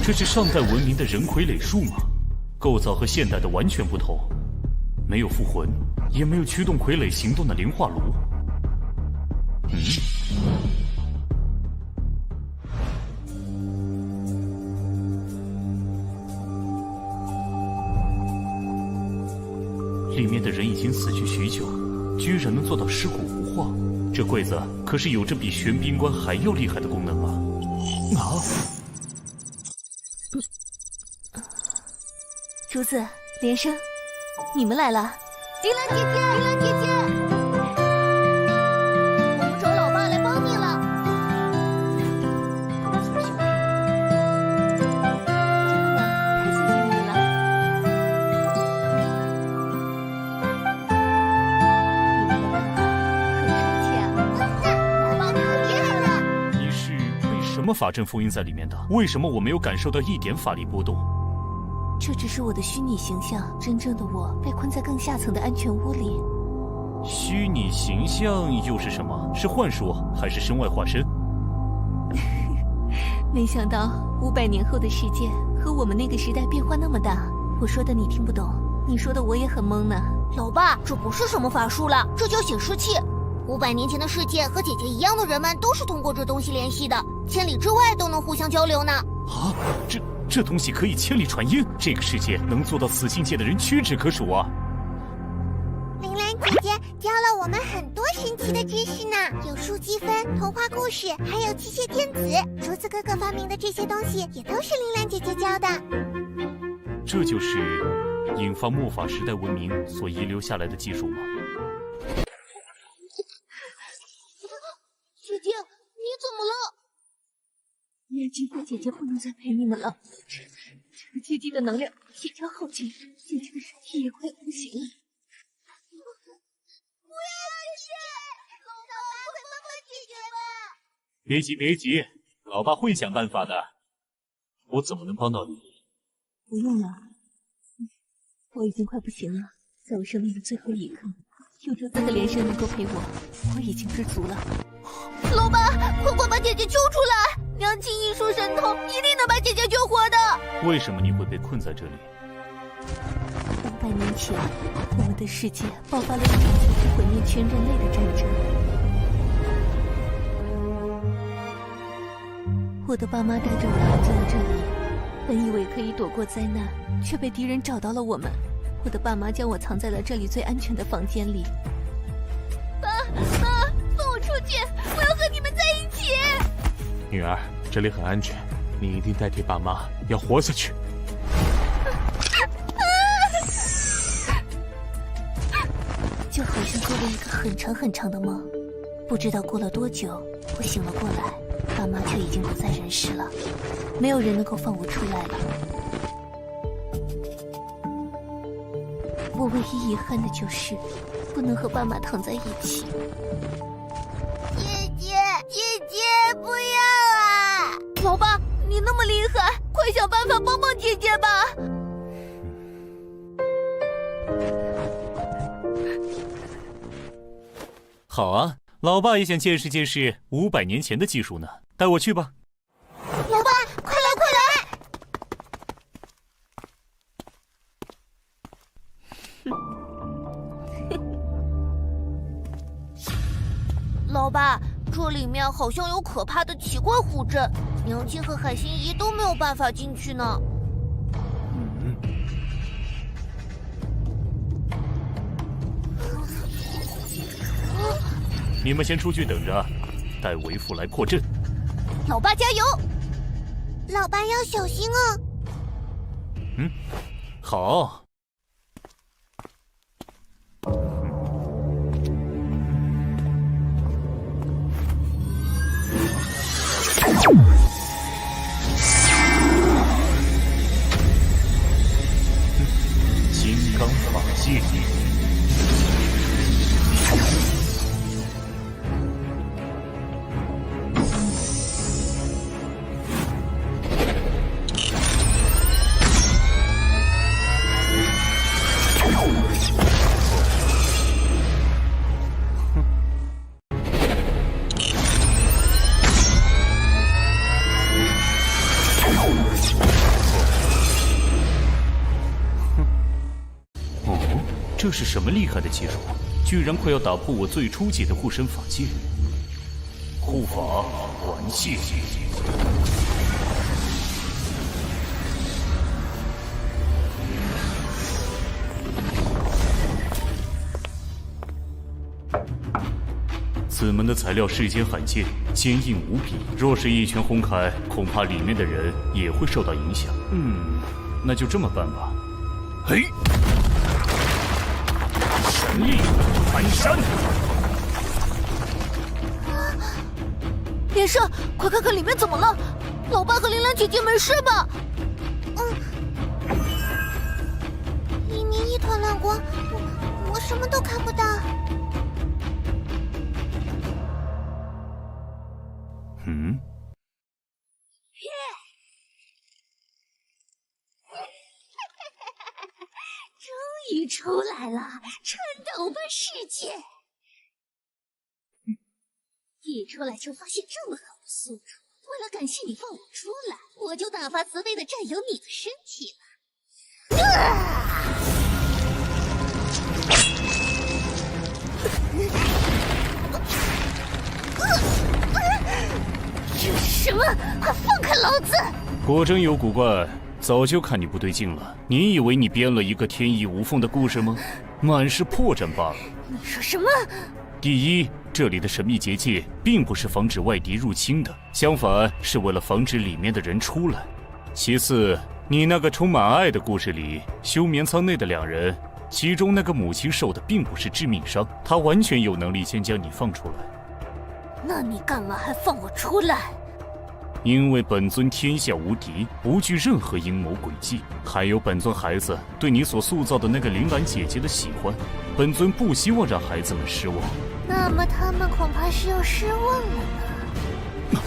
这是上代文明的人傀儡树吗？构造和现代的完全不同，没有附魂，也没有驱动傀儡行动的灵化炉。里面的人已经死去许久，居然能做到尸骨无化，这柜子可是有着比玄冰棺还要厉害的功能啊！竹子、连生，你们来了。铃兰姐姐，铃兰姐姐，我们找老爸来帮你了。真的吗？太谢谢你们了。你们的爸爸很帅气啊！老爸你很厉害的。你是被什么法阵封印在里面的？为什么我没有感受到一点法力波动？这只是我的虚拟形象，真正的我被困在更下层的安全屋里。虚拟形象又是什么？是幻术还是身外化身？没想到500年后的世界和我们那个时代变化那么大。我说的你听不懂，你说的我也很懵呢。老爸，这不是什么法术了，这叫显示器。500年前的世界和姐姐一样的人们都是通过这东西联系的，千里之外都能互相交流呢。啊，这东西可以千里传音，这个世界能做到此境界的人屈指可数啊！铃兰姐姐教了我们很多神奇的知识呢，有数积分、童话故事，还有机械电子。竹子哥哥发明的这些东西也都是铃兰姐姐教的。这就是引发末法时代文明所遗留下来的技术吗？姐姐，你怎么了？今天姐姐不能再陪你们了，这个基地的能量即将耗尽，姐姐的身体也快不行了。不要去！老爸会帮帮姐姐吧？别急别急，老爸会想办法的。我怎么能帮到你？不用了，我已经快不行了，在我生命的最后一刻，有竹子和连生能够陪我，我已经知足了。老爸，快把姐姐救出来！娘亲一术神通，一定能把姐姐救活的。为什么你会被困在这里？500年前，我们的世界爆发了一场足以毁灭全人类的战争。我的爸妈带着我来进了这里，本以为可以躲过灾难，却被敌人找到了我们。我的爸妈将我藏在了这里最安全的房间里。爸，放我出去！我要和你们在一起。女儿，这里很安全，你一定代替爸妈要活下去。就好像做了一个很长很长的梦，不知道过了多久，我醒了过来，爸妈却已经不在人世了，没有人能够放我出来了。我唯一遗憾的就是不能和爸妈躺在一起。姐姐，不要啊！老爸，你那么厉害，快想办法帮帮姐姐吧！好啊，老爸也想见识见识500年前的技术呢，带我去吧。老爸，快来！老爸，这里面好像有可怕的奇怪护阵，娘亲和海心姨都没有办法进去呢。你们先出去等着，待为父来破阵。老爸加油！老爸要小心啊！好。金刚法界。这是什么厉害的技术？居然快要打破我最初解的护身法界！护法还谢。此门的材料世间罕见，坚硬无比。若是一拳轰开，恐怕里面的人也会受到影响。那就这么办吧。嘿！神力寒山。连胜，快看看里面怎么了？老爸和铃兰姐姐没事吧？里面一团乱光，我什么都看不到。终于出来了，颤抖吧世界！一出来就发现这么好的宿主，为了感谢你放我出来，我就大发慈悲的占有你的身体了。这是什么？快放开老子！果真有古怪，早就看你不对劲了。你以为你编了一个天衣无缝的故事吗？满是破绽罢了。你说什么？第一，这里的神秘结界并不是防止外敌入侵的，相反是为了防止里面的人出来。其次，你那个充满爱的故事里，休眠舱内的两人，其中那个母亲受的并不是致命伤，她完全有能力先将你放出来。那你干嘛还放我出来？因为本尊天下无敌，不惧任何阴谋诡计，还有本尊孩子对你所塑造的那个铃兰姐姐的喜欢，本尊不希望让孩子们失望。那么他们恐怕是要失望了呢。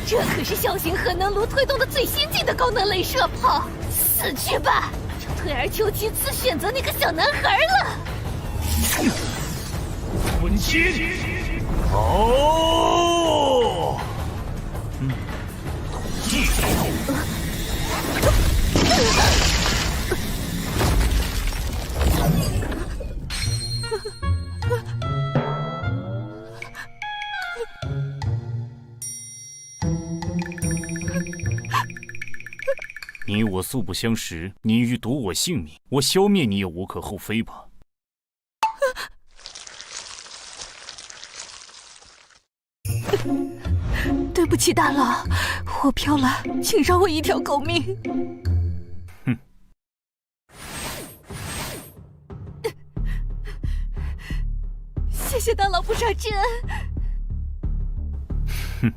这可是小型核能炉推动的最先进的高能镭射炮，死去吧！就退而求其次，选择那个小男孩了。魂心，哦，你我素不相识，你欲夺我性命，我消灭你也无可厚非吧。对不起，大佬，我飘了，请饶我一条狗命。哼！谢谢大佬不杀之恩。哼！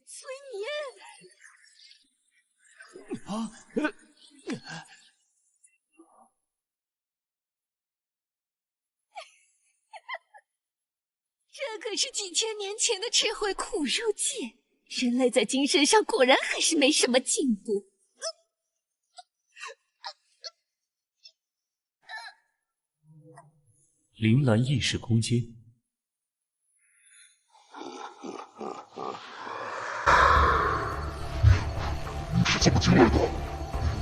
催眠。这可是几千年前的智慧苦肉计，人类在精神上果然还是没什么进步。铃兰意识空间。怎么进来的？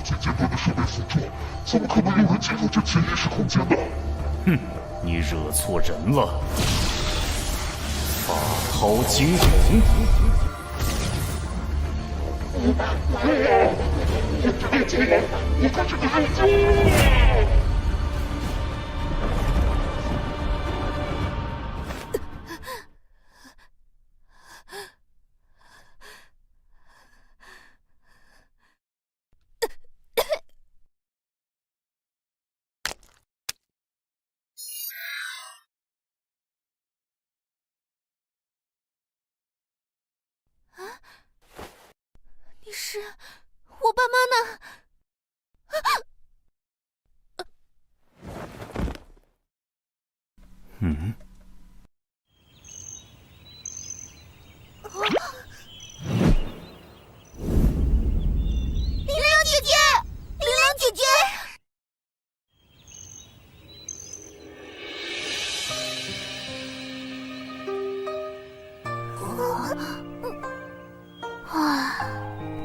最简单的设备辅助，怎么可能有人进入这潜意识空间呢？哼，你惹错人了。法涛惊鸿。我看这个眼睛。你是我爸妈呢？嗯。玲珑姐姐，玲珑姐姐。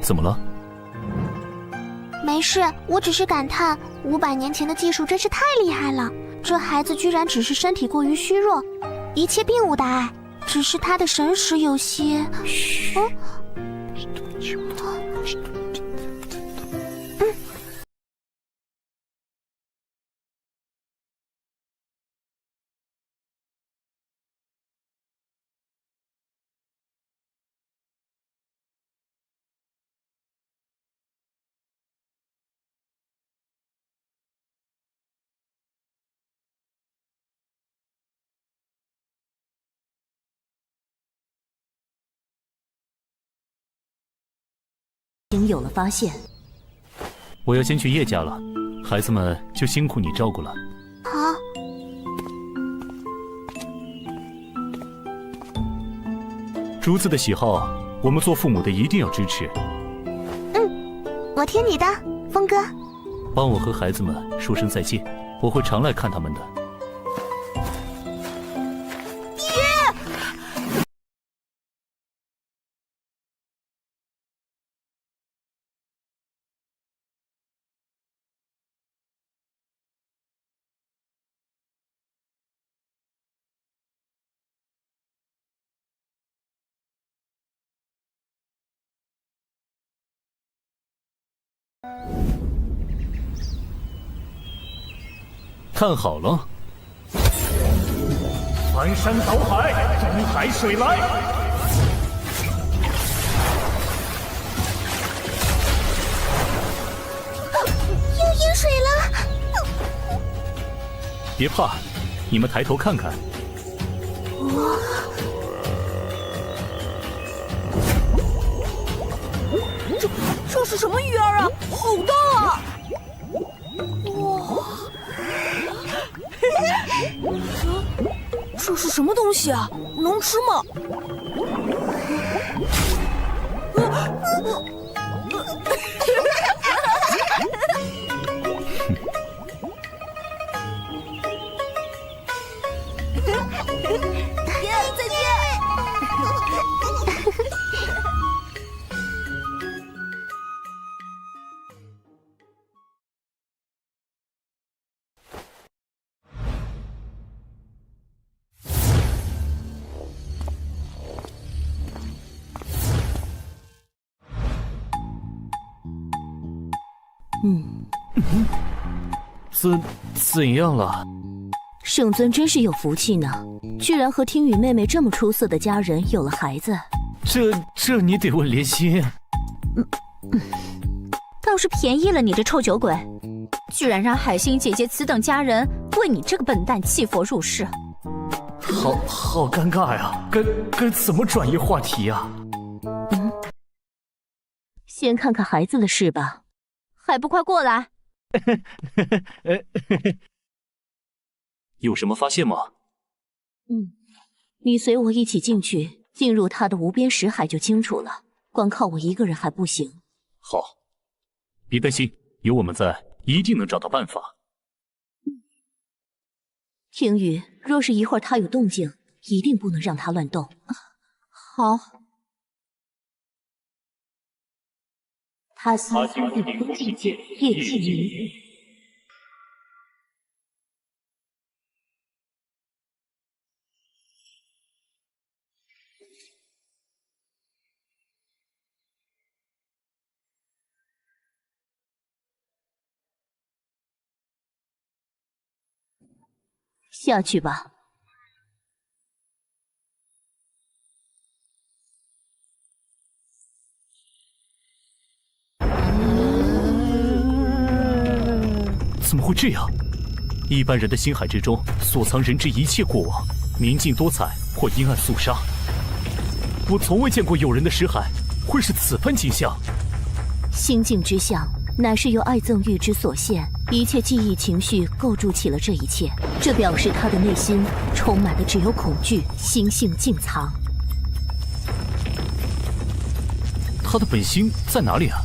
怎么了？没事，我只是感叹500年前的技术真是太厉害了。这孩子居然只是身体过于虚弱，一切并无大碍，只是他的神识有些……已经有了发现。我要先去叶家了，孩子们就辛苦你照顾了。好。竹子的喜好，我们做父母的一定要支持。我听你的，峰哥。帮我和孩子们说声再见，我会常来看他们的。看好了，翻山倒海，东海水来。有饮水了。别怕，你们抬头看看。这是什么鱼儿啊？好大啊！哇！这是什么东西啊？能吃吗？再见。怎样了？圣尊真是有福气呢，居然和听雨妹妹这么出色的家人有了孩子。这你得问莲心。倒是便宜了你这臭酒鬼，居然让海星姐姐此等家人为你这个笨蛋弃佛入室。好尴尬呀，该怎么转移话题呀？先看看孩子的事吧。还不快过来！有什么发现吗？你随我一起进去，进入他的无边识海就清楚了。光靠我一个人还不行。好，别担心，有我们在，一定能找到办法。听雨，若是一会儿他有动静，一定不能让他乱动。好。他心顶峰境界，叶继明。下去吧。怎么会这样？一般人的心海之中所藏人之一切过往，明镜多彩或阴暗肃杀。我从未见过有人的识海会是此番景象。心境之象，乃是由爱憎欲之所现，一切记忆情绪构筑起了这一切。这表示他的内心充满的只有恐惧，心性尽藏。他的本心在哪里啊？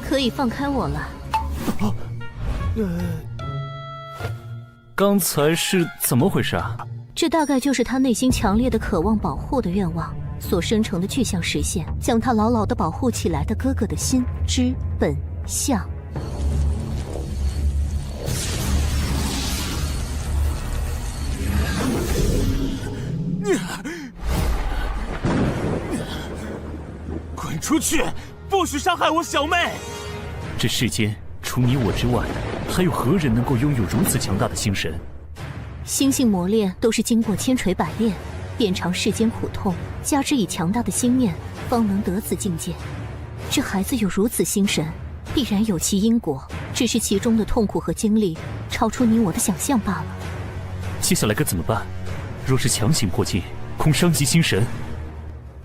可以放开我了。刚才是怎么回事啊？这大概就是他内心强烈的渴望保护的愿望所生成的具象实现，将他牢牢地保护起来的哥哥的心之本相。滚出去！不许伤害我小妹！这世间除你我之外，还有何人能够拥有如此强大的心神？心性磨练都是经过千锤百炼，遍尝世间苦痛，加之以强大的心念，方能得此境界。这孩子有如此心神，必然有其因果，只是其中的痛苦和经历超出你我的想象罢了。接下来该怎么办？若是强行过境，恐伤及心神。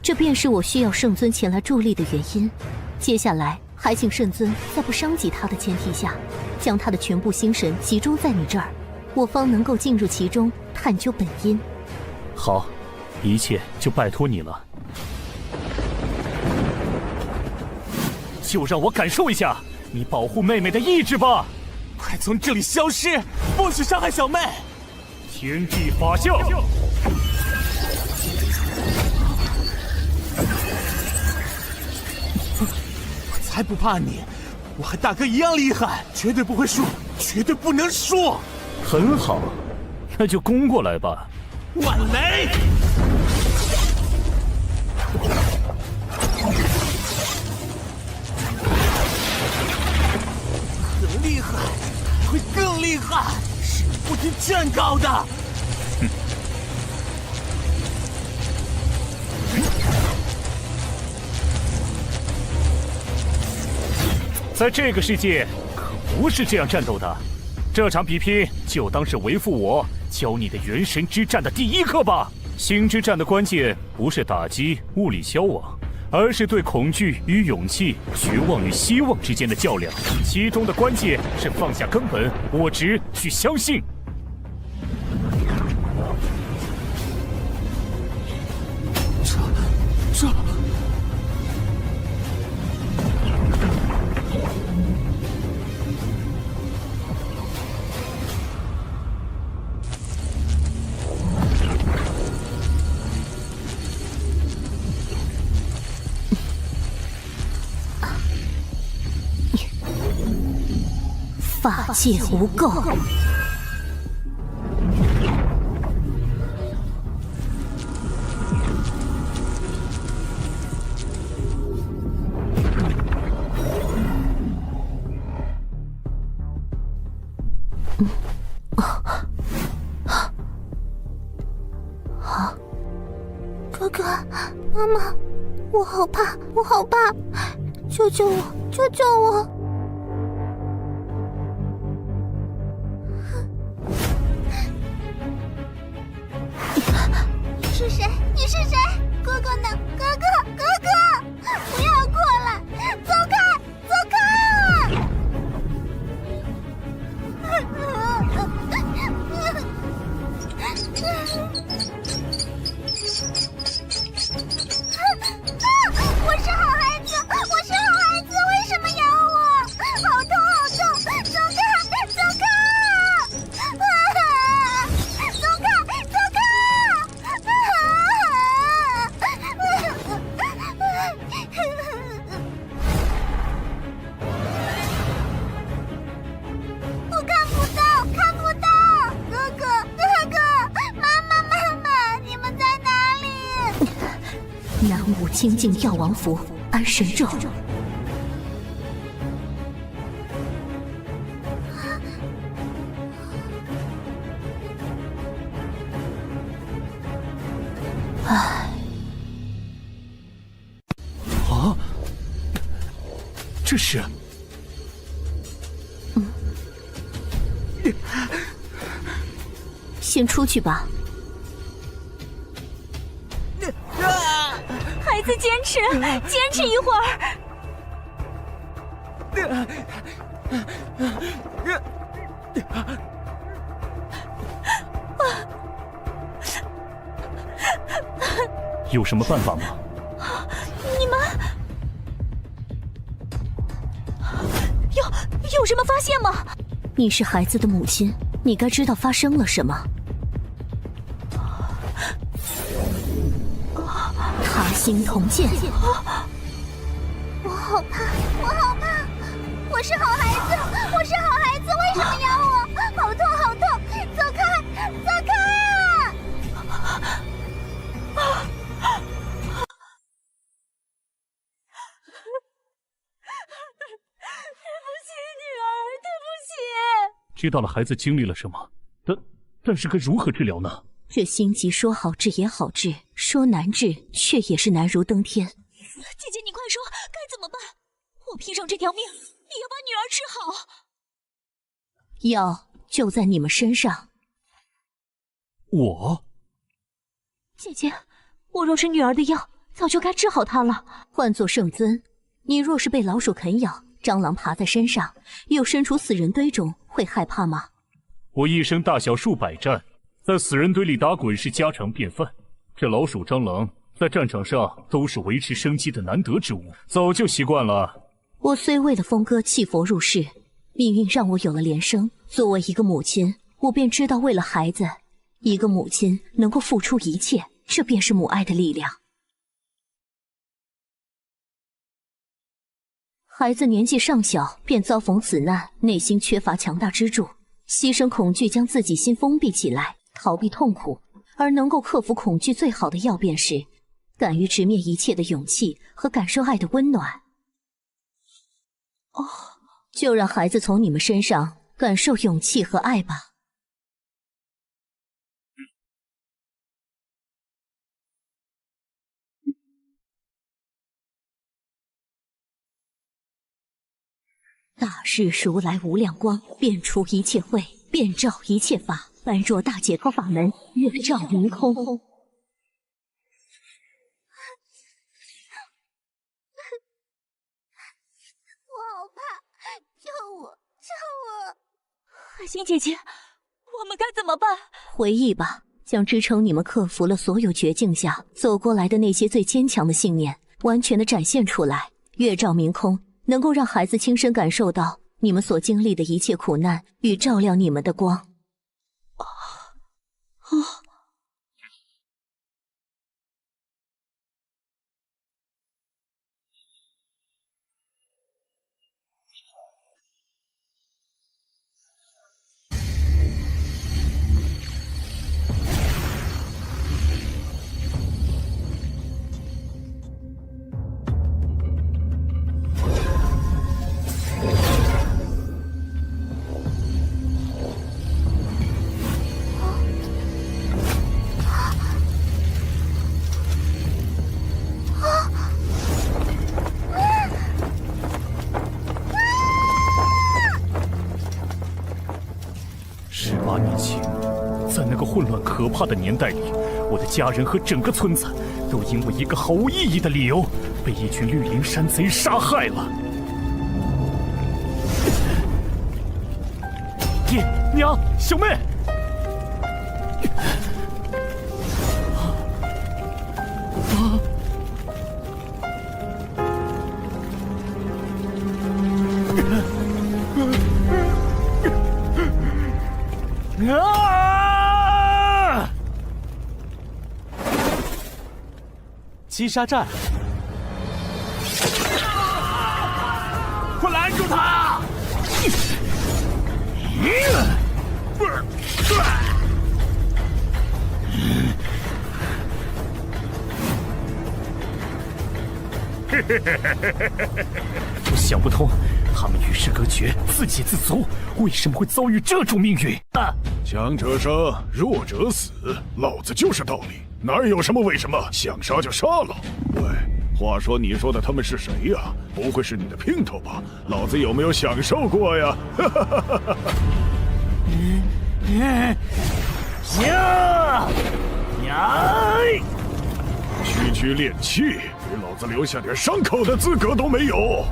这便是我需要圣尊前来助力的原因。接下来还请圣尊在不伤及他的前提下，将他的全部心神集中在你这儿，我方能够进入其中探究本因。好，一切就拜托你了。就让我感受一下你保护妹妹的意志吧！快从这里消失，不许伤害小妹！天地法相。我才不怕你，我和大哥一样厉害，绝对不会输，绝对不能输。很好，那就攻过来吧。万雷！更厉害，会更厉害，是不听劝告的。哼。在这个世界可不是这样战斗的，这场比拼就当是为父我教你的元神之战的第一课吧。心之战的关键不是打击物理消亡，而是对恐惧与勇气、绝望与希望之间的较量，其中的关键是放下根本我执去相信。这法界无垢。哥哥，妈妈，我好怕，我好怕，救救我，救救我！你是谁？你是谁？哥哥呢？哥哥，哥哥，不要过来！走开，走开！我是好孩子，我是好孩子，为什么咬我？精进药王符、安神咒。唉，啊，这是。先出去吧。孩子，坚持一会儿。有什么办法吗？你们有什么发现吗？你是孩子的母亲，你该知道发生了什么。他心同剑。我好怕，我好怕！我是好孩子，我是好孩子，为什么咬我？好痛，好痛！走开，走开啊！对不起，女儿，对不起。知道了孩子经历了什么，但是该如何治疗呢？这心疾说好治也好治，说难治却也是难如登天。姐姐，你快说，该怎么办？我拼上这条命，也要把女儿治好。药就在你们身上。我？姐姐，我若是女儿的药，早就该治好她了。换作圣尊，你若是被老鼠啃咬，蟑螂爬在身上，又身处死人堆中，会害怕吗？我一生大小数百战，在死人堆里打滚是家常便饭。这老鼠蟑螂在战场上都是维持生机的难得之物，早就习惯了。我虽为了峰哥弃佛入世，命运让我有了连生。作为一个母亲，我便知道为了孩子，一个母亲能够付出一切，这便是母爱的力量。孩子年纪尚小，便遭逢此难，内心缺乏强大支柱，牺牲恐惧将自己心封闭起来，逃避痛苦。而能够克服恐惧最好的药便是敢于直面一切的勇气和感受爱的温暖。就让孩子从你们身上感受勇气和爱吧。大日如来无量光，遍除一切秽，遍照一切法，般若大解脱法门，月照明空。我好怕，救我，救我！海星姐姐，我们该怎么办？回忆吧，将支撑你们克服了所有绝境下走过来的那些最坚强的信念，完全的展现出来。月照明空，能够让孩子亲身感受到你们所经历的一切苦难与照亮你们的光。18年前，在那个混乱可怕的年代里，我的家人和整个村子都因为一个毫无意义的理由，被一群绿林山贼杀害了。爹娘，小妹，击杀战，快拦住他！我想不通，他们与世隔绝，自给自足，为什么会遭遇这种命运？强者生，弱者死，老子就是道理，哪有什么为什么，想杀就杀了。喂，话说你说的他们是谁呀？不会是你的姘头吧？老子有没有享受过呀？区练气，给老子留下点伤口的资格都没有！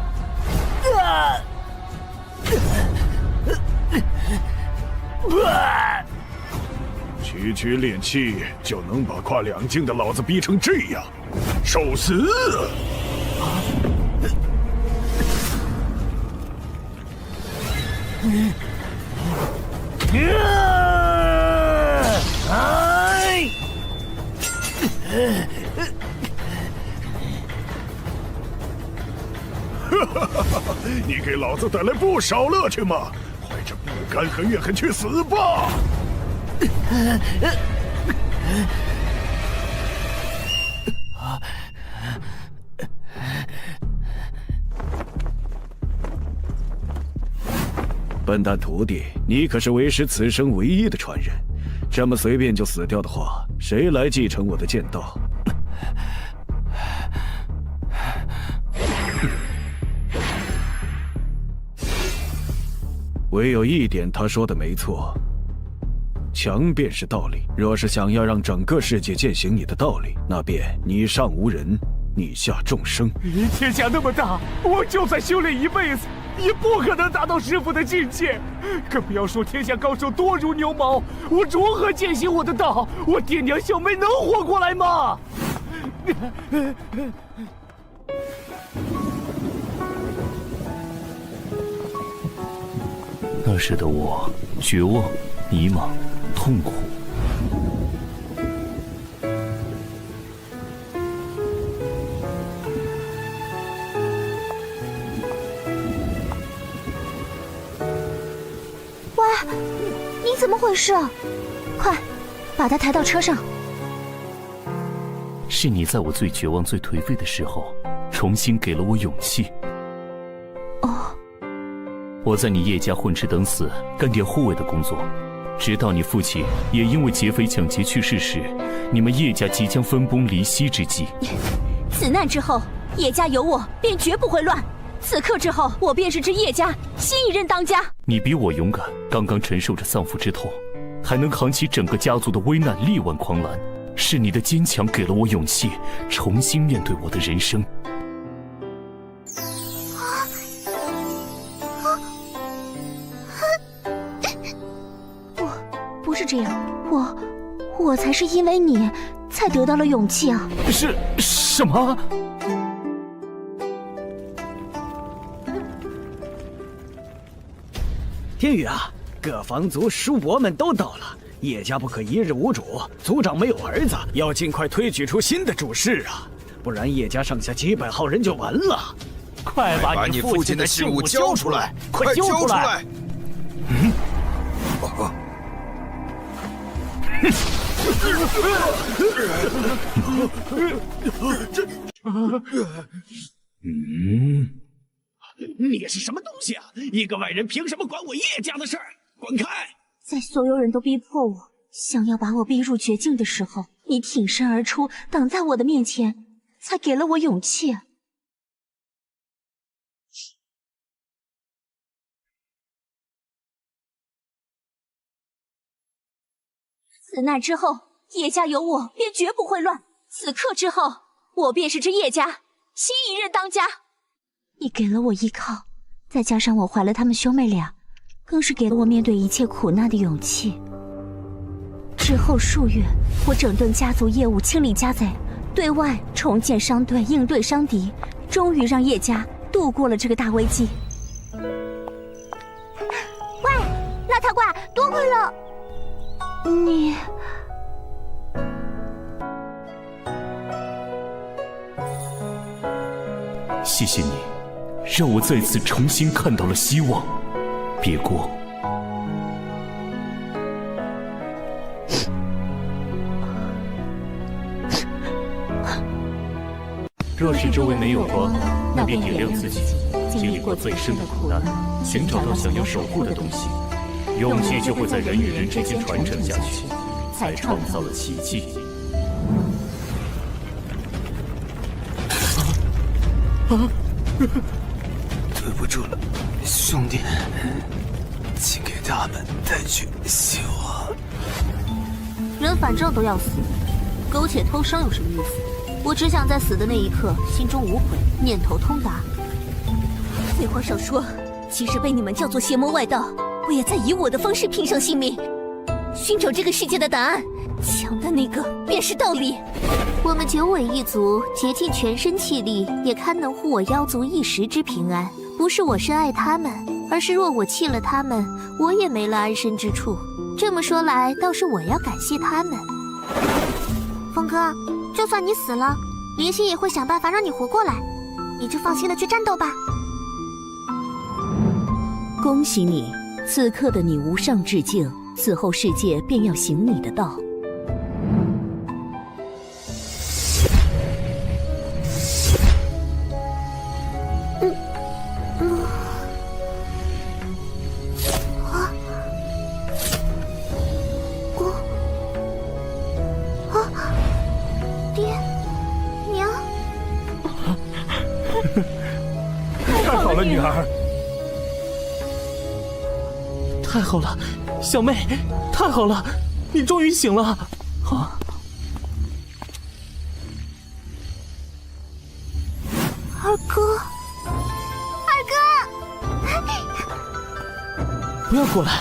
区练气就能把跨2境的老子逼成这样，受死！你给老子带来不少乐趣嘛！怀着不甘和怨恨去死吧！笨蛋徒弟，你可是为师此生唯一的传人，这么随便就死掉的话，谁来继承我的剑道？唯有一点，他说的没错，强便是道理。若是想要让整个世界践行你的道理，那便你上无人，你下众生。天下那么大，我就算修炼一辈子，也不可能达到师父的境界。更不要说天下高手多如牛毛，我如何践行我的道？我爹娘小妹能活过来吗？那时的我，绝望、迷茫、痛苦。喂，你怎么回事？快，把他抬到车上。是你在我最绝望、最颓废的时候，重新给了我勇气。我在你叶家混吃等死，干点护卫的工作，直到你父亲也因为劫匪抢劫去世时，你们叶家即将分崩离析之际。此难之后，叶家有我，便绝不会乱。此刻之后，我便是这叶家新一任当家。你比我勇敢，刚刚承受着丧父之痛，还能扛起整个家族的危难，力挽狂澜。是你的坚强给了我勇气，重新面对我的人生。不是这样，我才是因为你才得到了勇气啊！是什么？天宇啊，各方族叔伯们都到了，叶家不可一日无主，族长没有儿子，要尽快推举出新的主事啊，不然叶家剩下几百号人就完了。快把你父亲的信物交出来！快交出来！你是什么东西啊？一个外人凭什么管我叶家的事儿？滚开！在所有人都逼迫我，想要把我逼入绝境的时候，你挺身而出，挡在我的面前，才给了我勇气。此难之后，叶家有我，便绝不会乱。此刻之后，我便是这叶家新一任当家。你给了我依靠，再加上我怀了他们兄妹俩，更是给了我面对一切苦难的勇气。之后数月，我整顿家族业务，清理家贼，对外重建商队，应对伤敌，终于让叶家度过了这个大危机。喂，邋遢怪，多亏了你。谢谢你，让我再次重新看到了希望。别过。若是周围没有光，那便点亮自己，经历过最深的苦难，寻找到想要守护的东西，勇气就会在人与人之间传承下去，才创造了奇迹。对不住了，兄弟，请给他们带去希望。人反正都要死，苟且偷生有什么意思？我只想在死的那一刻心中无悔，念头通达。废话少说，即使被你们叫做邪魔外道，我也在以我的方式拼上性命，寻找这个世界的答案。强的那个便是道理。我们九尾一族竭尽全身气力，也堪能护我妖族一时之平安。不是我深爱他们，而是若我弃了他们，我也没了安身之处。这么说来，倒是我要感谢他们。风哥，就算你死了，林星也会想办法让你活过来，你就放心的去战斗吧。恭喜你，此刻的你无上致敬，此后世界便要行你的道。太好了，女儿！太好了，小妹，太好了，你终于醒了！啊！二哥，二哥，不要过来！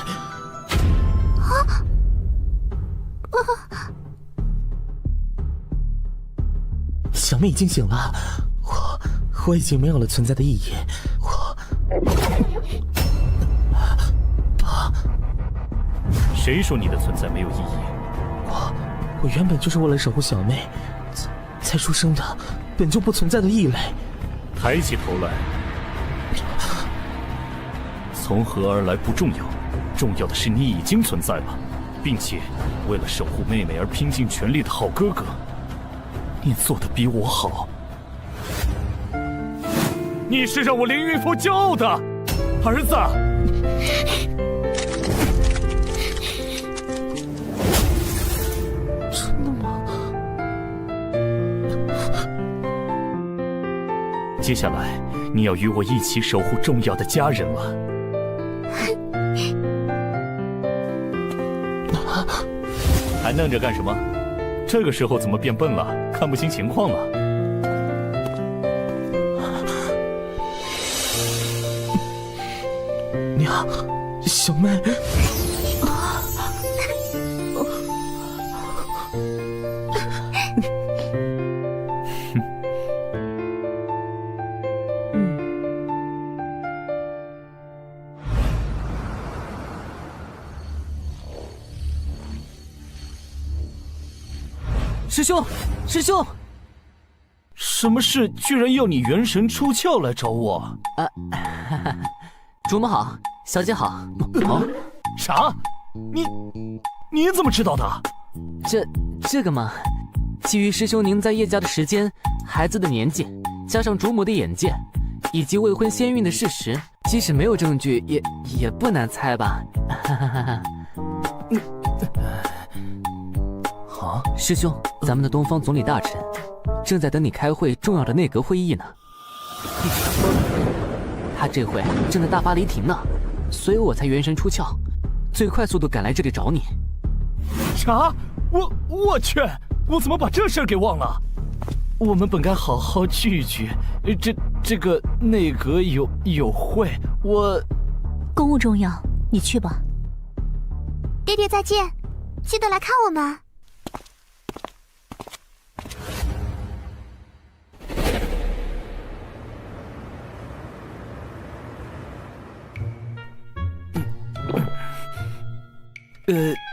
小妹已经醒了，我已经没有了存在的意义。谁说你的存在没有意义？我原本就是为了守护小妹才出生的，本就不存在的异类。抬起头来，从何而来不重要，重要的是你已经存在了，并且为了守护妹妹而拼尽全力的好哥哥，你做的比我好。你是让我凌云峰骄傲的儿子。真的吗？接下来你要与我一起守护重要的家人了。还愣着干什么？这个时候怎么变笨了？看不清情况了？娘，小妹。师兄，师兄，什么事居然要你元神出窍来找我？主母好，小姐好。啊？啥？你怎么知道的？这个嘛，基于师兄您在叶家的时间、孩子的年纪，加上主母的眼界，以及未婚先孕的事实，即使没有证据，也不难猜吧。啊，师兄，咱们的东方总理大臣正在等你开会重要的内阁会议呢。他这回正在大发雷霆呢，所以我才元神出窍，最快速度赶来这里找你。啥？我去！我怎么把这事儿给忘了？我们本该好好聚一聚。这个内阁有会，我公务重要，你去吧。爹爹再见，记得来看我们。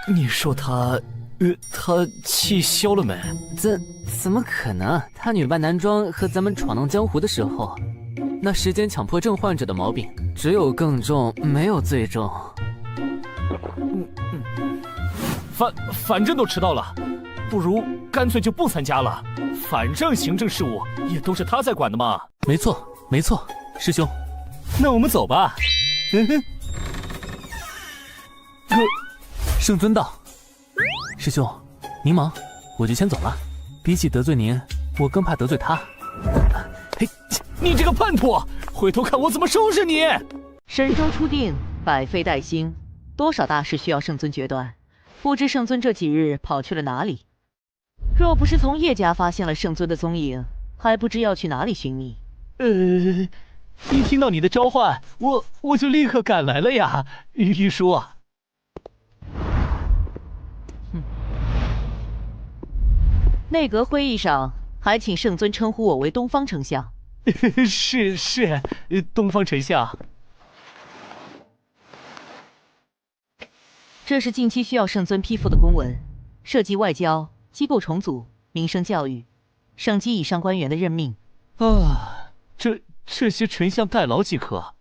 你说他气消了没？怎么可能？他女扮男装和咱们闯荡江湖的时候，那时间强迫症患者的毛病只有更重，没有最重。反正都迟到了，不如干脆就不参加了，反正行政事务也都是他在管的嘛。没错，没错，师兄，那我们走吧。圣尊道，师兄，您忙，我就先走了。比起得罪您，我更怕得罪他。嘿，你这个叛徒，回头看我怎么收拾你！神州初定，百废待兴，多少大事需要圣尊决断，不知圣尊这几日跑去了哪里？若不是从叶家发现了圣尊的踪影，还不知要去哪里寻觅。一听到你的召唤，我就立刻赶来了呀，玉叔。内阁会议上还请圣尊称呼我为东方丞相。是，东方丞相。这是近期需要圣尊批复的公文，涉及外交、机构重组、民生教育、省级以上官员的任命。啊，这些丞相代劳即可，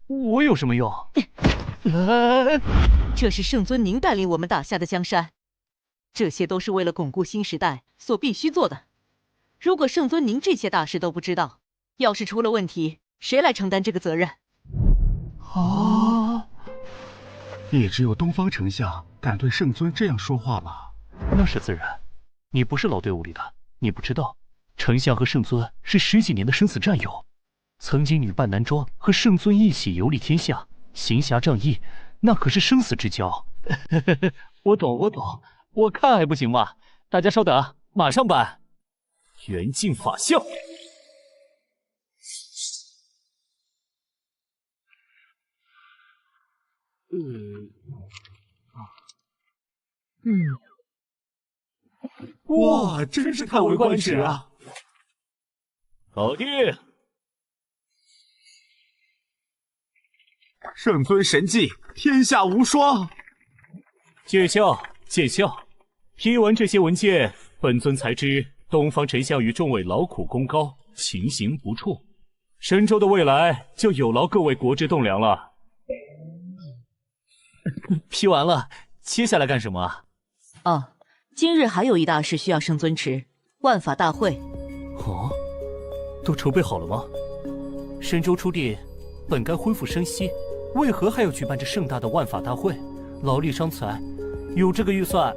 我有什么用？这是圣尊您带领我们打下的江山，这些都是为了巩固新时代所必须做的。如果圣尊您这些大事都不知道，要是出了问题，谁来承担这个责任？也只有东方丞相敢对圣尊这样说话吧？那是自然，你不是老队伍里的，你不知道，丞相和圣尊是10几年的生死战友，曾经女扮男装和圣尊一起游历天下，行侠仗义，那可是生死之交。我懂，我看还不行吗？大家稍等，马上办。元镜法相。哇，真是叹为观止啊！搞定。圣尊神迹，天下无双。见笑。批完这些文件，本尊才知东方丞相与众位劳苦功高，情形不错。神州的未来就有劳各位国之栋梁了。批完了，接下来干什么啊？今日还有一大事需要圣尊持，万法大会。哦，都筹备好了吗？神州初定，本该恢复生息，为何还要举办这盛大的万法大会？劳力伤财，有这个预算，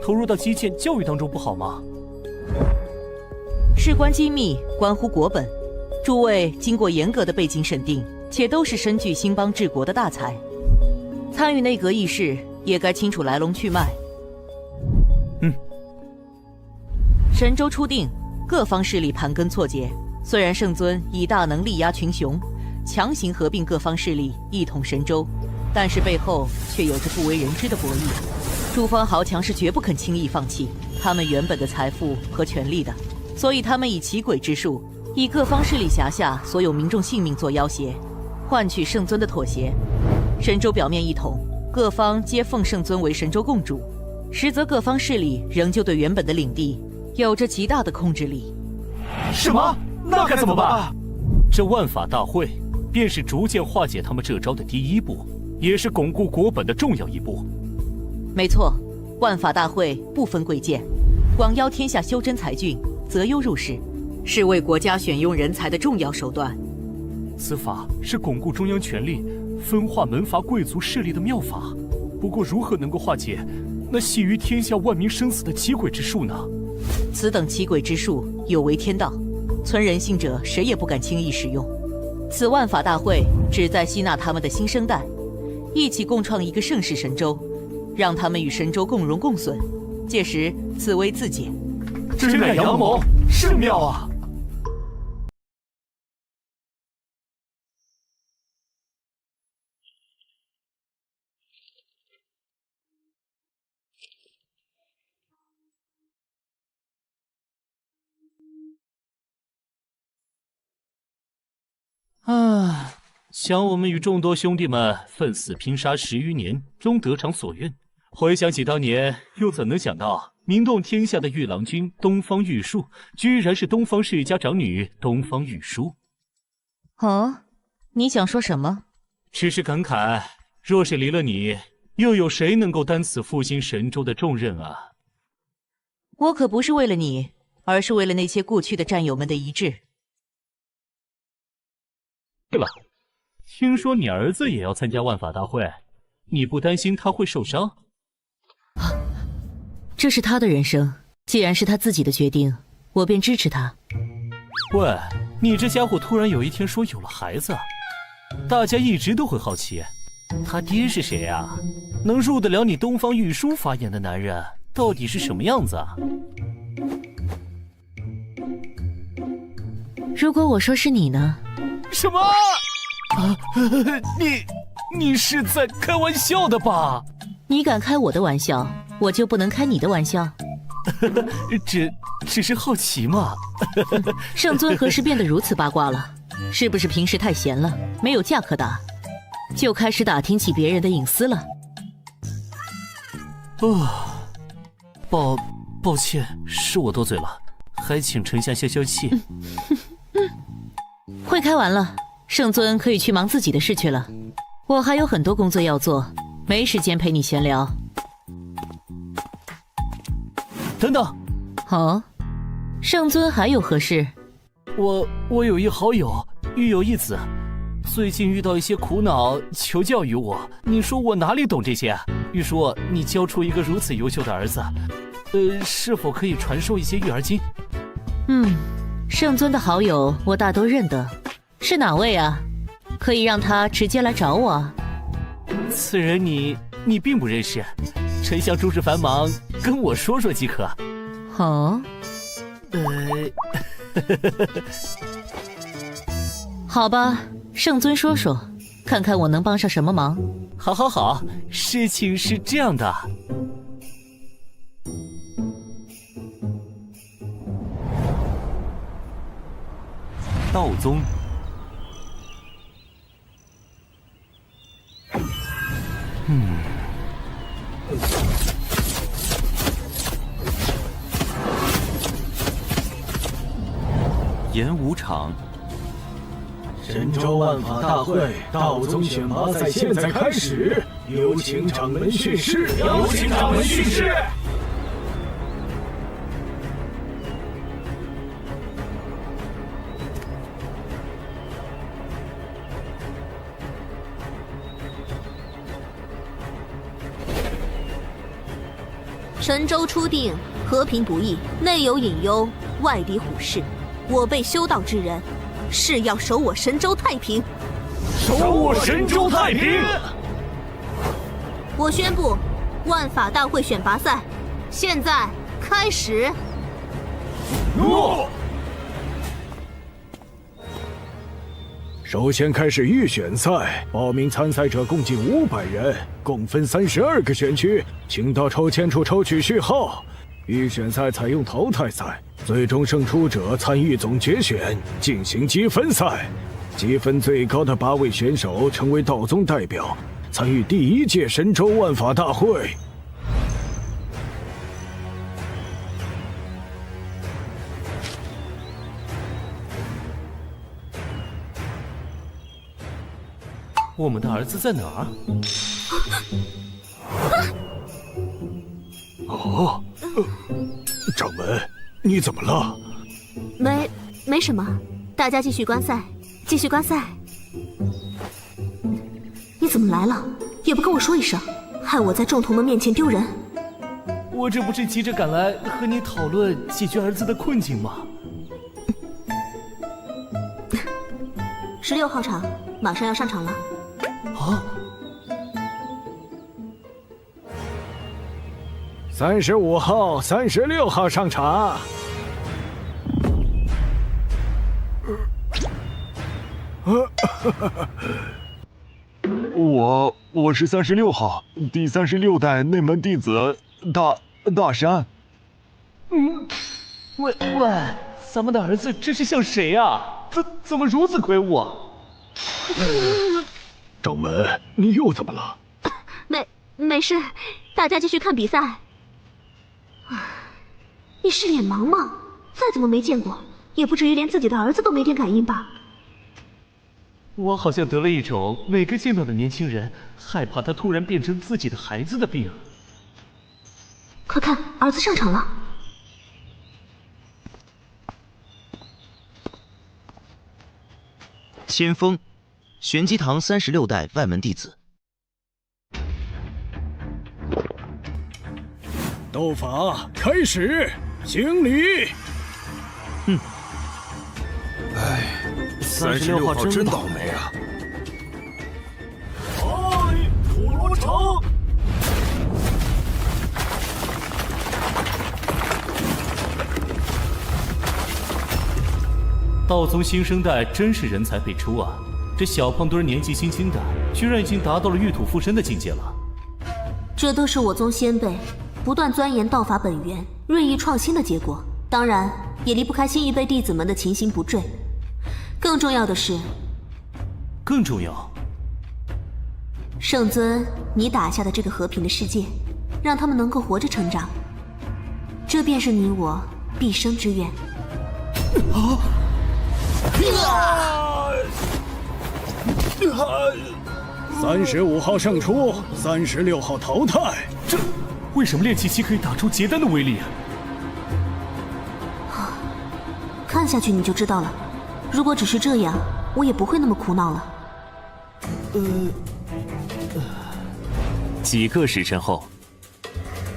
投入到基建教育当中不好吗？事关机密，关乎国本，诸位经过严格的背景审定，且都是身具兴邦治国的大才，参与内阁议事也该清楚来龙去脉。神州初定，各方势力盘根错节。虽然圣尊以大能力压群雄，强行合并各方势力，一统神州，但是背后却有着不为人知的博弈。诸方豪强是绝不肯轻易放弃他们原本的财富和权力的，所以他们以奇诡之术，以各方势力辖下所有民众性命做要挟，换取圣尊的妥协。神州表面一统，各方皆奉圣尊为神州共主，实则各方势力仍旧对原本的领地有着极大的控制力。什么？那该怎么办？这万法大会便是逐渐化解他们这招的第一步，也是巩固国本的重要一步。没错，万法大会不分贵贱，广邀天下修真才俊，择优入仕，是为国家选用人才的重要手段。此法是巩固中央权力、分化门阀贵族势力的妙法。不过，如何能够化解那系于天下万民生死的奇诡之术呢？此等奇诡之术有违天道，存人性者谁也不敢轻易使用。此万法大会旨在吸纳他们的新生代，一起共创一个盛世神州，让他们与神州共荣共损，届时此危自解。真乃阳谋，甚妙啊！想我们与众多兄弟们奋死拼杀10余年，终得偿所愿。回想起当年，又怎能想到名动天下的玉郎君东方玉树，居然是东方世家长女东方玉书。你想说什么？只是感慨，若是离了你，又有谁能够担此复兴神州的重任啊？我可不是为了你，而是为了那些故去的战友们的遗志。对了，听说你儿子也要参加万法大会，你不担心他会受伤？这是他的人生，既然是他自己的决定，我便支持他。喂，你这家伙突然有一天说有了孩子，大家一直都会好奇，他爹是谁啊？能入得了你东方玉书法眼的男人到底是什么样子啊？如果我说是你呢？什么？你是在开玩笑的吧？你敢开我的玩笑，我就不能开你的玩笑？只是好奇嘛。圣尊何时变得如此八卦了？是不是平时太闲了，没有架可打，就开始打听起别人的隐私了？抱歉，是我多嘴了，还请丞相消消气。会开完了，圣尊可以去忙自己的事去了。我还有很多工作要做，没时间陪你闲聊。等等，哦，圣尊还有何事？我有一好友，育有一子，最近遇到一些苦恼，求教于我。你说我哪里懂这些？据说你教出一个如此优秀的儿子，是否可以传授一些育儿经？圣尊的好友我大都认得，是哪位啊？可以让他直接来找我啊。此人你并不认识，丞相诸事繁忙，跟我说说即可。哦，好吧，圣尊说说，看看我能帮上什么忙。好，事情是这样的。道宗，演武场，神州万法大会道宗选拔赛现在开始，有请掌门训示。神州初定，和平不易，内有隐忧，外敌虎视。我辈修道之人，是要守我神州太平。守我神州太平！我宣布，万法大会选拔赛现在开始。诺。首先开始预选赛，报名参赛者共计500人，共分32个选区，请到抽签处抽取序号。预选赛采用淘汰赛，最终胜出者参与总决选，进行积分赛。积分最高的8位选手成为道宗代表，参与第1届神州万法大会。我们的儿子在哪儿？哦，掌门，你怎么了？没什么，大家继续观赛，继续观赛。你怎么来了？也不跟我说一声，害我在众同们面前丢人。我这不是急着赶来和你讨论解决儿子的困境吗？16号场马上要上场了。啊！35号、36号上场。我是36号，第36代内门弟子大山。喂，咱们的儿子这是像谁啊？怎么如此魁梧啊？掌门，你又怎么了？没事，大家继续看比赛。你是脸盲吗？再怎么没见过，也不至于连自己的儿子都没点感应吧？我好像得了一种每个见到的年轻人害怕他突然变成自己的孩子的病。快看，儿子上场了。先锋，玄机堂36代外门弟子。斗法开始，行礼。36号真倒霉啊！土罗城。道宗新生代真是人才辈出啊！这小胖墩年纪轻轻的，居然已经达到了玉土附身的境界了。这都是我宗先辈不断钻研道法本源、锐意创新的结果，当然也离不开新一辈弟子们的勤行不坠。更重要的是，更重要，圣尊，你打下的这个和平的世界，让他们能够活着成长，这便是你我毕生之愿。35号胜出，36号淘汰。这为什么炼气期可以打出结丹的威力啊？看下去你就知道了。如果只是这样，我也不会那么苦恼了。几个时辰后，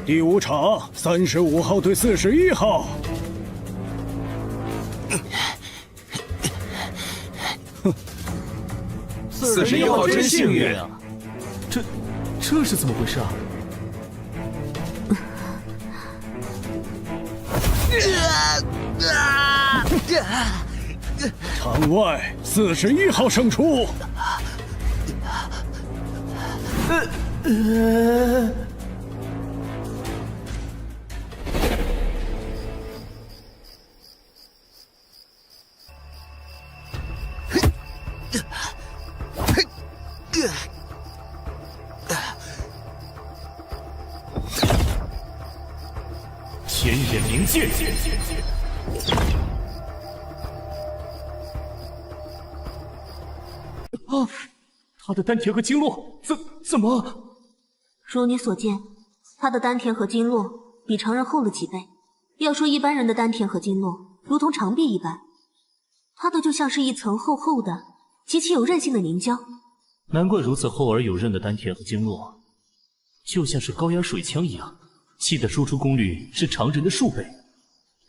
第5场，35号对41号。41号真幸运啊！这是怎么回事啊？场外41号胜出。天眼灵剑。啊！他的丹田和经络怎么？如你所见，他的丹田和经络比常人厚了几倍。要说一般人的丹田和经络如同长壁一般，他的就像是一层厚厚的、极其有韧性的凝胶。难怪如此厚而有韧的丹田和经络，就像是高压水枪一样，气的输出功率是常人的数倍。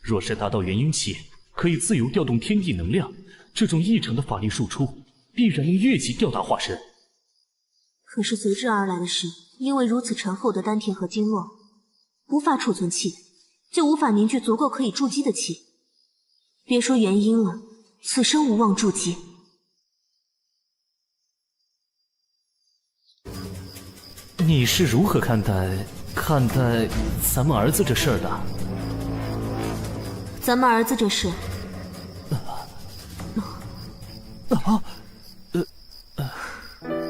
若是达到元婴期，可以自由调动天地能量，这种异常的法力输出，必然能越级吊打化身。可是随之而来的是，因为如此沉厚的丹田和经络无法储存气，就无法凝聚足够可以筑基的气。别说元婴了，此生无望筑基。你是如何看待咱们儿子这事儿的？咱们儿子这事，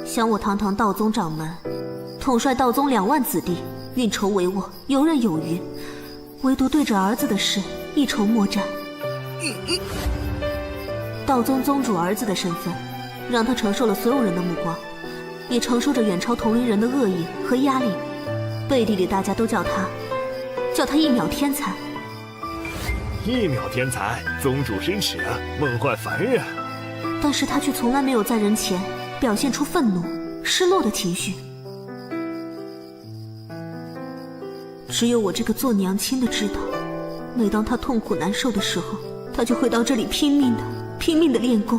想我堂堂道宗掌门，统帅道宗2万子弟，运筹帷幄，游刃有余，唯独对着儿子的事一筹莫展。道宗宗主儿子的身份，让他承受了所有人的目光，也承受着远超同龄人的恶意和压力。背地里大家都叫他一秒天才。1秒天才，宗主失耻，梦幻凡人。但是他却从来没有在人前表现出愤怒、失落的情绪。只有我这个做娘亲的知道，每当他痛苦难受的时候，他就会到这里拼命的练功，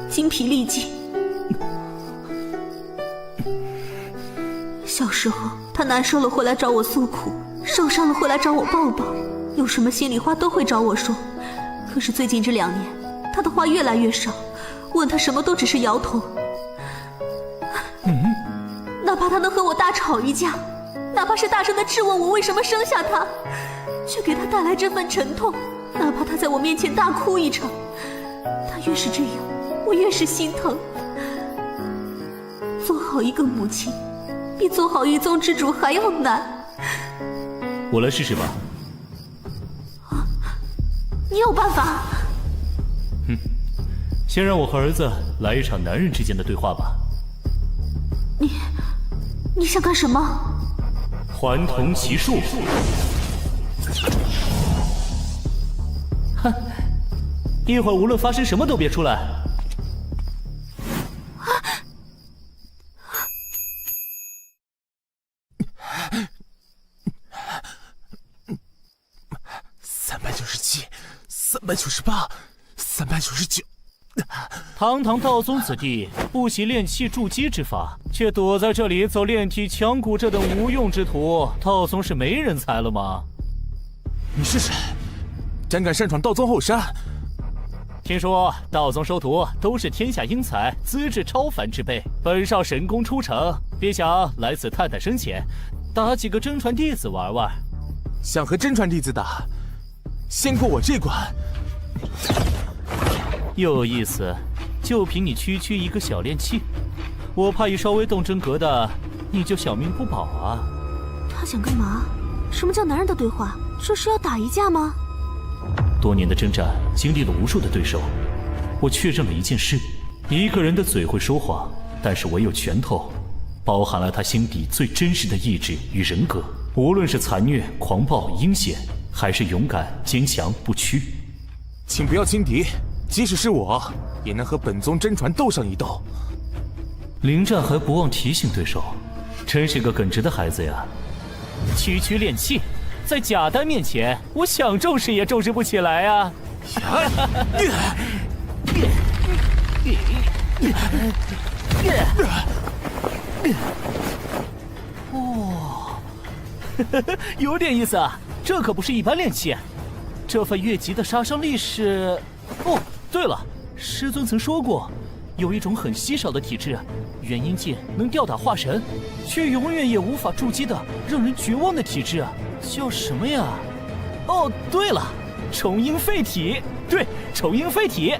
精疲力尽。小时候他难受了会来找我诉苦，受伤了会来找我抱抱，有什么心里话都会找我说。可是最近这2年，他的话越来越少，问他什么都只是摇头。哪怕他能和我大吵一架，哪怕是大声的质问我为什么生下他，却给他带来这份沉痛，哪怕他在我面前大哭一场，他越是这样，我越是心疼。做好一个母亲，比做好一宗之主还要难。我来试试吧。你有办法？先让我和儿子来一场男人之间的对话吧。你想干什么？还童奇术。哼，一会儿无论发生什么都别出来。，398，399。堂堂道宗子弟，不习炼气筑基之法，却躲在这里走炼体强骨这等无用之徒，道宗是没人才了吗？你是谁？胆敢擅闯道宗后山？听说道宗收徒都是天下英才，资质超凡之辈。本少神功出城，别想来此探探深浅，打几个真传弟子玩玩。想和真传弟子打，先过我这关。有意思，就凭你区一个小炼器，我怕一稍微动真格的，你就小命不保啊！他想干嘛？什么叫男人的对话？这是要打一架吗？多年的征战，经历了无数的对手，我确认了一件事：一个人的嘴会说谎，但是唯有拳头，包含了他心底最真实的意志与人格。无论是残虐、狂暴、阴险，还是勇敢、坚强、不屈，请不要轻敌。即使是我，也能和本宗真传斗上一斗。临战还不忘提醒对手，真是个耿直的孩子呀！区炼气，在假丹面前，我想重视也重视不起来啊！哦，有点意思啊！这可不是一般炼气，这份越级的杀伤力是……哦。对了，师尊曾说过，有一种很稀少的体质，元婴界能吊打化神，却永远也无法筑基的让人绝望的体质，叫什么呀？哦，对了，重婴废体。对，重婴废体。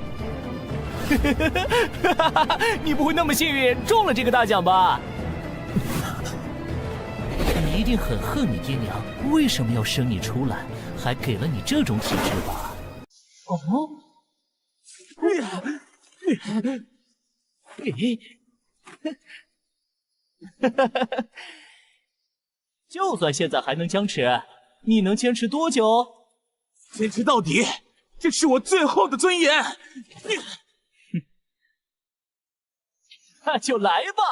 你不会那么幸运中了这个大奖吧？你一定很恨你爹娘为什么要生你出来，还给了你这种体质吧？哦。就算现在还能僵持，你能坚持多久？坚持到底，这是我最后的尊严。那就来吧。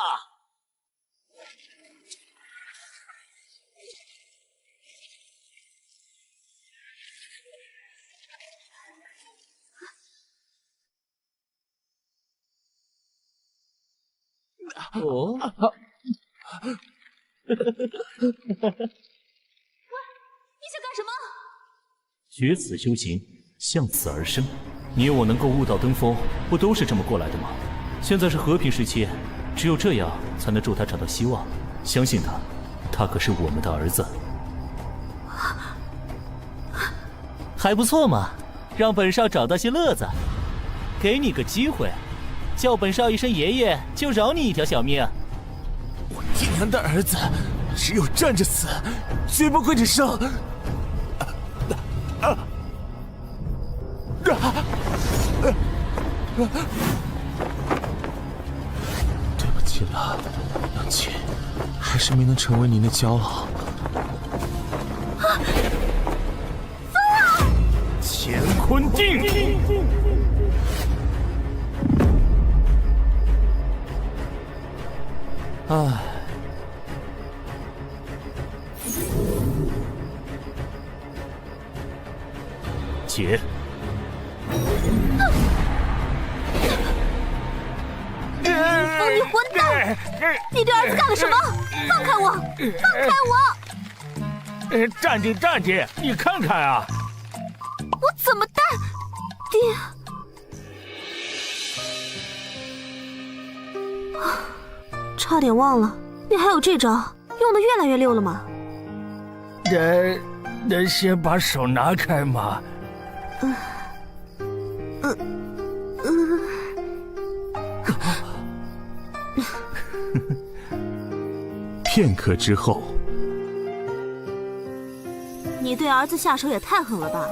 哦，喂，你想干什么？绝此修行，向此而生。你我能够悟道登峰，不都是这么过来的吗？现在是和平时期，只有这样才能助他找到希望。相信他，他可是我们的儿子。还不错嘛，让本少找到些乐子，给你个机会。叫本少一声爷爷，就饶你一条小命。我爹娘的儿子，只有站着死，绝不跪着生。对不起了，娘亲，还是没能成为您的骄傲。乾坤定。唉，姐，疯女混蛋！你对儿子干了什么？放开我！放开我！站定，站定！你看看啊！我怎么带？爹！差点忘了，你还有这招，用的越来越溜了吗？能先把手拿开吗？片刻之后，你对儿子下手也太狠了吧！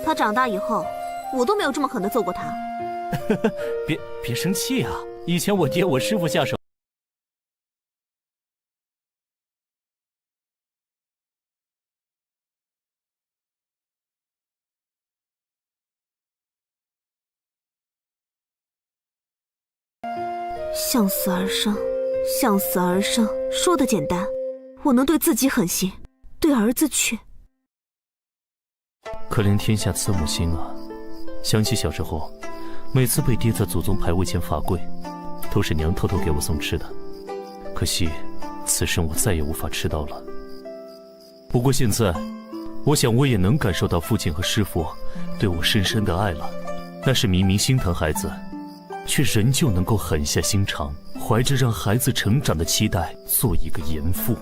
他长大以后，我都没有这么狠的揍过他。别生气啊！以前我爹我师父下手。向死而生，向死而生，说的简单，我能对自己狠心，对儿子却……可怜天下慈母心啊！想起小时候，每次被跌在祖宗牌位前罚跪，都是娘偷偷给我送吃的。可惜，此生我再也无法吃到了。不过现在，我想我也能感受到父亲和师父对我深深的爱了。那是明明心疼孩子，却仍旧能够狠下心肠，怀着让孩子成长的期待，做一个严父。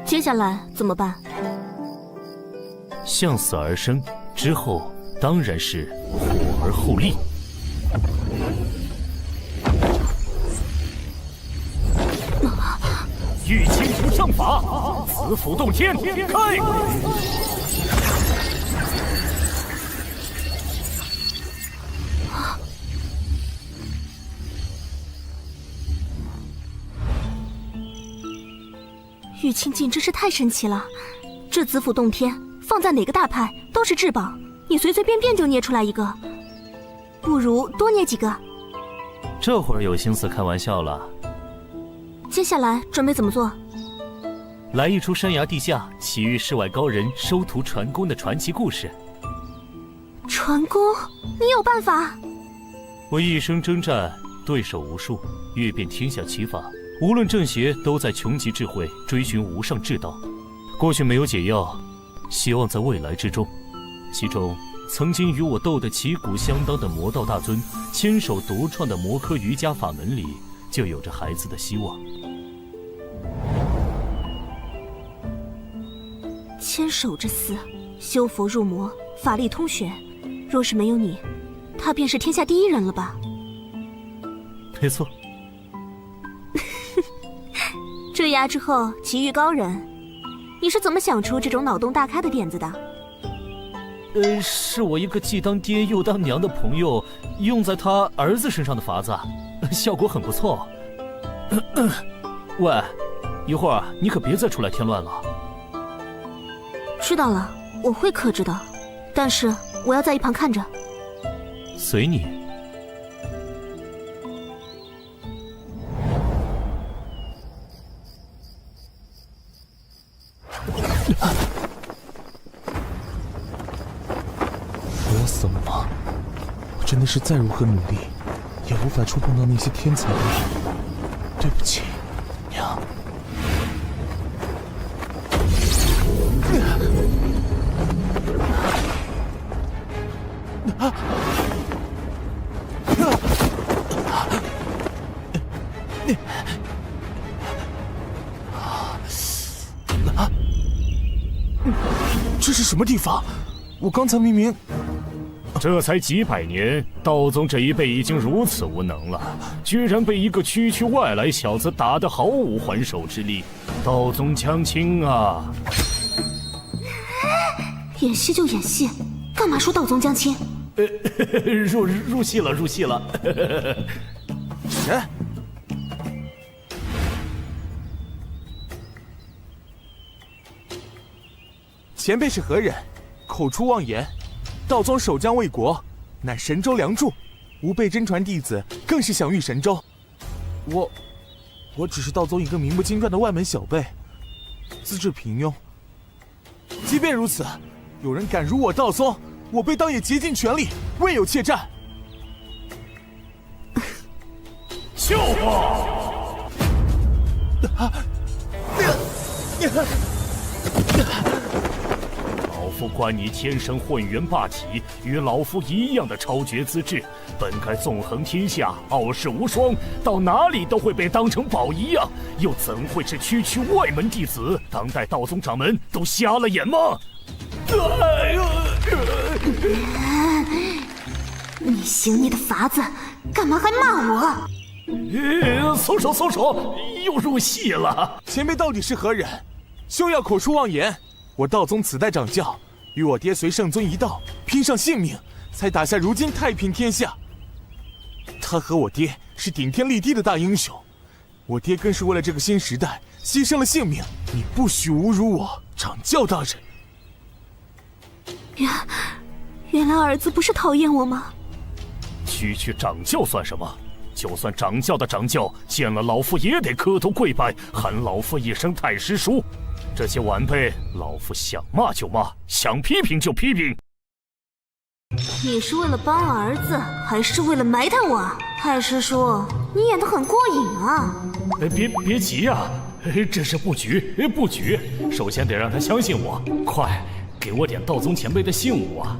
接下来怎么办？向死而生之后，当然是火而后立。玉清无上法，子府洞天，开！玉清镜真是太神奇了，这子府洞天放在哪个大派都是至宝，你随随便便就捏出来一个，不如多捏几个。这会儿有心思开玩笑了。接下来准备怎么做？来一出山崖地下，奇遇世外高人收徒传功的传奇故事。传功？你有办法？我一生征战，对手无数，阅遍天下奇法，无论正邪，都在穷极智慧，追寻无上至道。过去没有解药，希望在未来之中。其中，曾经与我斗得旗鼓相当的魔道大尊，亲手独创的魔科瑜伽法门里，就有着孩子的希望。千手之思，修佛入魔，法力通玄。若是没有你，他便是天下第一人了吧？没错。坠崖之后奇遇高人，你是怎么想出这种脑洞大开的点子的？是我一个既当爹又当娘的朋友用在他儿子身上的法子，效果很不错。喂，一会儿你可别再出来添乱了。知道了，我会克制的，但是我要在一旁看着。随你。我要死了吗？我真的是再如何努力，也无法触碰到那些天才的人。对不起，娘。这是什么地方？我刚才明明……这才几百年，道宗这一辈已经如此无能了，居然被一个区区外来小子打得毫无还手之力。道宗将倾啊！演戏就演戏，干嘛说道宗将倾？入戏了，入戏了。前辈是何人？口出妄言。道宗守将卫国，乃神州梁柱，吾辈真传弟子更是享誉神州。我只是道宗一个名不经传的外门小辈，资质平庸。即便如此，有人敢辱我道宗，我辈当也竭尽全力，未有怯战。笑话！老夫观你天生混元霸体，与老夫一样的超绝资质，本该纵横天下，傲视无双，到哪里都会被当成宝一样，又怎会是区区外门弟子？当代道宗掌门都瞎了眼吗？你行你的法子，干嘛还骂我？松手松手，又入戏了。前辈到底是何人？休要口出妄言。我道宗此代掌教，与我爹随圣尊一道，拼上性命，才打下如今太平天下。他和我爹是顶天立地的大英雄，我爹更是为了这个新时代牺牲了性命。你不许侮辱我，掌教大人。原来儿子不是讨厌我吗？区区掌教算什么？就算掌教的掌教，见了老夫也得磕头跪拜，喊老夫一声太师叔。这些晚辈，老夫想骂就骂，想批评就批评。你是为了帮儿子，还是为了埋汰我？太师叔，你演得很过瘾啊！别急呀，这是布局，布局。首先得让他相信我，快给我点道宗前辈的信物啊！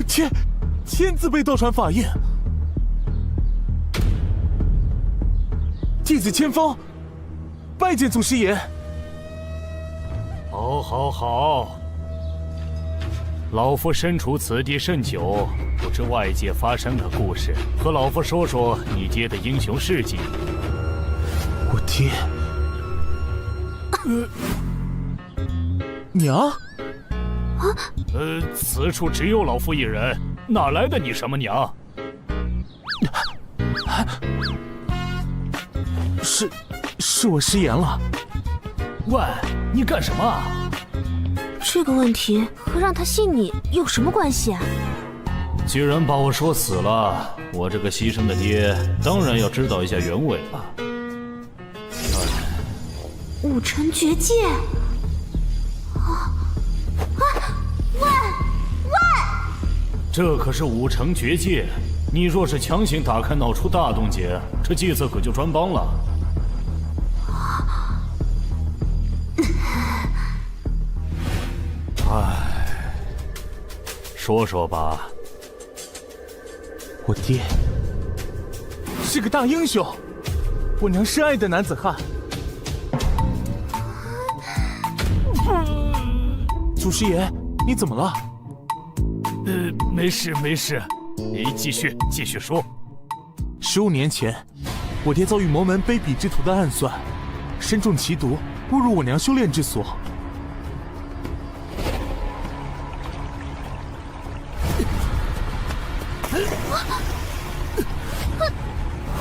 喏。千字辈道传法印，弟子千方拜见祖师爷。好，老夫身处此地甚久，不知外界发生的故事，和老夫说说你爹的英雄事迹。我爹，娘。此处只有老夫一人，哪来的你什么娘？是我失言了。喂，你干什么？这个问题和让他信你有什么关系啊？既然把我说死了，我这个牺牲的爹当然要知道一下原委了。武尘绝界。这可是武城绝界，你若是强行打开，闹出大动静，这计策可就穿帮了。说说吧。我爹是个大英雄，我娘深爱的男子汉。祖师爷，你怎么了？没事，你继续说。15年前，我爹遭遇魔门卑鄙之徒的暗算，身中奇毒，误入我娘修炼之所。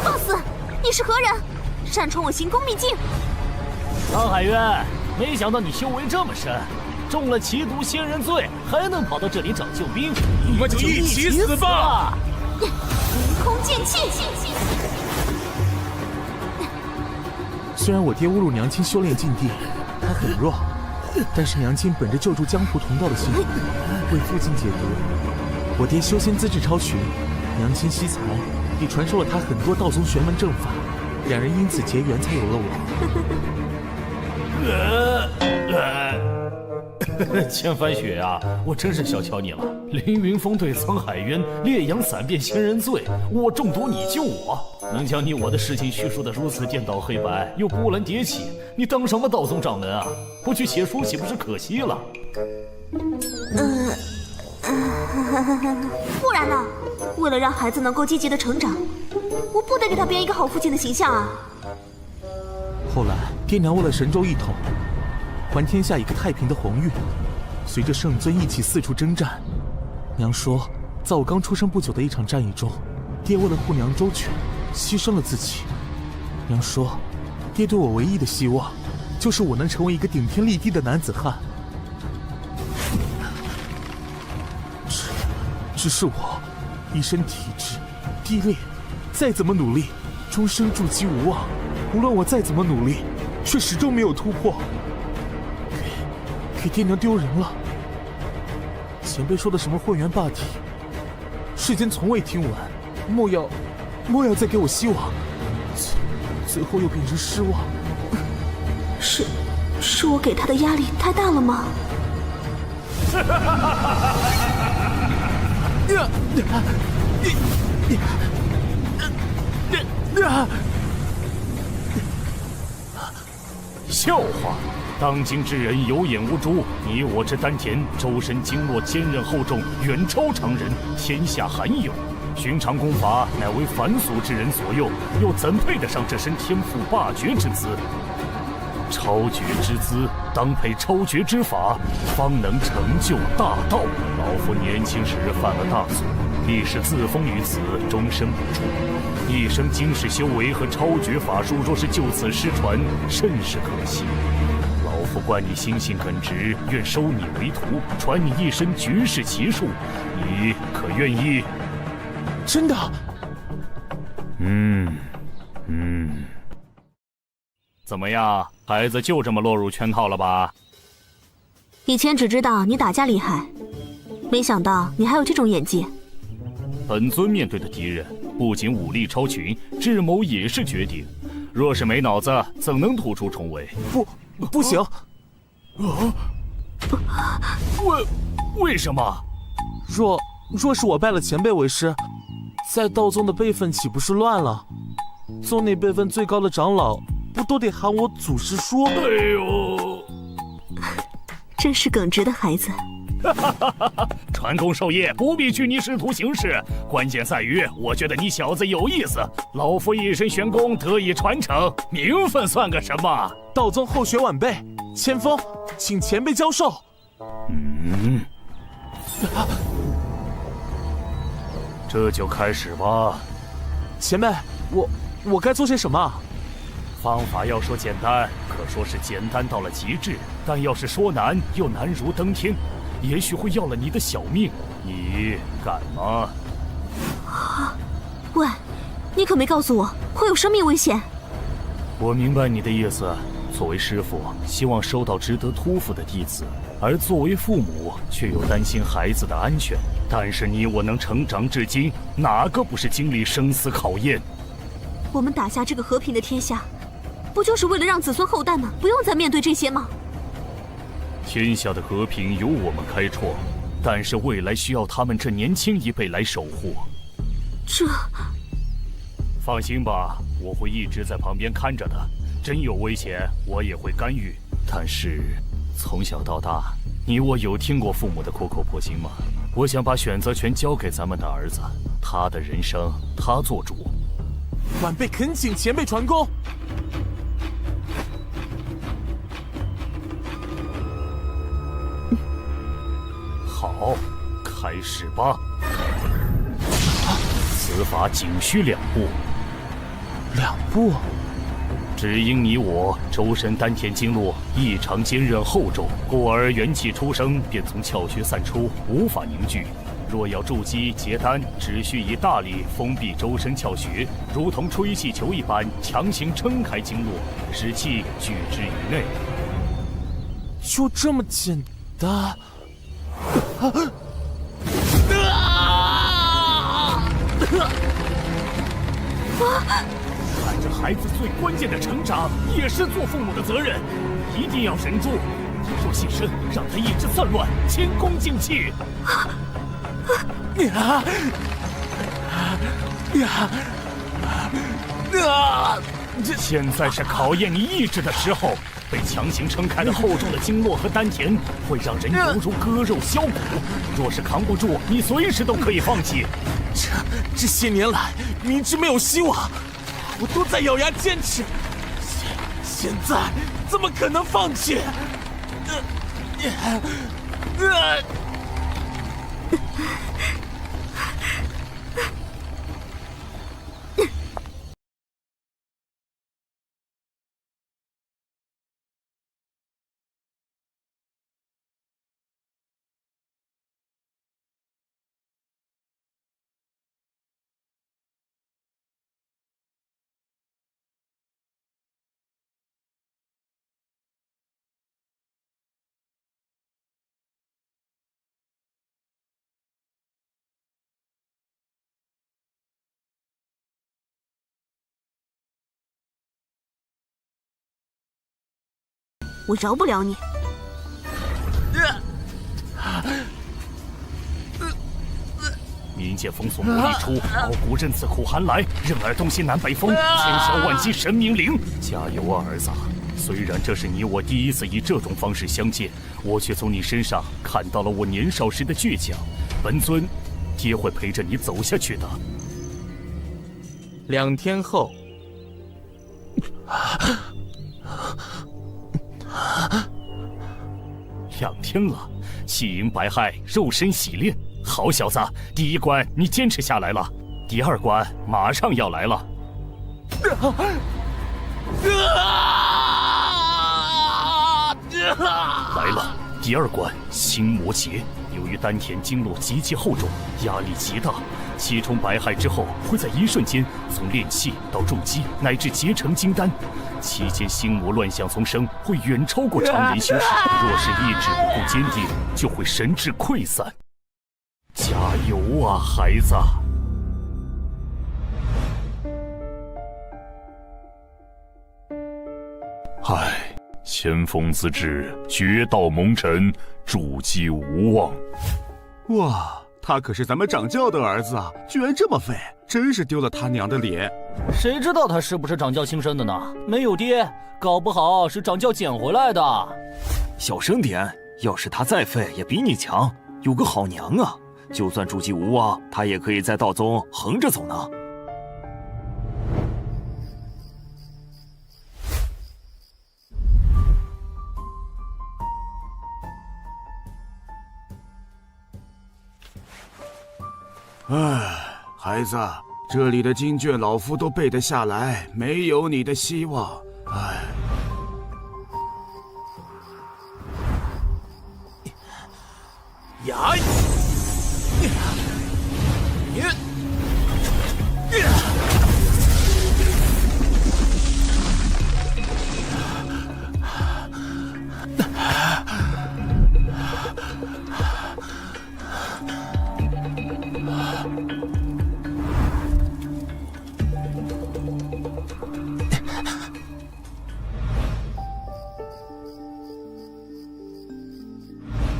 放肆！你是何人？擅闯我行宫秘境！苍海渊，没想到你修为这么深。中了奇毒仙人罪，还能跑到这里找救兵，我们就一起死吧！凌空剑气。虽然我爹误入娘亲修炼禁地，他很弱，但是娘亲本着救助江湖同道的心，为父亲解毒。我爹修仙资质超群，娘亲惜才，也传授了他很多道宗玄门正法，两人因此结缘，才有了我。千帆雪啊，我真是小瞧你了。凌云峰对沧海渊，烈阳散遍仙人罪，我中毒你救我，能将你我的事情叙述得如此颠倒黑白，又波澜迭起，你当什么道宗掌门啊？不去写书岂不是可惜了？不然呢？为了让孩子能够积极的成长，我不得给他编一个好父亲的形象啊！后来，爹娘为了神州一统，还天下一个太平的宏愿，随着圣尊一起四处征战。娘说，在我刚出生不久的一场战役中，爹为了护娘周全，牺牲了自己。娘说，爹对我唯一的希望，就是我能成为一个顶天立地的男子汉。只是我一身体质低劣，再怎么努力，终生筑基无望。无论我再怎么努力，却始终没有突破，给爹娘丢人了。前辈说的什么混元霸体，世间从未听闻，莫要再给我希望，最后又变成失望。是我给他的压力太大了吗？笑话！当今之人有眼无珠，你我之丹田，周身经络坚韧厚重，远超常人，天下罕有。寻常功法乃为凡俗之人所用，又怎配得上这身天赋霸绝之姿？超绝之姿，当配超绝之法，方能成就大道。老夫年轻时犯了大错，历史自封于此，终身不出。一生经世修为和超绝法术，若是就此失传，甚是可惜。老夫观你心性耿直，愿收你为徒，传你一身绝世奇术，你可愿意？真的。怎么样，孩子就这么落入圈套了吧？以前只知道你打架厉害，没想到你还有这种演技。本尊面对的敌人不仅武力超群，智谋也是绝顶。若是没脑子，怎能突出重围？不行！为什么？若是我拜了前辈为师，在道宗的辈分岂不是乱了？宗内辈分最高的长老，不都得喊我祖师叔？哎呦，真是耿直的孩子。传功授业不必拘泥师徒形式，关键在于我觉得你小子有意思。老夫一身玄功得以传承，名分算个什么？道宗后学晚辈，千锋，请前辈教授。这就开始吧。前辈，我该做些什么？方法要说简单，可说是简单到了极致；但要是说难，又难如登天。也许会要了你的小命，你敢吗？喂，你可没告诉我会有生命危险。我明白你的意思。作为师父，希望收到值得托付的弟子，而作为父母，却又担心孩子的安全。但是你我能成长至今，哪个不是经历生死考验？我们打下这个和平的天下，不就是为了让子孙后代们不用再面对这些吗？天下的和平由我们开创，但是未来需要他们这年轻一辈来守护。放心吧，我会一直在旁边看着的。真有危险，我也会干预。但是，从小到大，你我有听过父母的苦口婆心吗？我想把选择权交给咱们的儿子，他的人生他做主。晚辈恳请前辈传功。好，开始吧。此法仅需2步。2步？只因你我周身丹田经络异常坚韧厚重，故而元气出生便从窍穴散出，无法凝聚。若要筑基结丹，只需以大力封闭周身窍穴，如同吹气球一般，强行撑开经络，使气聚之于内。就这么简单？看着孩子最关键的成长，也是做父母的责任，一定要忍住。你若现身，让他意志散乱，前功尽弃。现在是考验你意志的时候。被强行撑开了厚重的经络和丹田，会让人犹如割肉削骨。若是扛不住，你随时都可以放弃。这些年来，明知没有希望，我都在咬牙坚持。现在怎么可能放弃？我饶不了你！冥界封锁魔力出，傲骨刃刺苦寒来，任尔东西南北风，千消万息神明灵。加油啊，儿子！虽然这是你我第一次以这种方式相见，我却从你身上看到了我年少时的倔强。本尊，爹会陪着你走下去的。2天后。2天了，气盈白骸，肉身洗炼。好小子，第1关你坚持下来了，第2关马上要来了。来了，第2关心魔劫，由于丹田经络极其厚重，压力极大，气冲百骸之后，会在一瞬间从炼气到重击，乃至结成金丹。期间心魔乱象丛生，会远超过常人修士。若是意志不够坚定，就会神志溃散。加油啊，孩子！唉，先锋自至，绝道蒙尘，主机无望。哇，他可是咱们掌教的儿子啊，居然这么废，真是丢了他娘的脸。谁知道他是不是掌教亲生的呢？没有爹，搞不好是掌教捡回来的。小声点，要是他再废，也比你强，有个好娘啊！就算主机无望，他也可以在道宗横着走呢。唉，孩子，这里的经卷老夫都背得下来，没有你的希望。唉。呀！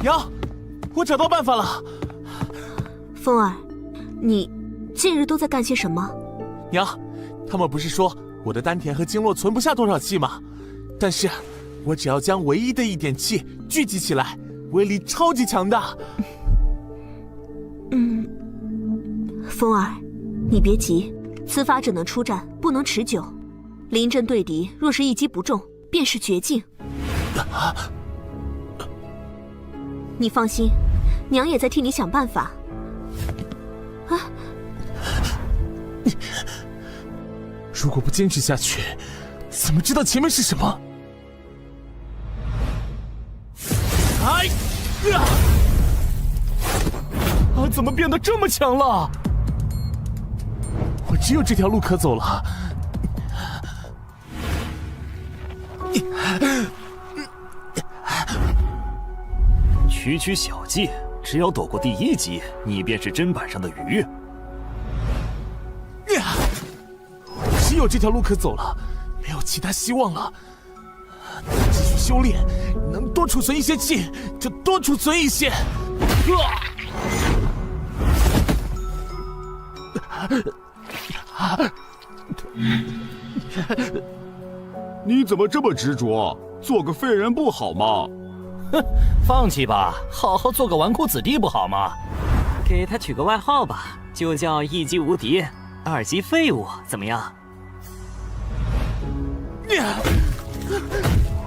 娘，我找到办法了。风儿，你近日都在干些什么？娘，他们不是说我的丹田和经络存不下多少气吗？但是，我只要将唯一的一点气聚集起来，威力超级强大。风儿，你别急，此法只能出战，不能持久。临阵对敌，若是一击不中，便是绝境。你放心，娘也在替你想办法。啊！如果不坚持下去，怎么知道前面是什么？哎！怎么变得这么强了？我只有这条路可走了。区区小技，只要躲过第一击，你便是砧板上的鱼。只有这条路可走了，没有其他希望了。继续修炼，能多储存一些气就多储存一些。你怎么这么执着？做个废人不好吗？哼，放弃吧，好好做个纨绔子弟不好吗？给他取个外号吧，就叫一击无敌，二级废物，怎么样？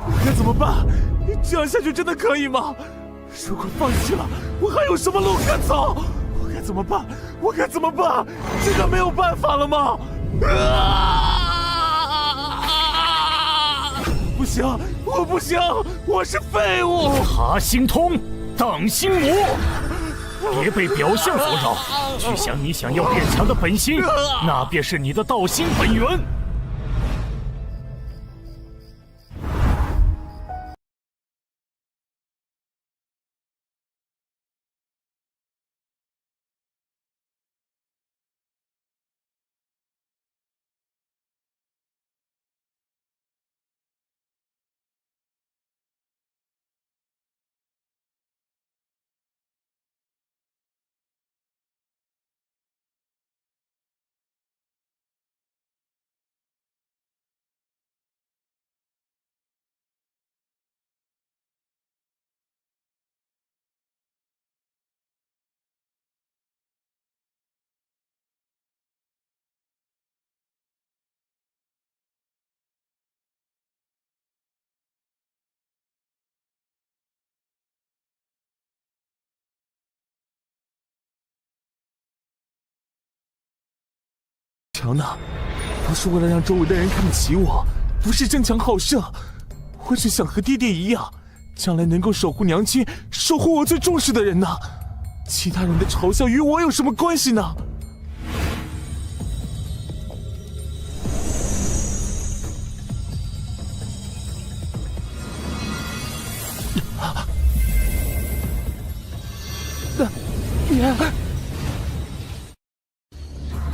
我该怎么办？这样下去真的可以吗？如果放弃了，我还有什么路可走？我该怎么办？我该怎么办？真的没有办法了吗？不行，我不行，我是废物！爬星通，挡星魔，别被表象所扰，去想你想要变强的本心，那便是你的道心本源。强呢，不是为了让周围的人看不起我，不是争强好胜，我只想和爹爹一样，将来能够守护娘亲，守护我最重视的人呢。其他人的嘲笑与我有什么关系呢？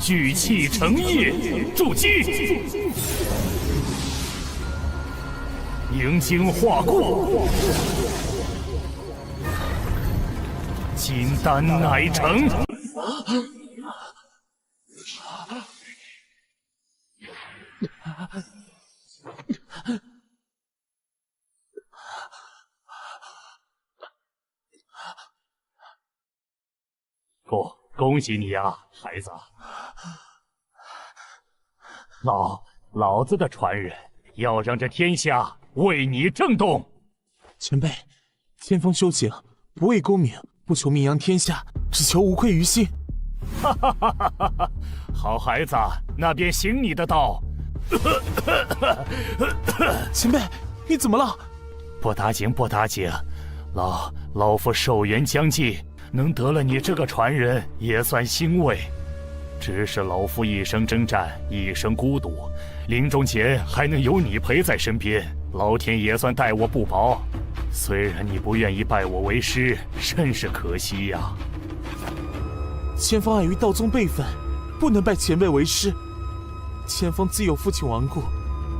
聚气成液，筑基；凝精化固，金丹乃成。恭喜你呀，孩子！老子的传人要让这天下为你震动。前辈，天风修行，不为功名，不求名扬天下，只求无愧于心。哈哈哈哈哈哈！好孩子，那便行你的道。前辈，你怎么了？不打紧，不打紧，老夫寿元将近。能得了你这个传人，也算欣慰。只是老夫一生征战，一生孤独，临终前还能有你陪在身边，老天也算待我不薄。虽然你不愿意拜我为师，甚是可惜呀。千方碍于道宗辈分，不能拜前辈为师。千方自有父亲亡故，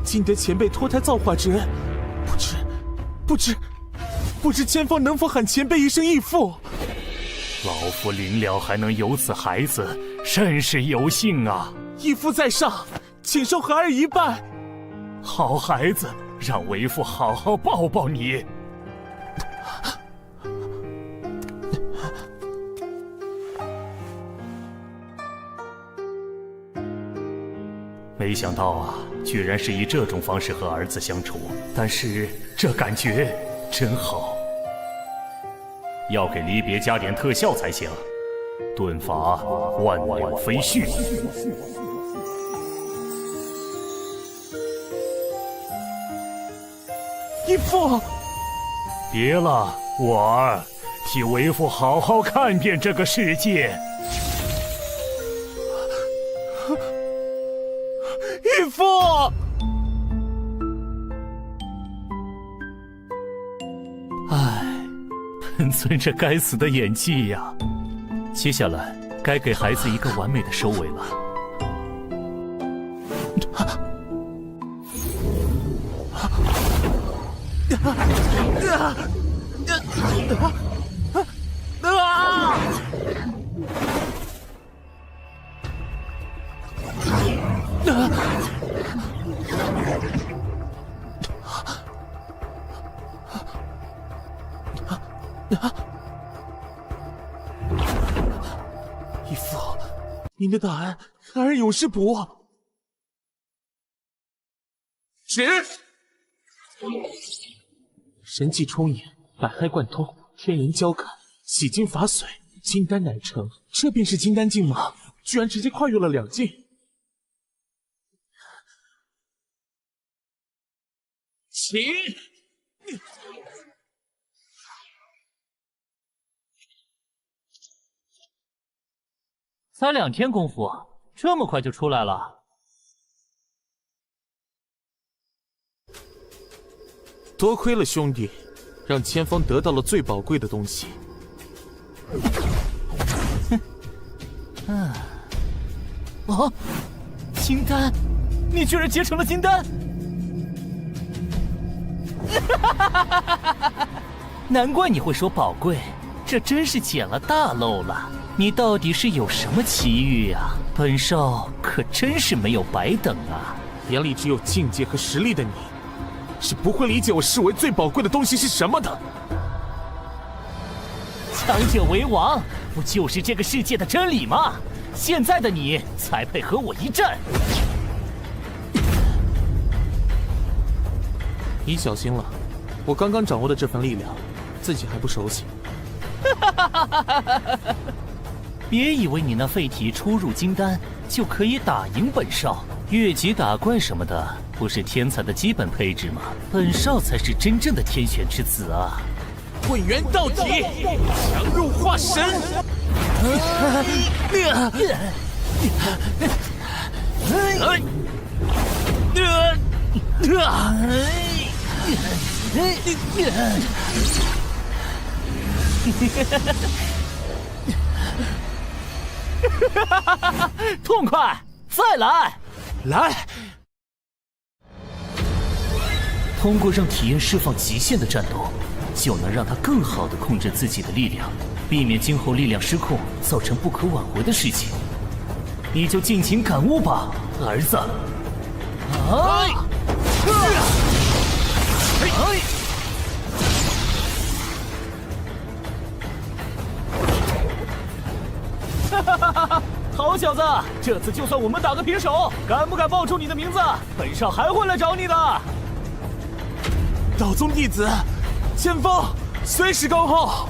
今得前辈脱胎造化之恩，不知千方能否喊前辈一声义父？老夫临了还能有此孩子，甚是有幸啊！义父在上，请受孩儿一拜。好孩子，让为父好好抱抱你。没想到啊，居然是以这种方式和儿子相处，但是这感觉真好。要给离别加点特效才行，遁法万鸟飞絮。义父，别了，我儿，替为父好好看遍这个世界。义父。本尊这该死的演技呀！接下来该给孩子一个完美的收尾了。义父，您的大恩，孩儿永世不忘。止！神迹充盈，百骸贯通，天人交感，洗精法髓，金丹乃成。这便是金丹境吗？居然直接跨越了2境。起！才2天功夫，这么快就出来了？多亏了兄弟，让千方得到了最宝贵的东西。哦，金丹，你居然结成了金丹！难怪你会说宝贵，这真是捡了大漏了。你到底是有什么奇遇呀？本少可真是没有白等啊！眼里只有境界和实力的你，是不会理解我视为最宝贵的东西是什么的。强者为王，不就是这个世界的真理吗？现在的你才配和我一战。你小心了，我刚刚掌握的这份力量，自己还不熟悉。别以为你那废体初入金丹就可以打赢本少，越级打怪什么的不是天才的基本配置吗？本少才是真正的天选之子啊！混元到底，强入化神。痛快，再来！来！通过让体验释放极限的战斗，就能让他更好地控制自己的力量，避免今后力量失控造成不可挽回的事情。你就尽情感悟吧，儿子。好小子，这次就算我们打个平手，敢不敢报出你的名字？本少还会来找你的。道宗弟子，前方随时恭候。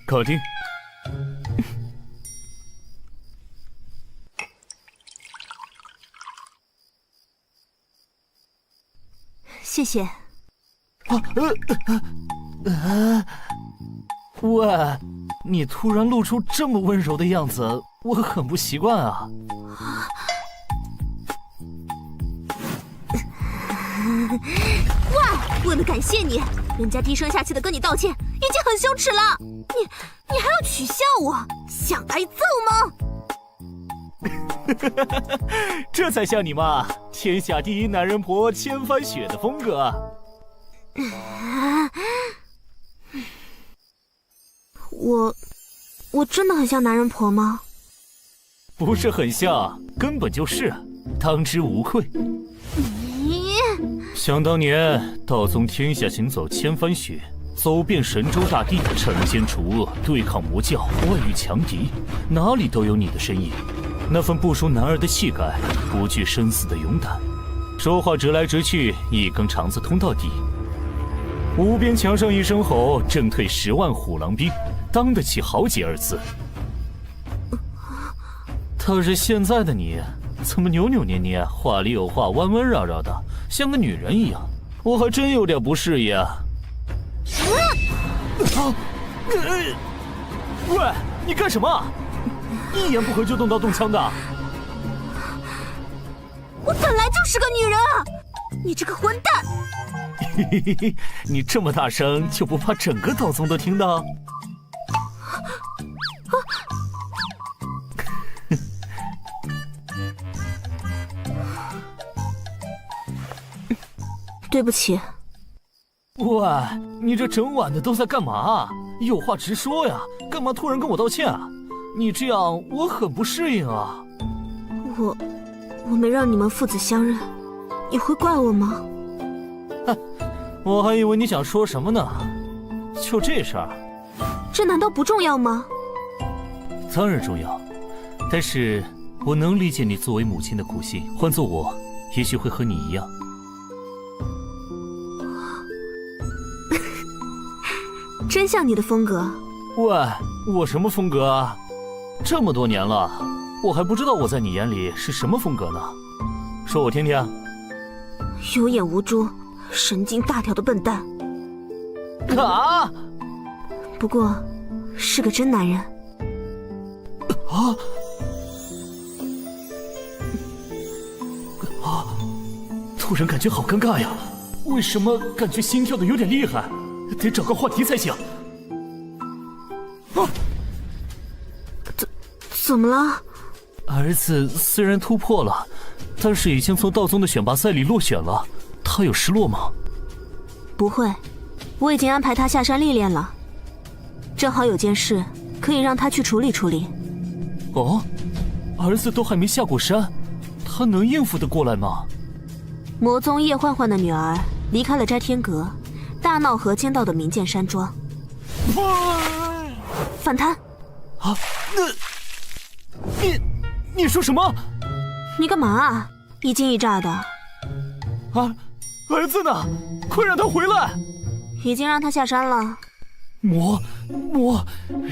搞定。谢谢。喂，你突然露出这么温柔的样子，我很不习惯啊。喂，为了感谢你，人家低声下气的跟你道歉，已经很羞耻了。你还要取笑我，想挨揍吗？这才像你嘛，天下第一男人婆千帆雪的风格。我真的很像男人婆吗？不是很像，根本就是，当之无愧。想当年，道宗天下行走千帆雪，走遍神州大地，惩奸除恶，对抗魔教，外遇强敌，哪里都有你的身影。那份不输男儿的气概，不惧生死的勇敢，说话直来直去，一根肠子通到底。无边墙上一声吼，震退10万虎狼兵，当得起豪杰2字。倒是现在的你，怎么扭扭捏捏，话里有话，弯弯绕绕的，像个女人一样，我还真有点不适应啊。喂，你干什么？一言不合就动刀动枪的。我本来就是个女人啊！你这个混蛋！嘿嘿嘿，你这么大声，就不怕整个道宗都听到？对不起。喂，你这整晚的都在干嘛？有话直说呀，干嘛突然跟我道歉啊？你这样我很不适应啊。我没让你们父子相认，你会怪我吗？我还以为你想说什么呢。就这事儿，这难道不重要吗？当然重要，但是我能理解你作为母亲的苦心，换做我，也许会和你一样。真像你的风格。喂，我什么风格啊？这么多年了，我还不知道我在你眼里是什么风格呢？说我听听。有眼无珠，神经大条的笨蛋。啊！不过，是个真男人。突然感觉好尴尬呀！为什么感觉心跳的有点厉害？得找个话题才行。怎么了？儿子虽然突破了，但是已经从道宗的选拔赛里落选了，他有失落吗？不会，我已经安排他下山历练了。正好有件事可以让他去处理处理。哦，儿子都还没下过山，他能应付得过来吗？魔宗叶焕焕的女儿离开了斋天阁，大闹河间道的名剑山庄。反贪！你说什么？你干嘛啊？一惊一乍的。儿子呢？快让他回来！已经让他下山了。魔，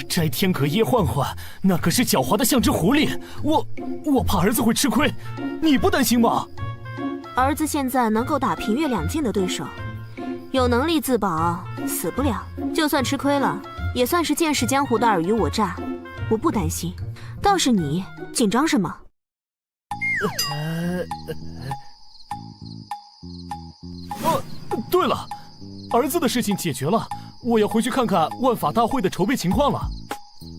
摘天阁叶幻幻，那可是狡猾的像只狐狸。我怕儿子会吃亏，你不担心吗？儿子现在能够打平越两境的对手，有能力自保，死不了。就算吃亏了，也算是见识江湖的尔虞我诈，我不担心。倒是你紧张什么？对了，儿子的事情解决了，我要回去看看万法大会的筹备情况了。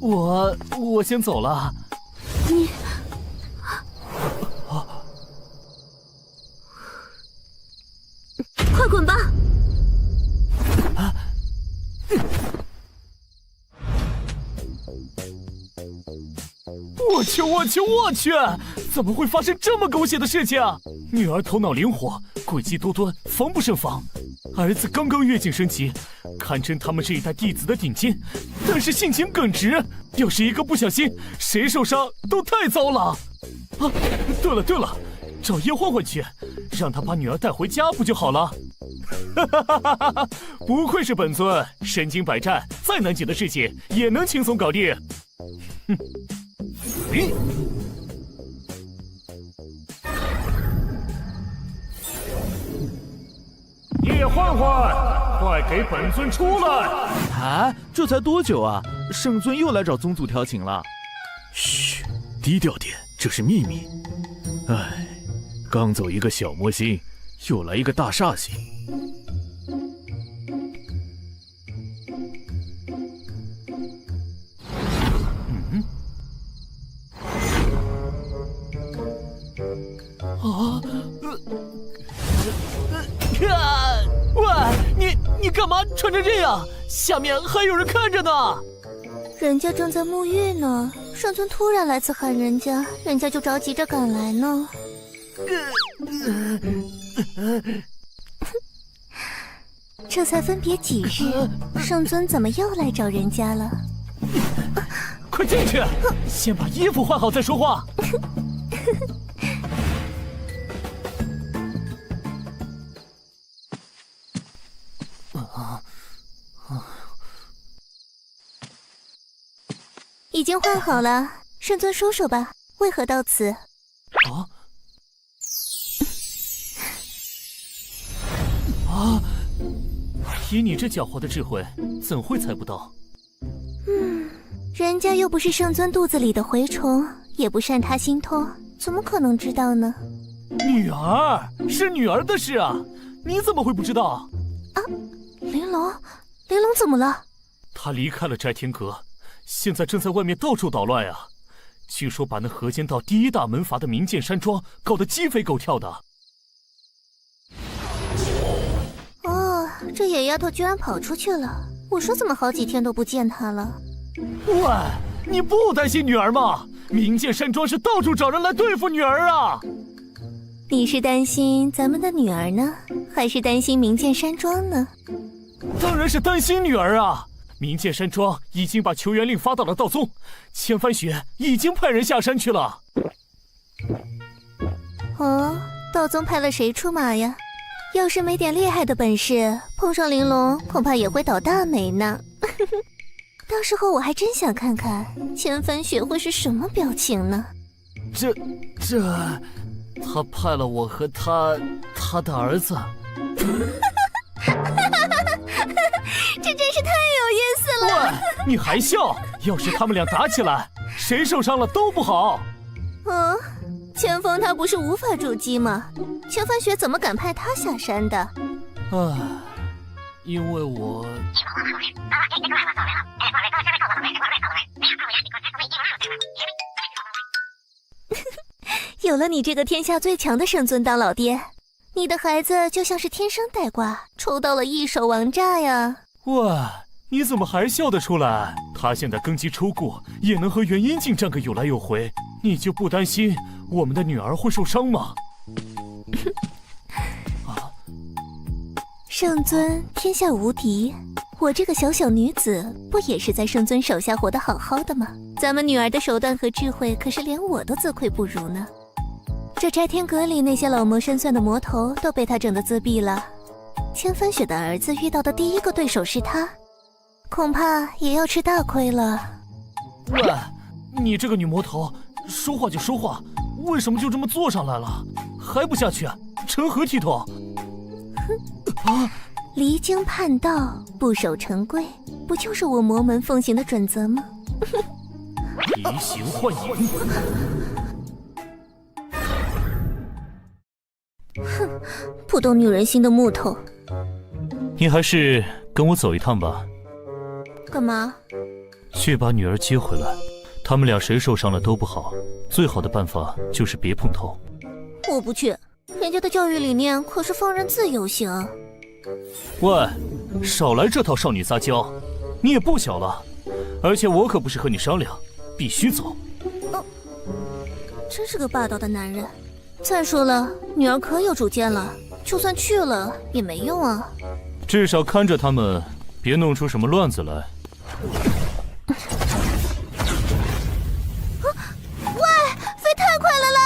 我先走了。你快滚吧！我去！怎么会发生这么狗血的事情？女儿头脑灵活，诡计多端，防不胜防。儿子刚刚跃进升级，堪称他们这一代弟子的顶尖，但是性情耿直，要是一个不小心，谁受伤都太糟了。对了，找叶幻幻去，让他把女儿带回家不就好了？不愧是本尊，身经百战，再难解的事情也能轻松搞定。叶幻幻，快给本尊出来！啊，这才多久啊？圣尊又来找宗祖调情了。嘘，低调点，这是秘密。唉，刚走一个小魔星，又来一个大煞星。喂，你干嘛穿成这样？下面还有人看着呢。人家正在沐浴呢，圣尊突然来此喊人家，人家就着急着赶来呢。这才分别几日，圣尊怎么又来找人家了？快进去，先把衣服换好再说话。已经换好了，圣尊说说吧，为何到此？以你这狡猾的智慧，怎会猜不到？人家又不是圣尊肚子里的蛔虫，也不善他心通，怎么可能知道呢？女儿是女儿的事啊，你怎么会不知道？玲珑怎么了？她离开了斋天阁，现在正在外面到处捣乱啊！据说把那河间道第一大门阀的明剑山庄搞得鸡飞狗跳的。这野丫头居然跑出去了！我说怎么好几天都不见她了？喂，你不担心女儿吗？明剑山庄是到处找人来对付女儿啊！你是担心咱们的女儿呢，还是担心明剑山庄呢？当然是担心女儿啊！明剑山庄已经把求援令发到了道宗，千帆雪已经派人下山去了。道宗派了谁出马呀？要是没点厉害的本事，碰上玲珑恐怕也会倒大霉呢。到时候我还真想看看千帆雪会是什么表情呢。他派了我和他的儿子。这真是太有意思了！喂，你还笑？要是他们俩打起来，谁受伤了都不好。千峰他不是无法筑基吗？千帆雪怎么敢派他下山的？因为我……有了你这个天下最强的圣尊当老爹，你的孩子就像是天生带挂，抽到了一手王炸呀！喂，你怎么还笑得出来？他现在根基抽过，也能和元婴境战个有来有回，你就不担心我们的女儿会受伤吗？圣尊天下无敌，我这个小小女子不也是在圣尊手下活得好好的吗？咱们女儿的手段和智慧，可是连我都自愧不如呢。这摘天阁里那些老谋深算的魔头都被他整得自闭了。千帆雪的儿子遇到的第一个对手是他，恐怕也要吃大亏了。喂，你这个女魔头，说话就说话，为什么就这么坐上来了？还不下去？成何体统？哼，离经叛道，不守成规，不就是我魔门奉行的准则吗？移形换影。哼，不懂女人心的木头。你还是跟我走一趟吧。干嘛？去把女儿接回来。他们俩谁受伤了都不好，最好的办法就是别碰头。我不去，人家的教育理念可是放任自由型。喂，少来这套少女撒娇，你也不小了，而且我可不是和你商量，必须走。真是个霸道的男人。再说了，女儿可有主见了，就算去了也没用啊。至少看着他们，别弄出什么乱子来。喂，飞太快了啦！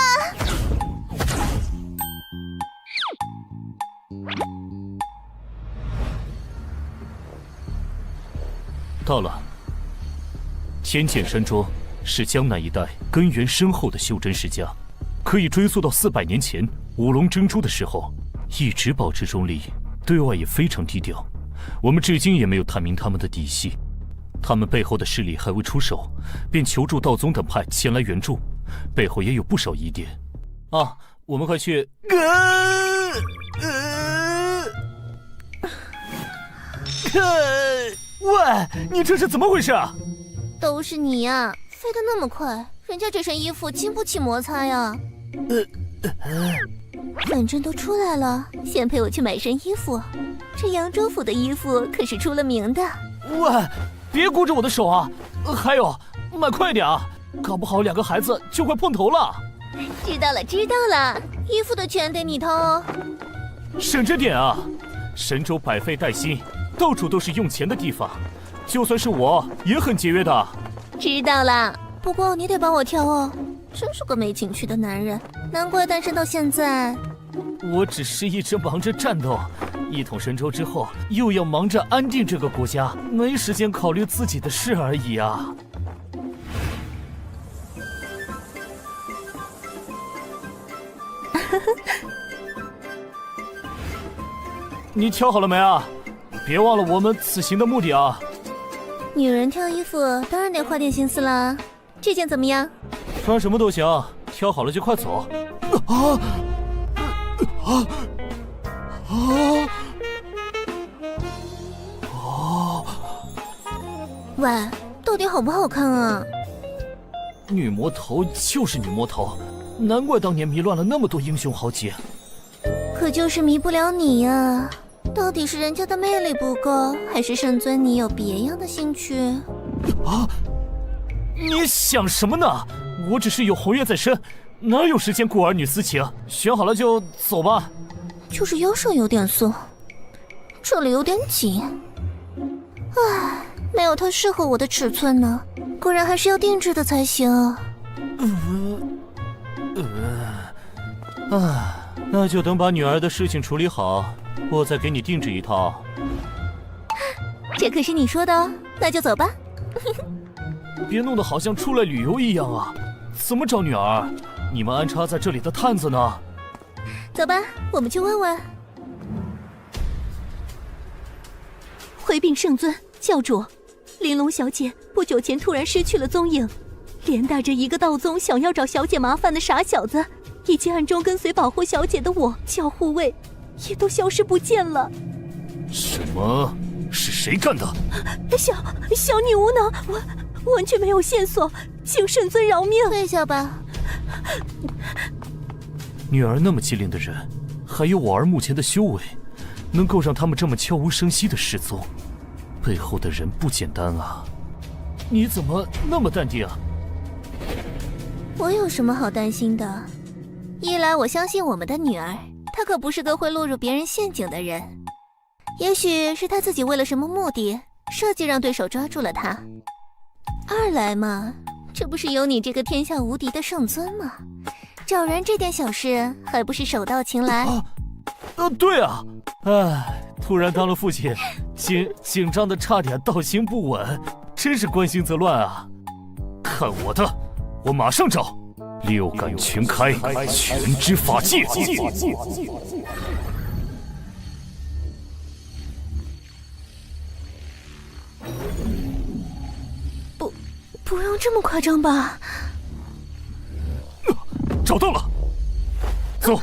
到了。天剑山庄是江南一带根源深厚的修真世家，可以追溯到400年前五龙争珠的时候，一直保持中立，对外也非常低调。我们至今也没有探明他们的底细。他们背后的势力还未出手，便求助道宗等派前来援助，背后也有不少疑点。啊，我们快去！喂，你这是怎么回事啊？都是你呀，飞得那么快，人家这身衣服经不起摩擦呀。反正都出来了，先陪我去买身衣服。这扬州府的衣服可是出了名的。喂，别顾着我的手啊！还有，买快点啊，搞不好2个孩子就快碰头了。知道了，知道了，衣服的钱得你掏。省着点啊！神州百废待兴，到处都是用钱的地方，就算是我也很节约的。知道了，不过你得帮我挑哦。真是个没情趣的男人，难怪单身到现在。我只是一直忙着战斗，一统神州之后，又要忙着安定这个国家，没时间考虑自己的事而已啊。你挑好了没啊？别忘了我们此行的目的啊！女人挑衣服当然得花点心思啦。这件怎么样？穿什么都行，挑好了就快走。喂，到底好不好看啊？女魔头就是女魔头，难怪当年迷乱了那么多英雄豪杰。可就是迷不了你呀。到底是人家的魅力不够，还是圣尊你有别样的兴趣？啊！你想什么呢？我只是有红月在身，哪有时间顾儿女私情？选好了就走吧。就是腰上有点松，这里有点紧。唉，没有它适合我的尺寸呢，果然还是要定制的才行。那就等把女儿的事情处理好，我再给你定制一套。这可是你说的哦，那就走吧。别弄得好像出来旅游一样啊！怎么找女儿？你们安插在这里的探子呢？走吧，我们去问问。回禀圣尊，教主，玲珑小姐不久前突然失去了踪影，连带着一个道宗想要找小姐麻烦的傻小子，以及暗中跟随保护小姐的我教护卫，也都消失不见了。什么？是谁干的？小女无能，我完全没有线索，请圣尊饶命。退下吧。女儿那么机灵的人，还有我儿目前的修为，能够让他们这么悄无声息的失踪，背后的人不简单啊！你怎么那么淡定啊？我有什么好担心的？一来我相信我们的女儿，她可不是个会落入别人陷阱的人。也许是她自己为了什么目的设计让对手抓住了她。二来嘛，这不是有你这个天下无敌的圣尊吗？找人这点小事还不是手到擒来？对啊，突然当了父亲，紧张的差点道心不稳，真是关心则乱啊！看我的，我马上找六感全开，全知法界。不用这么夸张吧？找到了，走。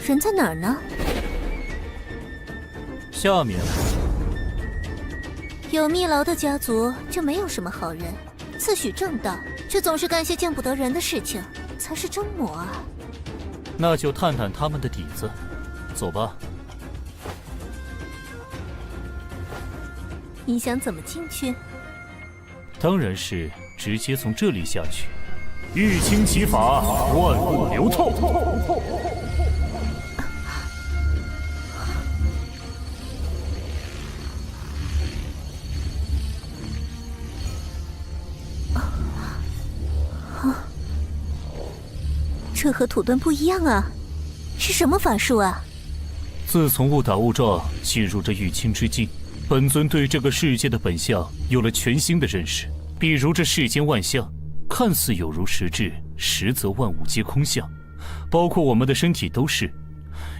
人在哪儿呢？下面。有密劳的家族就没有什么好人，自诩正道，却总是干些见不得人的事情，才是真魔啊！那就探探他们的底子，走吧。你想怎么进去？当然是直接从这里下去。玉清奇法，万物流透。这和土遁不一样啊，是什么法术啊？自从误打误撞进入这玉清之境，本尊对这个世界的本相有了全新的认识。比如这世间万象，看似有如实质，实则万物皆空相，包括我们的身体都是。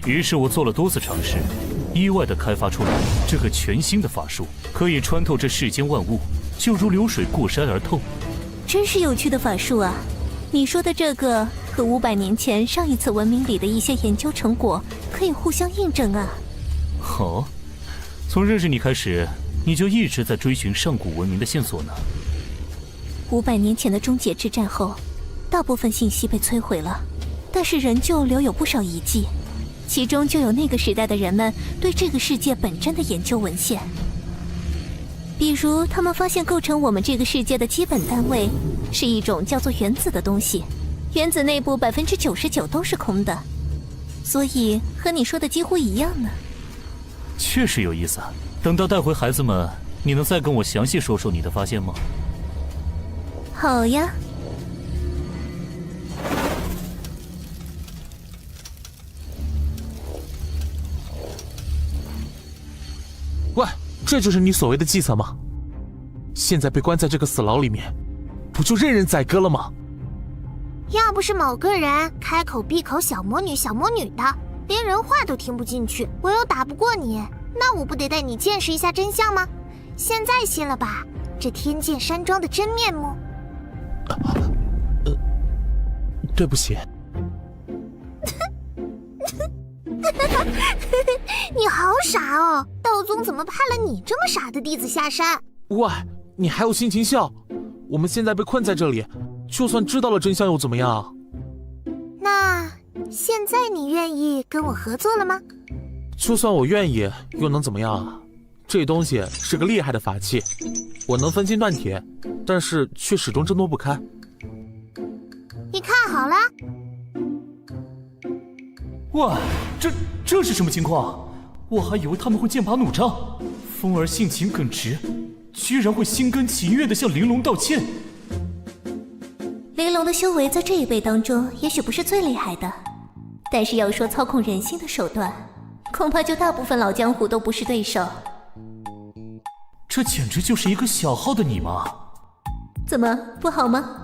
于是我做了多次尝试，意外地开发出来这个全新的法术，可以穿透这世间万物，就如流水过山而透。真是有趣的法术啊！你说的这个和500年前上一次文明里的一些研究成果可以互相印证啊。哦，从认识你开始，你就一直在追寻上古文明的线索呢。500年前的终结之战后，大部分信息被摧毁了，但是仍旧留有不少遗迹，其中就有那个时代的人们对这个世界本真的研究文献。比如他们发现构成我们这个世界的基本单位是一种叫做原子的东西，原子内部99%都是空的，所以和你说的几乎一样呢。确实有意思，等到带回孩子们，你能再跟我详细说说你的发现吗？好呀。喂，这就是你所谓的计策吗？现在被关在这个死牢里面，不就任人宰割了吗？要不是某个人开口闭口小魔女小魔女的，连人话都听不进去，我又打不过你，那我不得带你见识一下真相吗？现在信了吧，这天剑山庄的真面目。对不起。你好傻哦，道宗怎么派了你这么傻的弟子下山？喂，你还有心情笑？我们现在被困在这里，就算知道了真相又怎么样？那现在你愿意跟我合作了吗？就算我愿意，又能怎么样啊？这东西是个厉害的法器，我能分金断铁，但是却始终挣脱不开。你看好了。哇，这是什么情况？我还以为他们会剑拔弩张，风儿性情耿直，居然会心甘情愿地向玲珑道歉。玲珑的修为在这一辈当中也许不是最厉害的，但是要说操控人心的手段，恐怕就大部分老江湖都不是对手。这简直就是一个小号的你嘛！怎么不好吗？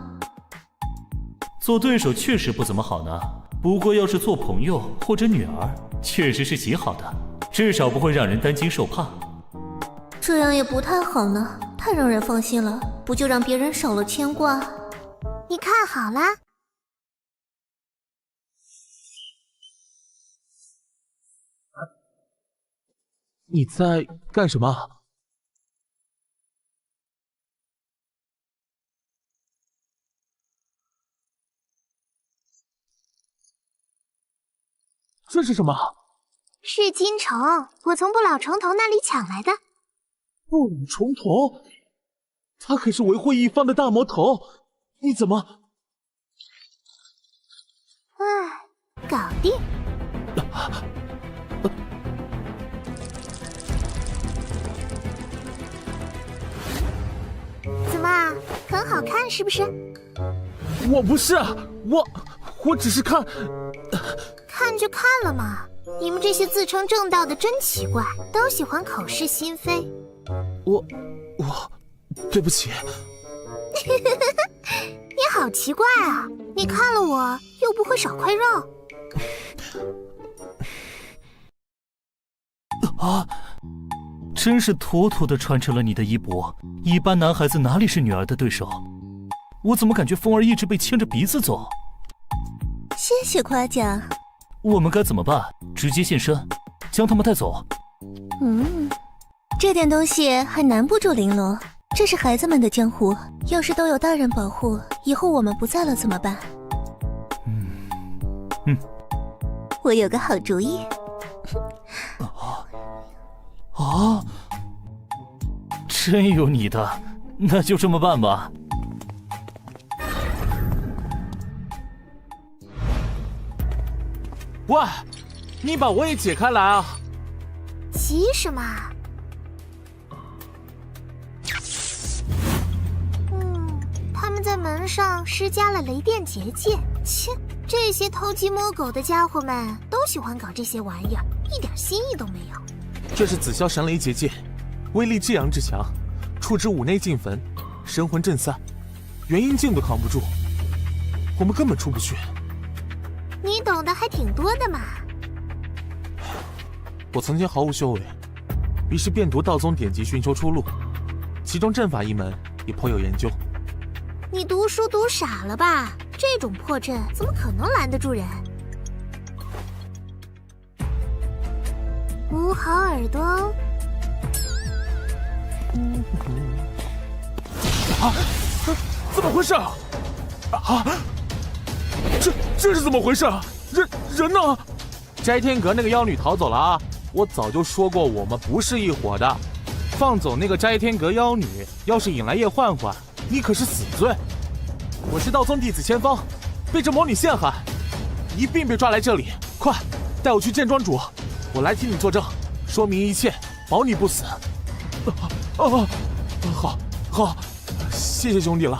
做对手确实不怎么好呢，不过要是做朋友或者女儿，确实是极好的，至少不会让人担惊受怕。这样也不太好呢，太让人放心了，不就让别人少了牵挂？你看好了。你在干什么？这是什么？是金虫，我从不老虫头那里抢来的。不老虫头？他可是维护一方的大魔头，你怎么？搞定。怎么，很好看是不是？我不是，我只是看。看就看了嘛。你们这些自称正道的真奇怪，都喜欢口是心非。我，对不起。你好奇怪啊！你看了我又不会少块肉。啊！真是妥妥的传承了你的衣钵。一般男孩子哪里是女儿的对手？我怎么感觉风儿一直被牵着鼻子走？谢谢夸奖。我们该怎么办？直接现身，将他们带走？这点东西还难不住玲珑。这是孩子们的江湖，要是都有大人保护，以后我们不在了怎么办？我有个好主意。真有你的，那就这么办吧。喂，你把我也解开来啊！急什么？他们在门上施加了雷电结界。切，这些偷鸡摸狗的家伙们都喜欢搞这些玩意儿，一点新意都没有。这是紫霄神雷结界，威力至阳至强，触之五内尽焚，神魂震散，元婴境都扛不住，我们根本出不去。你懂得还挺多的嘛。我曾经毫无修为，于是便读道宗典籍寻求出路，其中阵法一门也颇有研究。你读书读傻了吧？这种破阵怎么可能拦得住人？捂好耳朵哦。怎么回事？这是怎么回事？人呢？斋天阁那个妖女逃走了啊！我早就说过我们不是一伙的。放走那个斋天阁妖女，要是引来叶焕焕，你可是死罪。我是道宗弟子千芳，被这魔女陷害，一并被抓来这里。快，带我去见庄主，我来替你作证，说明一切，保你不死。好，谢谢兄弟了。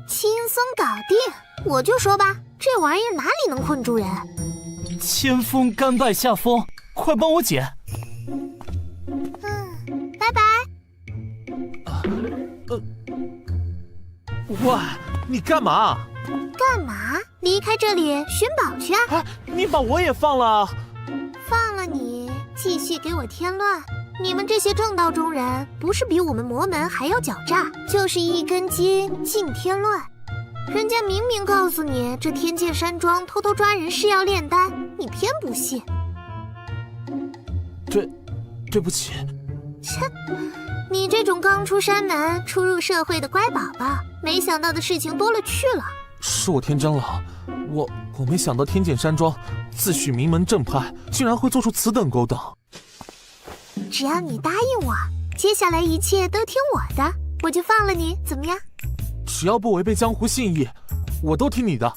轻松搞定，我就说吧，这玩意儿哪里能困住人？千锋甘拜下风，快帮我解。拜拜。喂，你干嘛？干嘛？离开这里寻宝去啊！你把我也放了。放了你，继续给我添乱。你们这些正道中人，不是比我们魔门还要狡诈，就是一根筋尽添乱。人家明明告诉你，这天剑山庄偷偷抓人是要炼丹，你偏不信。对不起。切，你这种刚出山门、初入社会的乖宝宝，没想到的事情多了去了。是我天真了，我没想到天剑山庄自诩名门正派，竟然会做出此等勾当。只要你答应我，接下来一切都听我的，我就放了你，怎么样？只要不违背江湖信义，我都听你的。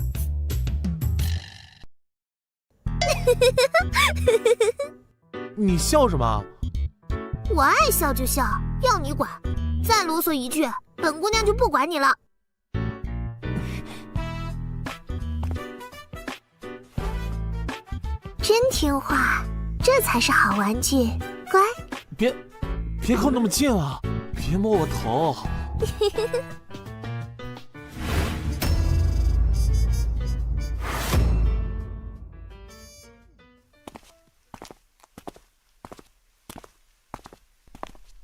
你笑什么？我爱笑就笑，要你管。再啰嗦一句，本姑娘就不管你了。真听话，这才是好玩具，乖。别靠那么近啊！别摸我头。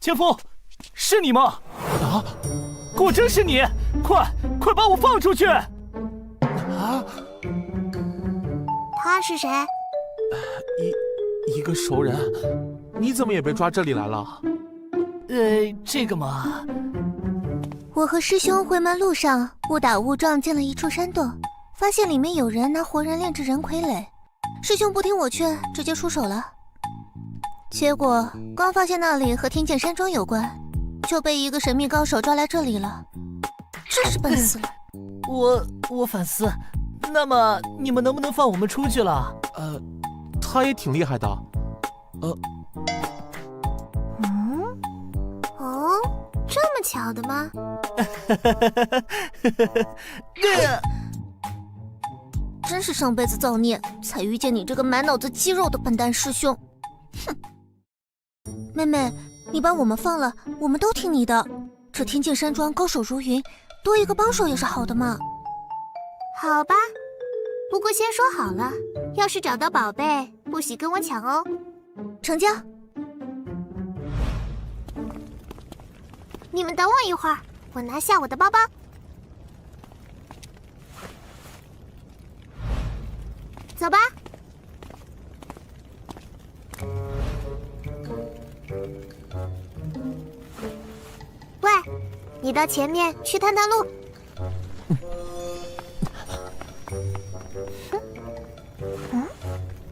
千锋，是你吗？啊，果真是你！快把我放出去！啊！他是谁？一个熟人。你怎么也被抓这里来了？这个嘛，我和师兄回门路上误打误撞进了一处山洞，发现里面有人拿活人炼制人傀儡。师兄不听我劝，直接出手了。结果刚发现那里和天剑山庄有关，就被一个神秘高手抓来这里了，真是笨死了。我反思，那么你们能不能放我们出去了？他也挺厉害的。这么巧的吗？真是上辈子造孽，才遇见你这个满脑子肌肉的笨蛋师兄。哼！妹妹，你把我们放了，我们都听你的。这天剑山庄高手如云，多一个帮手也是好的嘛。好吧，不过先说好了，要是找到宝贝，不许跟我抢哦。成交。你们等我一会儿，我拿下我的包包。走吧。喂，你到前面去探探路。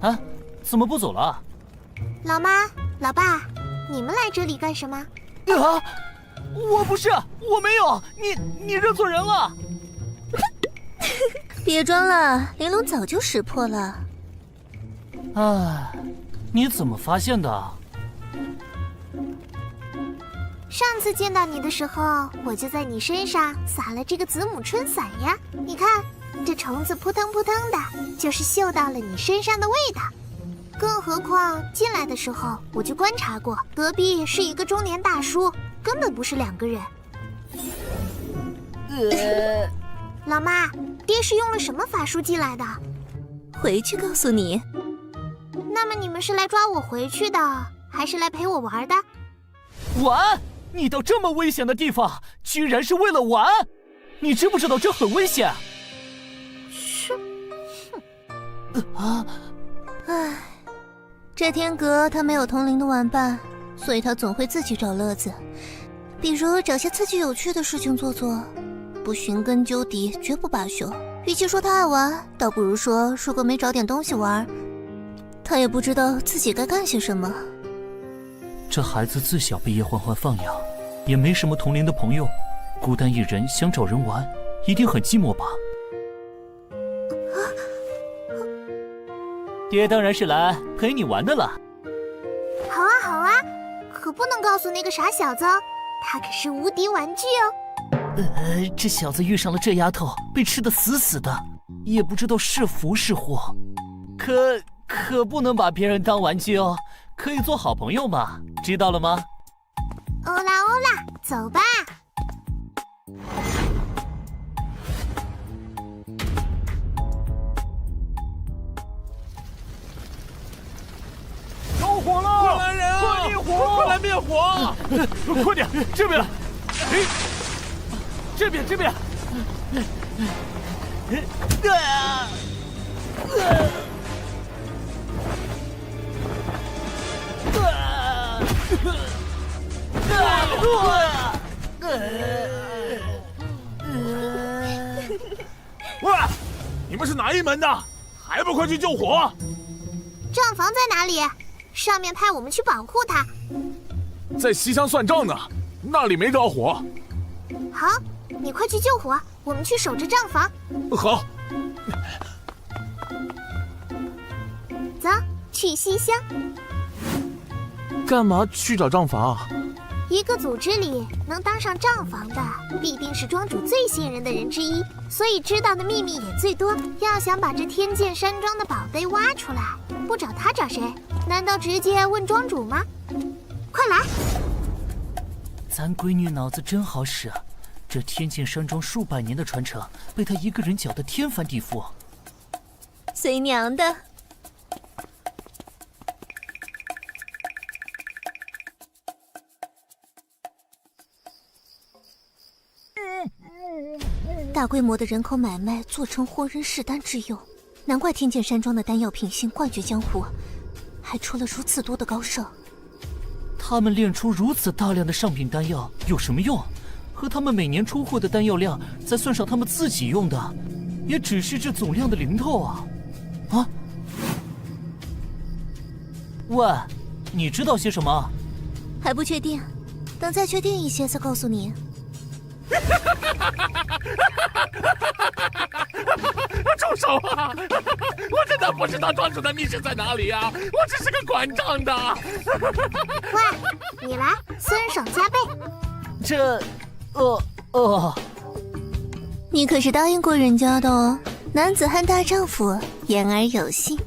啊，怎么不走了？老妈、老爸，你们来这里干什么？啊！我不是，我没有，你认错人了。别装了，玲珑早就识破了。哎，你怎么发现的？上次见到你的时候，我就在你身上撒了这个子母春伞呀。你看，这虫子扑腾扑腾的，就是嗅到了你身上的味道。更何况进来的时候我就观察过，隔壁是一个中年大叔，根本不是两个人。老妈，爹是用了什么法术进来的？回去告诉你。那么你们是来抓我回去的，还是来陪我玩的？玩？你到这么危险的地方，居然是为了玩？你知不知道这很危险？是。唉，这天阁他没有同龄的玩伴，所以他总会自己找乐子，比如找些刺激有趣的事情做做。不寻根究底，绝不罢休。与其说他爱玩，倒不如说如果没找点东西玩，他也不知道自己该干些什么。这孩子自小被叶欢欢放养，也没什么同龄的朋友，孤单一人想找人玩，一定很寂寞吧？爹当然是来陪你玩的了。好啊好啊，可不能告诉那个傻小子哦，他可是无敌玩具哦。这小子遇上了这丫头，被吃得死死的，也不知道是福是祸。可不能把别人当玩具哦，可以做好朋友嘛，知道了吗？欧啦欧啦，走吧。着火了！快来人啊！快灭火！快来灭火！快点，这边来！这边！喂，你们是哪一门的？还不快去救火！账房在哪里？上面派我们去保护他。在西厢算账呢，那里没着火。好，你快去救火，我们去守着账房。好。走，去西厢。干嘛去找账房？一个组织里能当上账房的，必定是庄主最信任的人之一，所以知道的秘密也最多。要想把这天剑山庄的宝贝挖出来，不找他找谁？难道直接问庄主吗？快来！咱闺女脑子真好使啊！这天剑山庄数百年的传承，被她一个人搅得天翻地覆。随娘的。大规模的人口买卖做成活人试丹之用，难怪天剑山庄的丹药品性冠绝江湖，还出了如此多的高手。他们炼出如此大量的上品丹药有什么用？和他们每年出货的丹药量，再算上他们自己用的，也只是这总量的零头啊！啊？喂，你知道些什么？还不确定，等再确定一些再告诉你。住手啊！我真的不知道庄主的密室在哪里啊！我只是个管账的。喂，你来，酸爽加倍。这，你可是答应过人家的哦，男子汉大丈夫，言而有信。